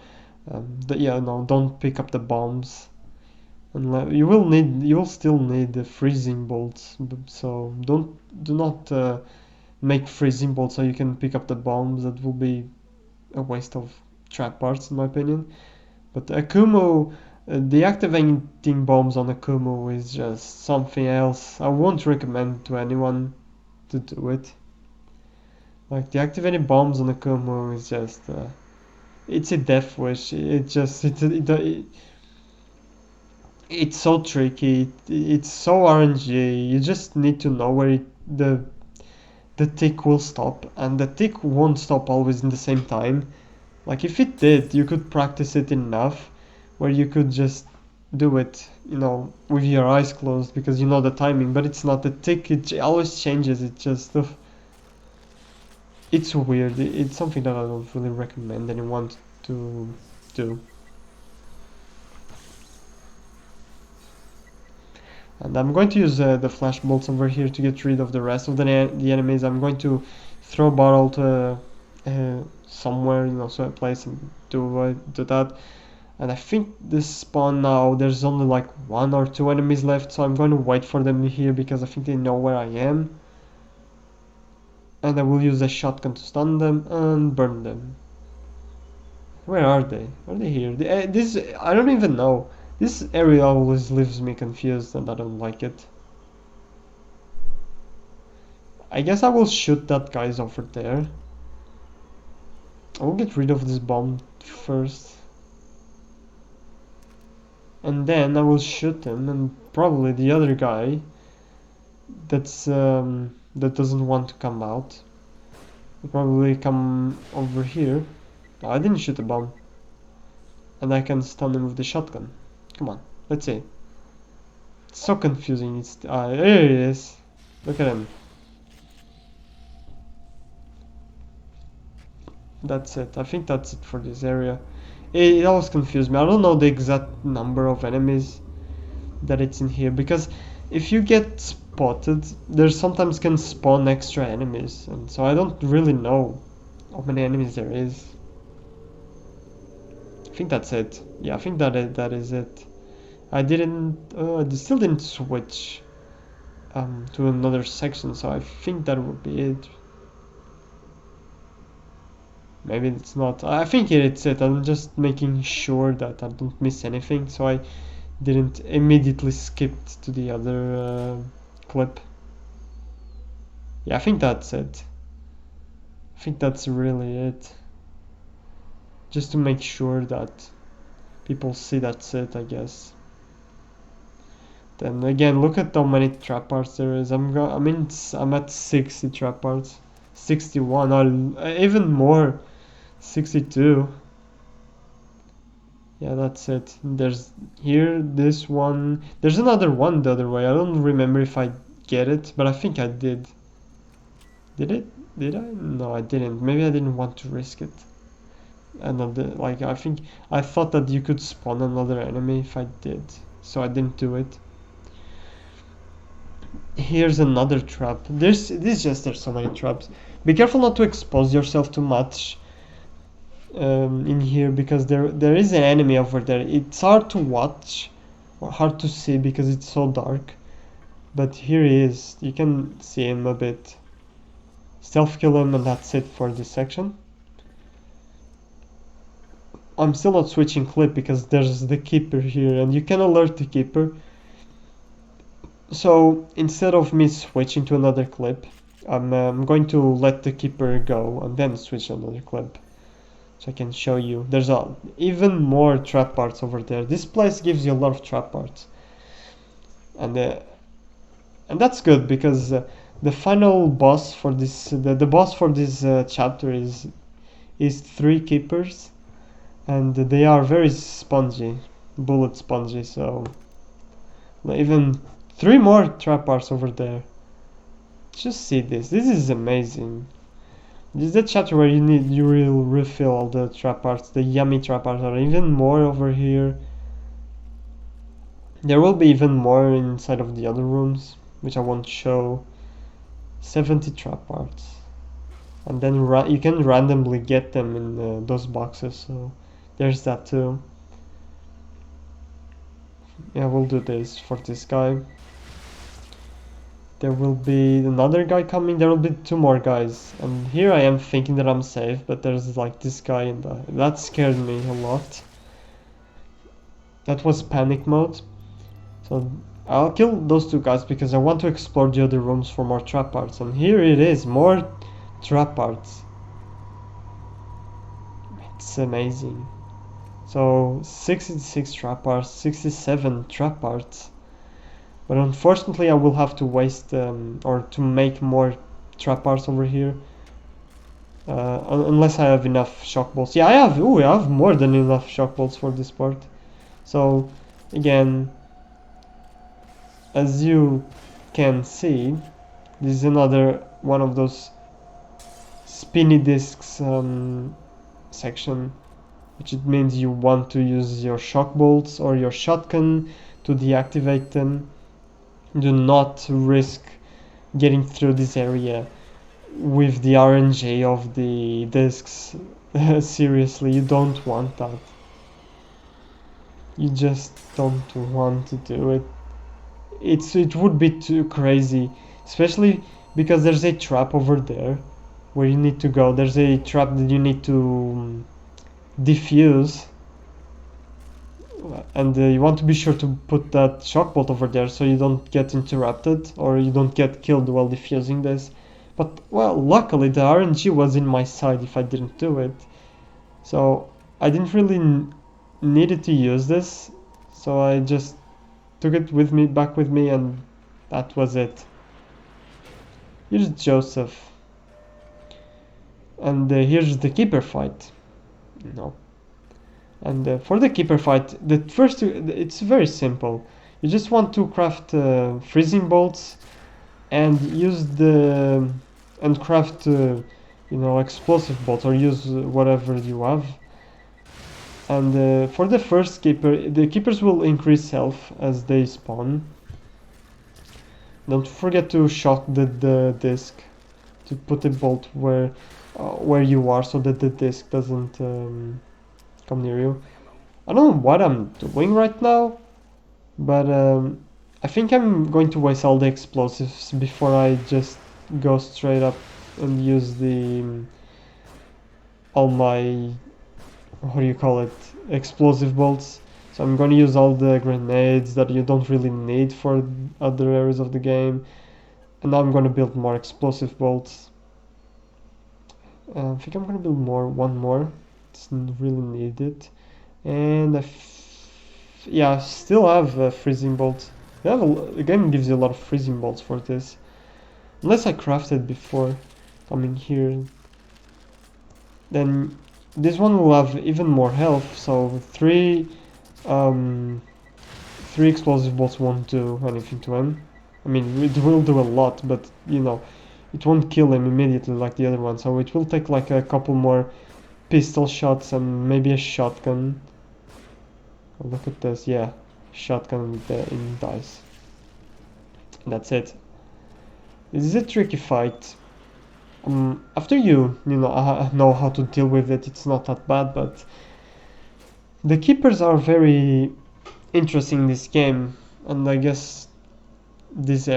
Don't pick up the bombs. And you will still need the freezing bolts. So do not make freezing bolts so you can pick up the bombs. That will be a waste of trap parts in my opinion. But Akumu, deactivating bombs on Akumu is just something else. I won't recommend to anyone to do it. Like, deactivating bombs on Akumu is just it's a death wish. It's so tricky. It's so RNG. You just need to know where the tick will stop, and the tick won't stop always in the same time. Like, if it did, you could practice it enough where you could just do it, with your eyes closed, because you know the timing. But it's not. The tick, it always changes. It's weird. It's something that I don't really recommend anyone to do. And I'm going to use the flash bolts over here to get rid of the rest of the enemies. I'm going to throw a bottle to somewhere, so a place, and do that. And I think this spawn now, there's only like 1 or 2 enemies left, so I'm going to wait for them here because I think they know where I am. And I will use a shotgun to stun them and burn them. Where are they? Are they here? I don't even know. This area always leaves me confused and I don't like it. I guess I will shoot that guy's over there. I will get rid of this bomb first. And then I will shoot him, and probably the other guy that doesn't want to come out will probably come over here. Oh, I didn't shoot a bomb. And I can stun him with the shotgun. Come on, let's see. It's so confusing. There he is. Look at him. that's it. I think that's it for this area. It always confused me. I don't know the exact number of enemies that it's in here, because if you get spotted, there sometimes can spawn extra enemies, and so I don't really know how many enemies there is. I think that's it. Yeah, I think that is it. I still didn't switch to another section, so I think that would be it. Maybe it's not. I think it's it. I'm just making sure that I don't miss anything, so I didn't immediately skip to the other clip. Yeah, I think that's it. I think that's really it. Just to make sure that people see that's it, I guess. Then again, look at how many trap parts there is. I'm at 60 trap parts, 61, or even more, 62. Yeah, that's it. There's here, this one. There's another one the other way. I don't remember if I get it, but I think I did. Did it? Did I? No, I didn't. Maybe I didn't want to risk it. Another, like, I thought that you could spawn another enemy if I did, so I didn't do it. Here's another trap. There's so many traps. Be careful not to expose yourself too much in here, because there is an enemy over there. It's hard to watch or hard to see because it's so dark, but here he is. You can see him a bit. Stealth kill him, and that's it for this section. I'm still not switching clip because there's the keeper here, and you can alert the keeper. So instead of me switching to another clip, I'm going to let the keeper go and then switch to another clip, so I can show you. There's even more trap parts over there. This place gives you a lot of trap parts, and that's good, because the final boss for this, the boss for this chapter is 3 keepers, and they are very spongy, bullet spongy. So even 3 more trap parts over there. Just see this. This is amazing. This is the chapter where you will refill all the trap parts. The yummy trap parts are even more over here. There will be even more inside of the other rooms, which I won't show. 70 trap parts, and then you can randomly get them in those boxes. So there's that too. Yeah, we'll do this for this guy. There will be another guy coming. There will be 2 more guys, and here I am thinking that I'm safe, but there's like this guy, and that scared me a lot. That was panic mode. So I'll kill those 2 guys because I want to explore the other rooms for more trap parts, and here it is, more trap parts. It's amazing. So 66 trap parts, 67 trap parts. But unfortunately I will have to waste or to make more trap parts over here, unless I have enough shock bolts. Yeah, I have more than enough shock bolts for this part. So again, as you can see, this is another one of those spinny discs section, which it means you want to use your shock bolts or your shotgun to deactivate them. Do not risk getting through this area with the RNG of the discs. Seriously, you don't want that. You just don't want to do it. It would be too crazy, especially because there's a trap over there where you need to go. There's a trap that you need to defuse, and you want to be sure to put that shock bolt over there so you don't get interrupted or you don't get killed while defusing this. But well, luckily the RNG was in my side if I didn't do it, so I didn't really needed to use this, so I just took it with me, back with me, and that was it. Here's Joseph, and here's the keeper fight. No. And for the keeper fight, the first it's very simple. You just want to craft freezing bolts and use the craft explosive bolts, or use whatever you have. And for the first keeper, the keepers will increase health as they spawn. Don't forget to shock the disc, to put the bolt where you are, so that the disc doesn't come near you. I don't know what I'm doing right now, but I think I'm going to waste all the explosives before I just go straight up and use all my, what do you call it, explosive bolts. So I'm going to use all the grenades that you don't really need for other areas of the game, and now I'm going to build more explosive bolts. I think I'm going to build one more. It's really needed. And yeah, I still have freezing bolts. The game gives you a lot of freezing bolts for this, unless I crafted before coming here. Then this one will have even more health, so three explosive bolts won't do anything to him. I mean, it will do a lot, but it won't kill him immediately like the other one, so it will take like a couple more pistol shots and maybe a shotgun. Oh, look at this, yeah, shotgun in dice. That's it. This is a tricky fight. After you know how to deal with it, it's not that bad, but the keepers are very interesting in this game, and I guess this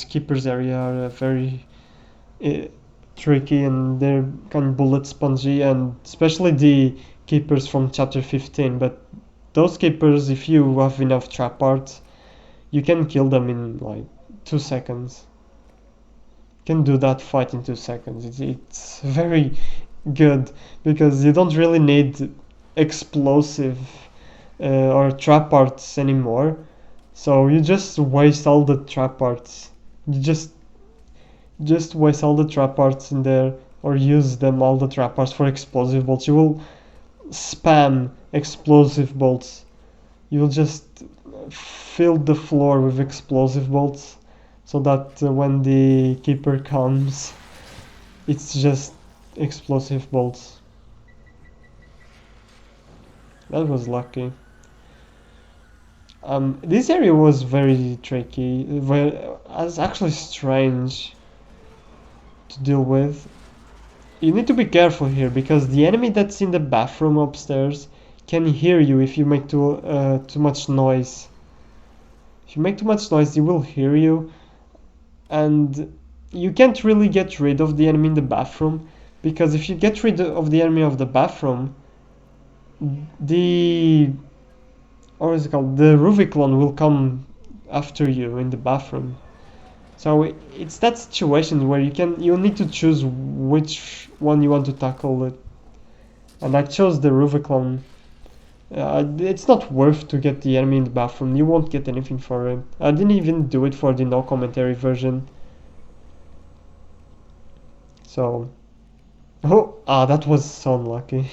keepers area are very tricky, and they're kind of bullet spongy, and especially the keepers from chapter 15. But those keepers, if you have enough trap parts, you can kill them in like 2 seconds. You can do that fight in 2 seconds. It's very good because you don't really need explosive or trap parts anymore. So you just waste all the trap parts. You just waste all the trap parts in there, or use them, all the trap parts, for explosive bolts. You will spam explosive bolts. You will just fill the floor with explosive bolts, so that when the keeper comes, it's just explosive bolts. That was lucky. This area was very tricky, it's actually strange to deal with. You need to be careful here, because the enemy that's in the bathroom upstairs can hear you if you make too much noise. If you make too much noise, he will hear you, and you can't really get rid of the enemy in the bathroom, because if you get rid of the enemy of the bathroom, the Rubicon will come after you in the bathroom. So it's that situation where you need to choose which one you want to tackle it. And I chose the Rubicon. It's not worth to get the enemy in the bathroom. You won't get anything for it. I didn't even do it for the no commentary version. So, that was so unlucky.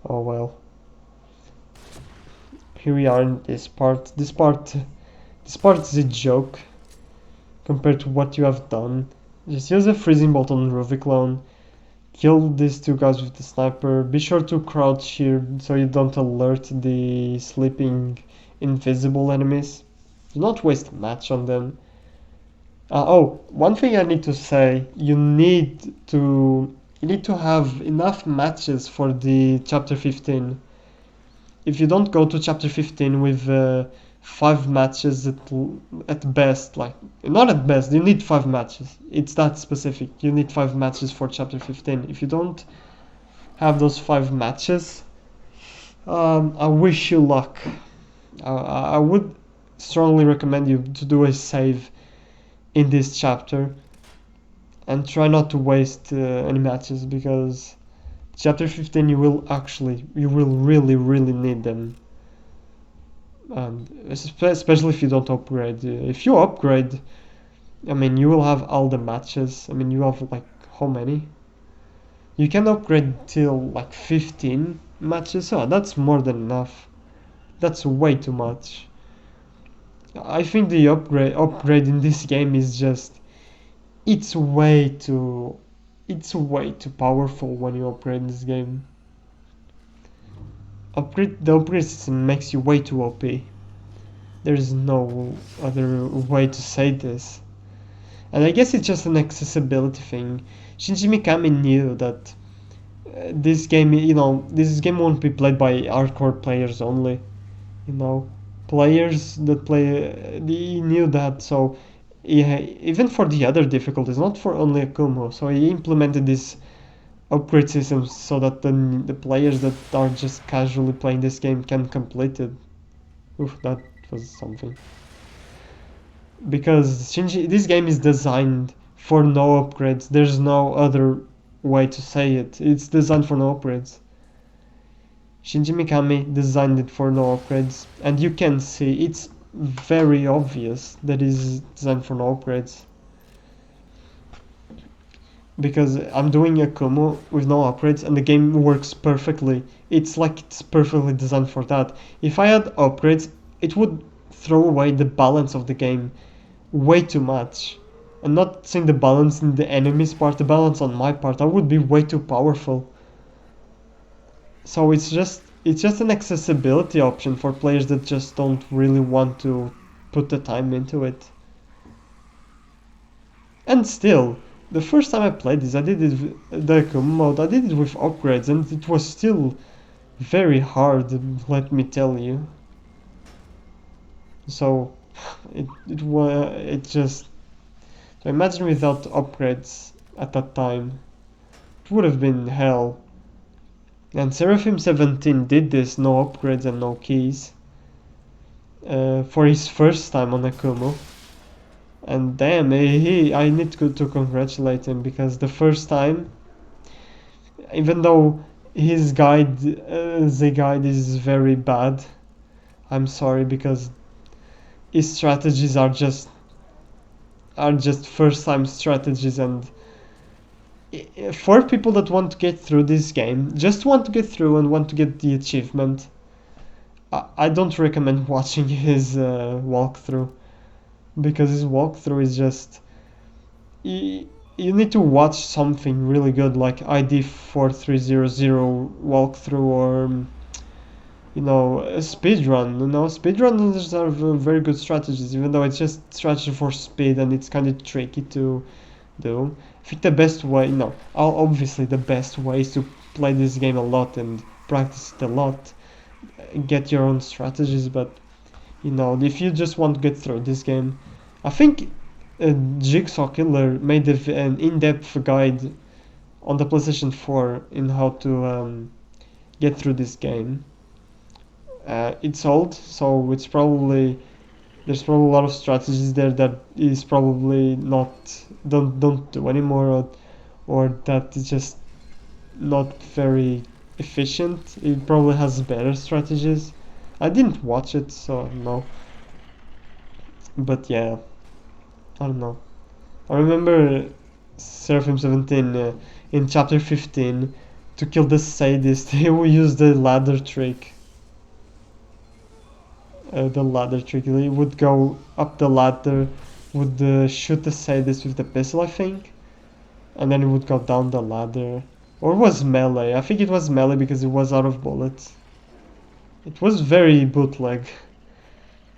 Oh well. Here we are in this part. This part is a joke compared to what you have done. Just use a freezing bolt on Rubicon. Kill these two guys with the sniper. Be sure to crouch here so you don't alert the sleeping invisible enemies. Do not waste a match on them. One thing I need to say, you need to have enough matches for the chapter 15. If you don't go to chapter 15 with 5 matches at best, like, not at best, you need 5 matches. It's that specific. You need 5 matches for chapter 15. If you don't have those 5 matches, I wish you luck. I would strongly recommend you to do a save in this chapter and try not to waste any matches, because chapter 15 you will really need them. And especially if you don't upgrade. If you upgrade, I mean, you will have all the matches. I mean, you have like, how many? You can upgrade till like 15 matches. So that's more than enough. That's way too much. I think the upgrade in this game is just, it's way too it's way too powerful when you upgrade this game. The upgrade system makes you way too OP. There's no other way to say this. And I guess it's just an accessibility thing. Shinji Mikami knew that this game, this game won't be played by hardcore players only. Players that play, he knew that, so even for the other difficulties, not for only Akumu, so he implemented this upgrade system so that the players that are just casually playing this game can complete it. Oof, that was something. Because this game is designed for no upgrades. There's no other way to say it. It's designed for no upgrades. Shinji Mikami designed it for no upgrades, and you can see it's very obvious that it's designed for no upgrades. Because I'm doing Akumu with no upgrades and the game works perfectly. It's like it's perfectly designed for that. If I had upgrades, it would throw away the balance of the game way too much. I'm not saying the balance in the enemy's part, the balance on my part. I would be way too powerful. So it's just an accessibility option for players that just don't really want to put the time into it. And still, the first time I played this, I did it the Akumu mode. I did it with upgrades, and it was still very hard. Let me tell you. So it just. So imagine without upgrades at that time, it would have been hell. And Seraphim 17 did this, no upgrades and no keys, for his first time on Akumu. And damn, I need to congratulate him, because the first time, even though his guide, the guide is very bad, I'm sorry, because his strategies are just first time strategies, and for people that want to get through this game, just want to get through and want to get the achievement, I don't recommend watching his walkthrough, because his walkthrough is just, you need to watch something really good like ID 4300 walkthrough, or a speedrun. Speedrunners are very good strategies, even though it's just strategy for speed and it's kind of tricky to do. I think the best way, obviously the best way is to play this game a lot and practice it a lot, get your own strategies. But if you just want to get through this game, I think Jigsaw Killer made an in-depth guide on the PlayStation 4 in how to get through this game. It's old, so there's probably a lot of strategies there that is probably don't do anymore, or that is just not very efficient. It probably has better strategies. I didn't watch it, so I don't know. But yeah, I don't know. I remember Seraphim 17 in chapter 15, to kill the sadist, he will use the ladder trick. He would go up the ladder, would shoot the sadist with the pistol, I think, and then he would go down the ladder. Or was melee? I think it was melee because it was out of bullets. It was very bootleg.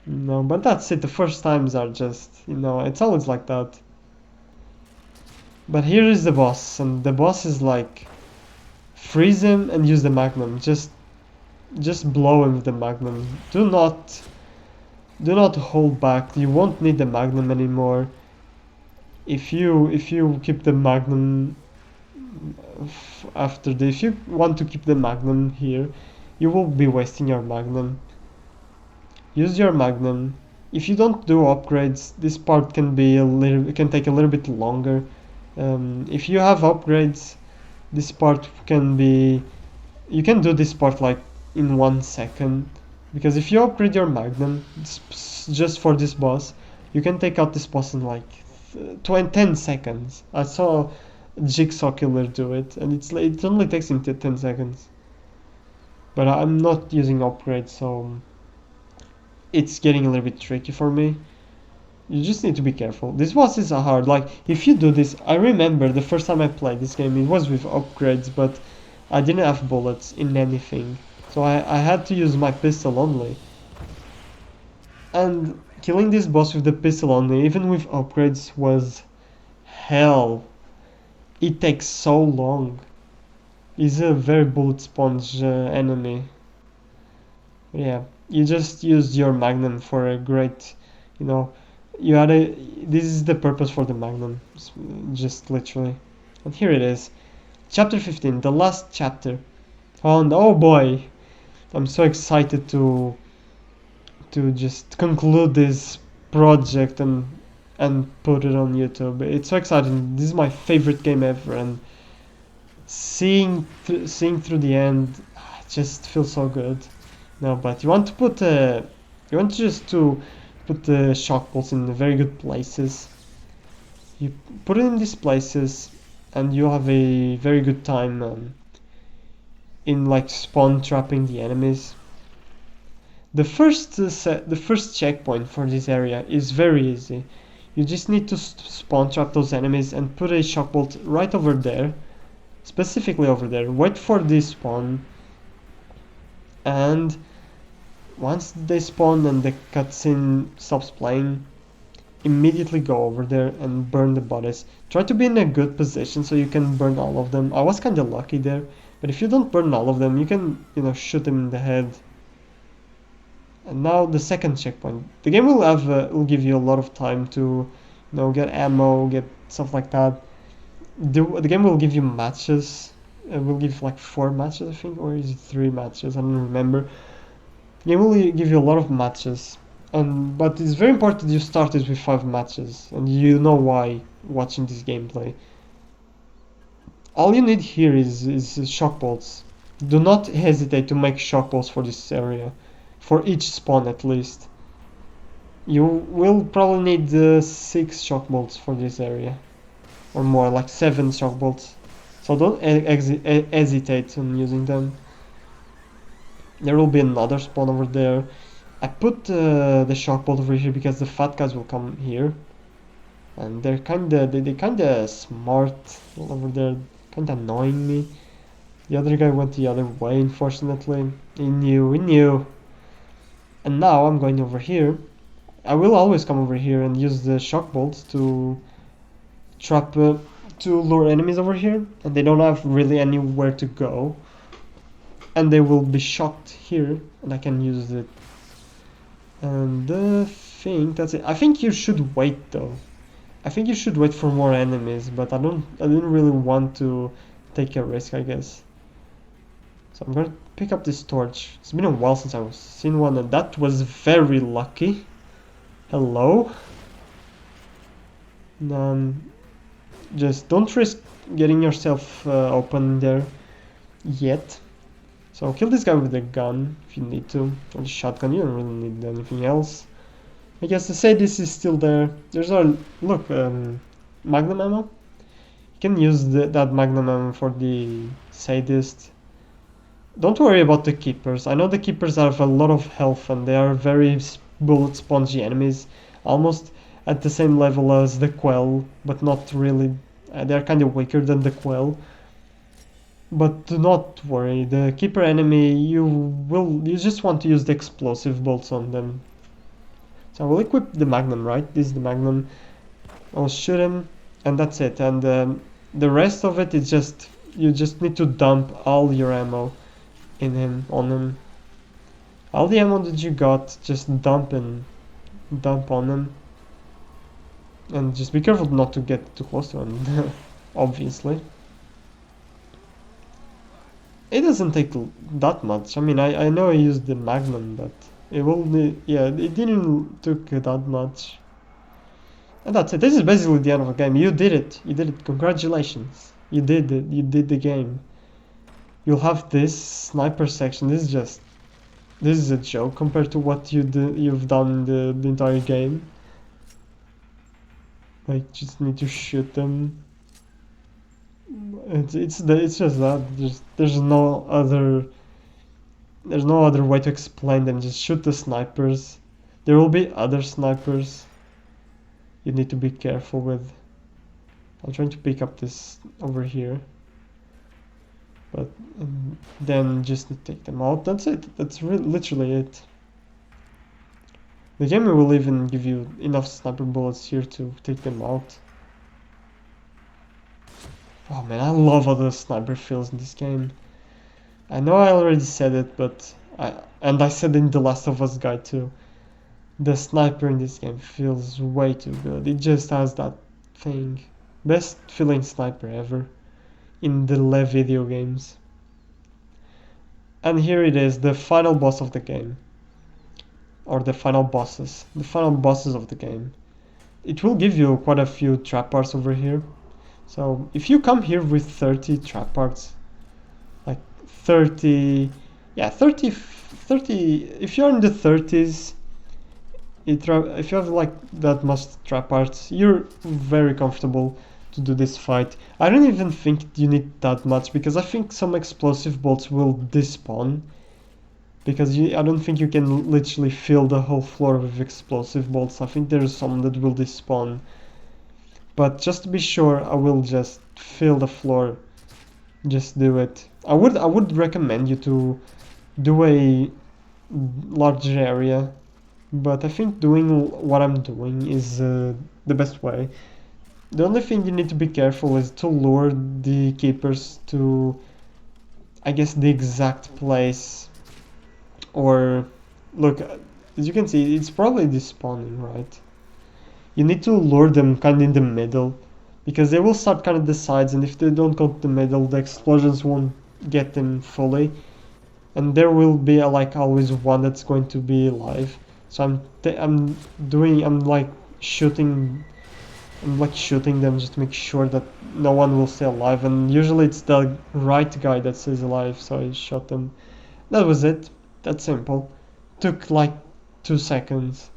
No, but that's it. The first times are just, it's always like that. But here is the boss, and the boss is like, freeze him and use the magnum. Just blow him with the magnum. Do not hold back. You won't need the magnum anymore. If you keep the magnum if you want to keep the magnum here, you will be wasting your magnum. Use your magnum. If you don't do upgrades, this part can take a little bit longer. If you have upgrades, this part you can do this part like in 1 second, because if you upgrade your magnum just for this boss, you can take out this boss in like 10 seconds. I saw Jigsaw Killer do it, and it only takes him 10 seconds. But I'm not using upgrades, so it's getting a little bit tricky for me. You just need to be careful. These bosses are hard. Like, if you do this, I remember the first time I played this game, it was with upgrades, but I didn't have bullets in anything. So I had to use my pistol only. And killing this boss with the pistol only, even with upgrades, was hell. It takes so long. He's a very bullet sponge enemy. Yeah, you just used your magnum for a great, you know, you had a. This is the purpose for the magnum, just literally. And here it is, chapter 15, the last chapter. And oh boy, I'm so excited to just conclude this project and put it on YouTube. It's so exciting. This is my favorite game ever, and seeing through the end, just feels so good. No, but you want to put you want just to put the shock bolts in very good places. You put it in these places, and you have a very good time in like spawn trapping the enemies. The first checkpoint for this area is very easy. You just need to spawn trap those enemies and put a shock bolt right over there, specifically over there. Wait for this spawn, and once they spawn and the cutscene stops playing, immediately go over there and burn the bodies. Try to be in a good position so you can burn all of them. I was kinda lucky there, but if you don't burn all of them, you can, shoot them in the head. And now the second checkpoint. The game will give you a lot of time to, get ammo, get stuff like that. The game will give you matches. It will give like 4 matches, I think, or is it 3 matches? I don't remember. The game will give you a lot of matches, but it's very important you start it with 5 matches, and you know why watching this gameplay. All you need here is shock bolts. Do not hesitate to make shock bolts for this area, for each spawn at least. You will probably need 6 shock bolts for this area, or more, like 7 shock bolts. So don't hesitate on using them. There will be another spawn over there. I put the shock bolt over here because the fat guys will come here, and they're kinda smart over there, kinda annoying me. The other guy went the other way, unfortunately. He knew. And now I'm going over here. I will always come over here and use the shock bolts to trap, to lure enemies over here, and they don't have really anywhere to go. And they will be shocked here, and I can use it. And I think that's it. I think you should wait though. I think you should wait for more enemies, but I didn't really want to take a risk, I guess. So I'm gonna pick up this torch. It's been a while since I've seen one, and that was very lucky. Hello? Just don't risk getting yourself open there yet. So kill this guy with a gun if you need to, or the shotgun. You don't really need anything else. I guess to say this is still there. There's our magnum ammo. You can use that magnum ammo for the sadist. Don't worry about the keepers. I know the keepers have a lot of health and they are very bullet spongy enemies, almost at the same level as the quell, but not really. They're kind of weaker than the quell. But do not worry, the keeper enemy, you just want to use the explosive bolts on them. So I will equip the magnum, right? This is the magnum. I'll shoot him, and that's it. And the rest of it is you just need to dump all your ammo on him. All the ammo that you got, just dump on him. And just be careful not to get too close to him, obviously. It doesn't take that much. I mean, I know I used the magnum, but it didn't took that much. And that's it. This is basically the end of the game. You did it. Congratulations. You did it. You did the game. You'll have this sniper section. This is a joke compared to what you've done in the entire game. Like, just need to shoot them. It's just that there's no other way to explain them. Just shoot the snipers. There will be other snipers. you need to be careful with. I'm trying to pick up this over here, but then just take them out. That's it. That's literally it. The game will even give you enough sniper bullets here to take them out. Oh man, I love how the sniper feels in this game. I know I already said it, but I said in the Last of Us guide too. The sniper in this game feels way too good. It just has that thing. Best feeling sniper ever in the video games. And here it is, the final boss of the game. Or the final bosses. The final bosses of the game. It will give you quite a few trap parts over here. So if you come here with 30 trap parts, like 30, yeah, 30, if you're in the 30s, if you have like that much trap parts, you're very comfortable to do this fight. I don't even think you need that much, because I think some explosive bolts will despawn, because I don't think you can literally fill the whole floor with explosive bolts. I think there's some that will despawn, but just to be sure, I will just fill the floor. Just do it. I would recommend you to do a larger area, but I think doing what I'm doing is the best way. The only thing you need to be careful is to lure the keepers to, I guess, the exact place. Or, look, as you can see, it's probably despawning, right? You need to lure them kind of in the middle, because they will start kind of the sides, and if they don't go to the middle, the explosions won't get them fully. And there will be like always one that's going to be alive. So I'm like shooting them just to make sure that no one will stay alive, and usually it's the right guy that stays alive, so I shot them. That was it. That's simple. Took like 2 seconds.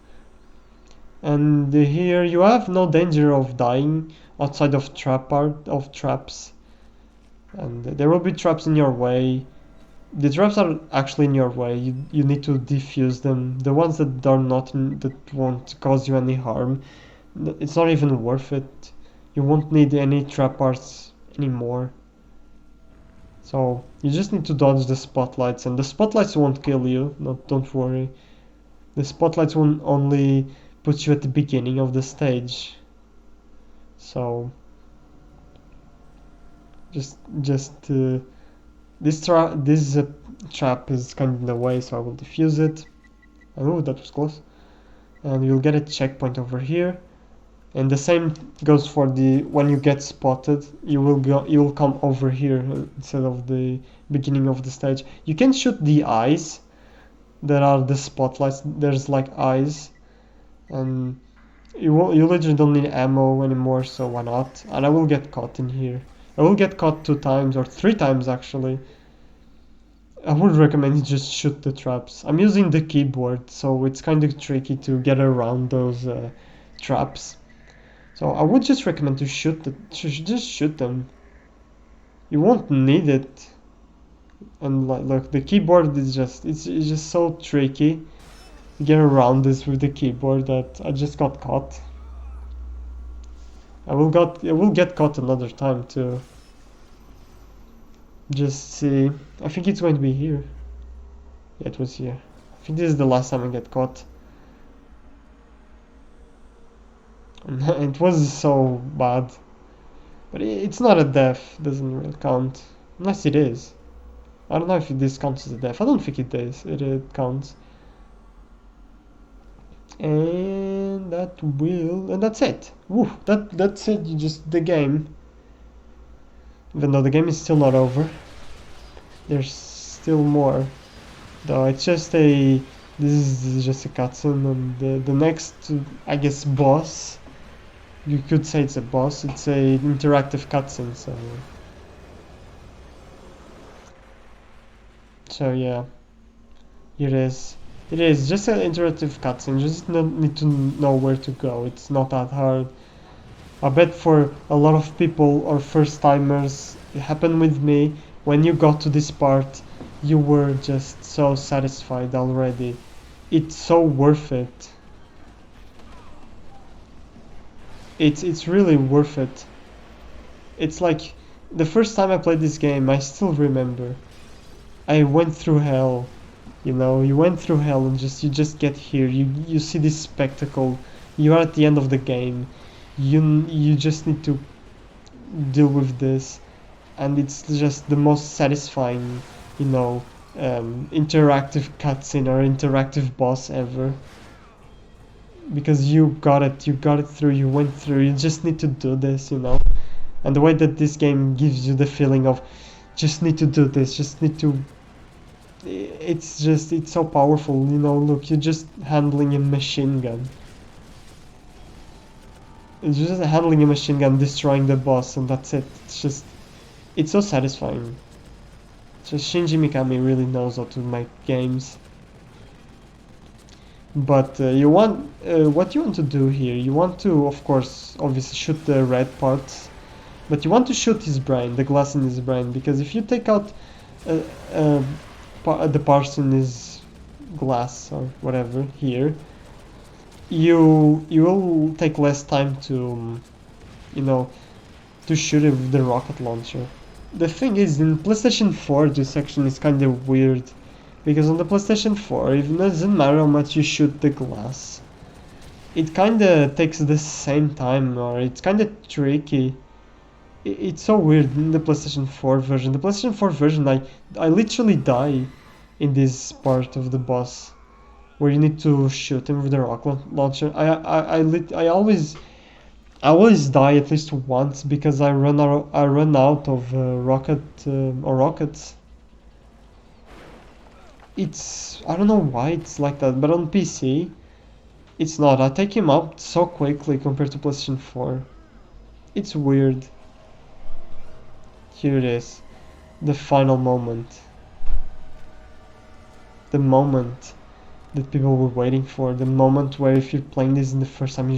And here you have no danger of dying outside of traps. And there will be traps in your way. The traps are actually in your way. You need to defuse them. The ones that are not that won't cause you any harm, it's not even worth it. You won't need any trap parts anymore. So you just need to dodge the spotlights, and the spotlights won't kill you. Don't worry. The spotlights will only put you at the beginning of the stage. So this trap is kind of in the way, so I will defuse it. Oh, that was close. And you'll get a checkpoint over here. And the same goes for when you get spotted, you will come over here instead of the beginning of the stage. You can shoot the eyes that are the spotlights. There's like eyes, and you literally don't need ammo anymore, so why not? And I will get caught in here. I will get caught 2 times or 3 times actually. I would recommend you just shoot the traps. I'm using the keyboard, so it's kind of tricky to get around those traps. So I would just recommend to just shoot them. You won't need it. And look, the keyboard is it's just so tricky to get around this with the keyboard that I just got caught. I will get caught another time too. Just see. I think it's going to be here. Yeah, it was here. I think this is the last time I get caught. It was so bad. But it's not a death. It doesn't really count. Unless it is. I don't know if this counts as a death. I don't think it is. It counts. And that's it. Woo, that's it. Just the game. Even though the game is still not over, there's still more. Though it's just this is just a cutscene, and the next, I guess, boss. You could say it's a boss. It's a interactive cutscene. So yeah, it is. It is just an interactive cutscene. You just need to know where to go. It's not that hard. I bet for a lot of people or first timers, it happened with me. When you got to this part, you were just so satisfied already. It's so worth it. It's really worth it. It's like the first time I played this game, I still remember. I went through hell. You know, you went through hell and you just get here. You see this spectacle. You are at the end of the game. You just need to deal with this, and it's just the most satisfying, you know, interactive cutscene or interactive boss ever. Because you got it through, you went through. You just need to do this, you know. And the way that this game gives you the feeling of just need to do this, just need to, it's so powerful, you know. Look, you're just handling a machine gun. It's just handling a machine gun, destroying the boss, and that's it. It's so satisfying. Just Shinji Mikami really knows how to make games. But what you want to do here, you want to, of course, obviously shoot the red parts, but you want to shoot his brain, the glass in his brain, because if you take out uh, uh, the parts in his glass or whatever here, you will take less time to, you know, to shoot it with the rocket launcher. The thing is, in PlayStation 4, this section is kind of weird, because on the PlayStation 4, it doesn't matter how much you shoot the glass. It kind of takes the same time, or it's kind of tricky. It's so weird in the PlayStation 4 version. The PlayStation 4 version, I literally die in this part of the boss, where you need to shoot him with the rocket launcher. I always die at least once because I run out of rockets. I don't know why it's like that, but on PC it's not. I take him out so quickly compared to PlayStation 4. It's weird. Here it is, the final moment. The moment that people were waiting for. The moment where if you're playing this in the first time,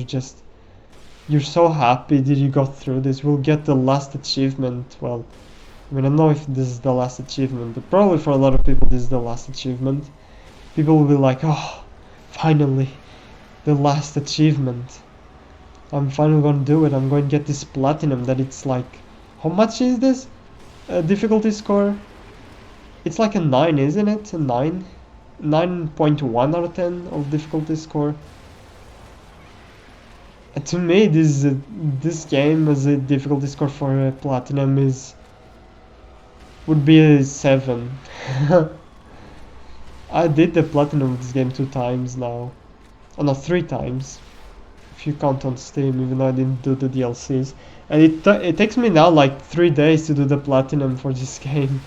you're so happy that you got through this. We'll get the last achievement. Well, I mean, I don't know if this is the last achievement, but probably for a lot of people this is the last achievement. People will be like, oh, finally, the last achievement. I'm finally gonna do it. I'm going to get this platinum that it's like, how much is this? Difficulty score? It's like a 9, isn't it? A 9? 9.1 out of 10 of difficulty score. To me, this game as a difficulty score for platinum would be a 7. I did the platinum of this game 2 times now. Oh no, 3 times. If you count on Steam, even though I didn't do the DLCs. And it takes me now like 3 days to do the platinum for this game.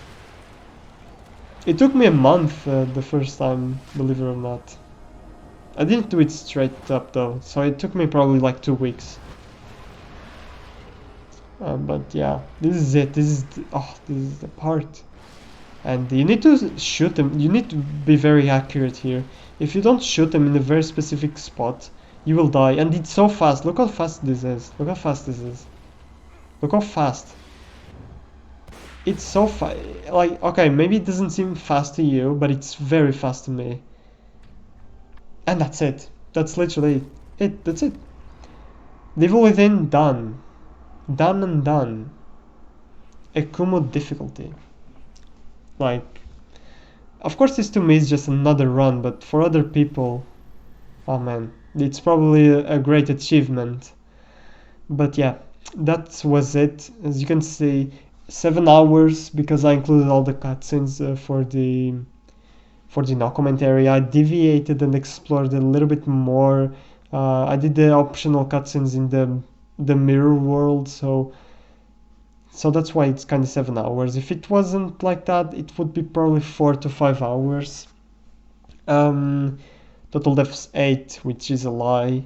It took me a month the first time, believe it or not. I didn't do it straight up though, so it took me probably like 2 weeks. But yeah, this is it. This is the part. And you need to shoot them. You need to be very accurate here. If you don't shoot them in a very specific spot, you will die. And it's so fast. Look how fast this is. Look how fast this is. Look how fast. It's so fast. Like, okay, maybe it doesn't seem fast to you, but it's very fast to me. And that's it. That's literally it. That's it. Devil Within done. Done and done. Akumu difficulty. Like, of course this to me is just another run, but for other people, oh man, it's probably a great achievement. But yeah, that was it. As you can see, 7 hours because I included all the cutscenes for the no commentary. I deviated and explored a little bit more. I did the optional cutscenes in the mirror world, so that's why it's kind of 7 hours. If it wasn't like that, it would be probably 4 to 5 hours. Total deaths 8, which is a lie.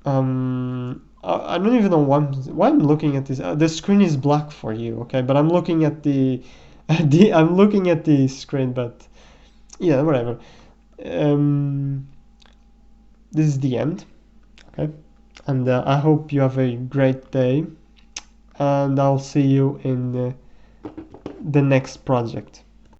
I don't even know why I'm looking at this. The screen is black for you, okay? But I'm looking at I'm looking at the screen, but yeah, whatever. This is the end, okay? And I hope you have a great day, and I'll see you in the next project.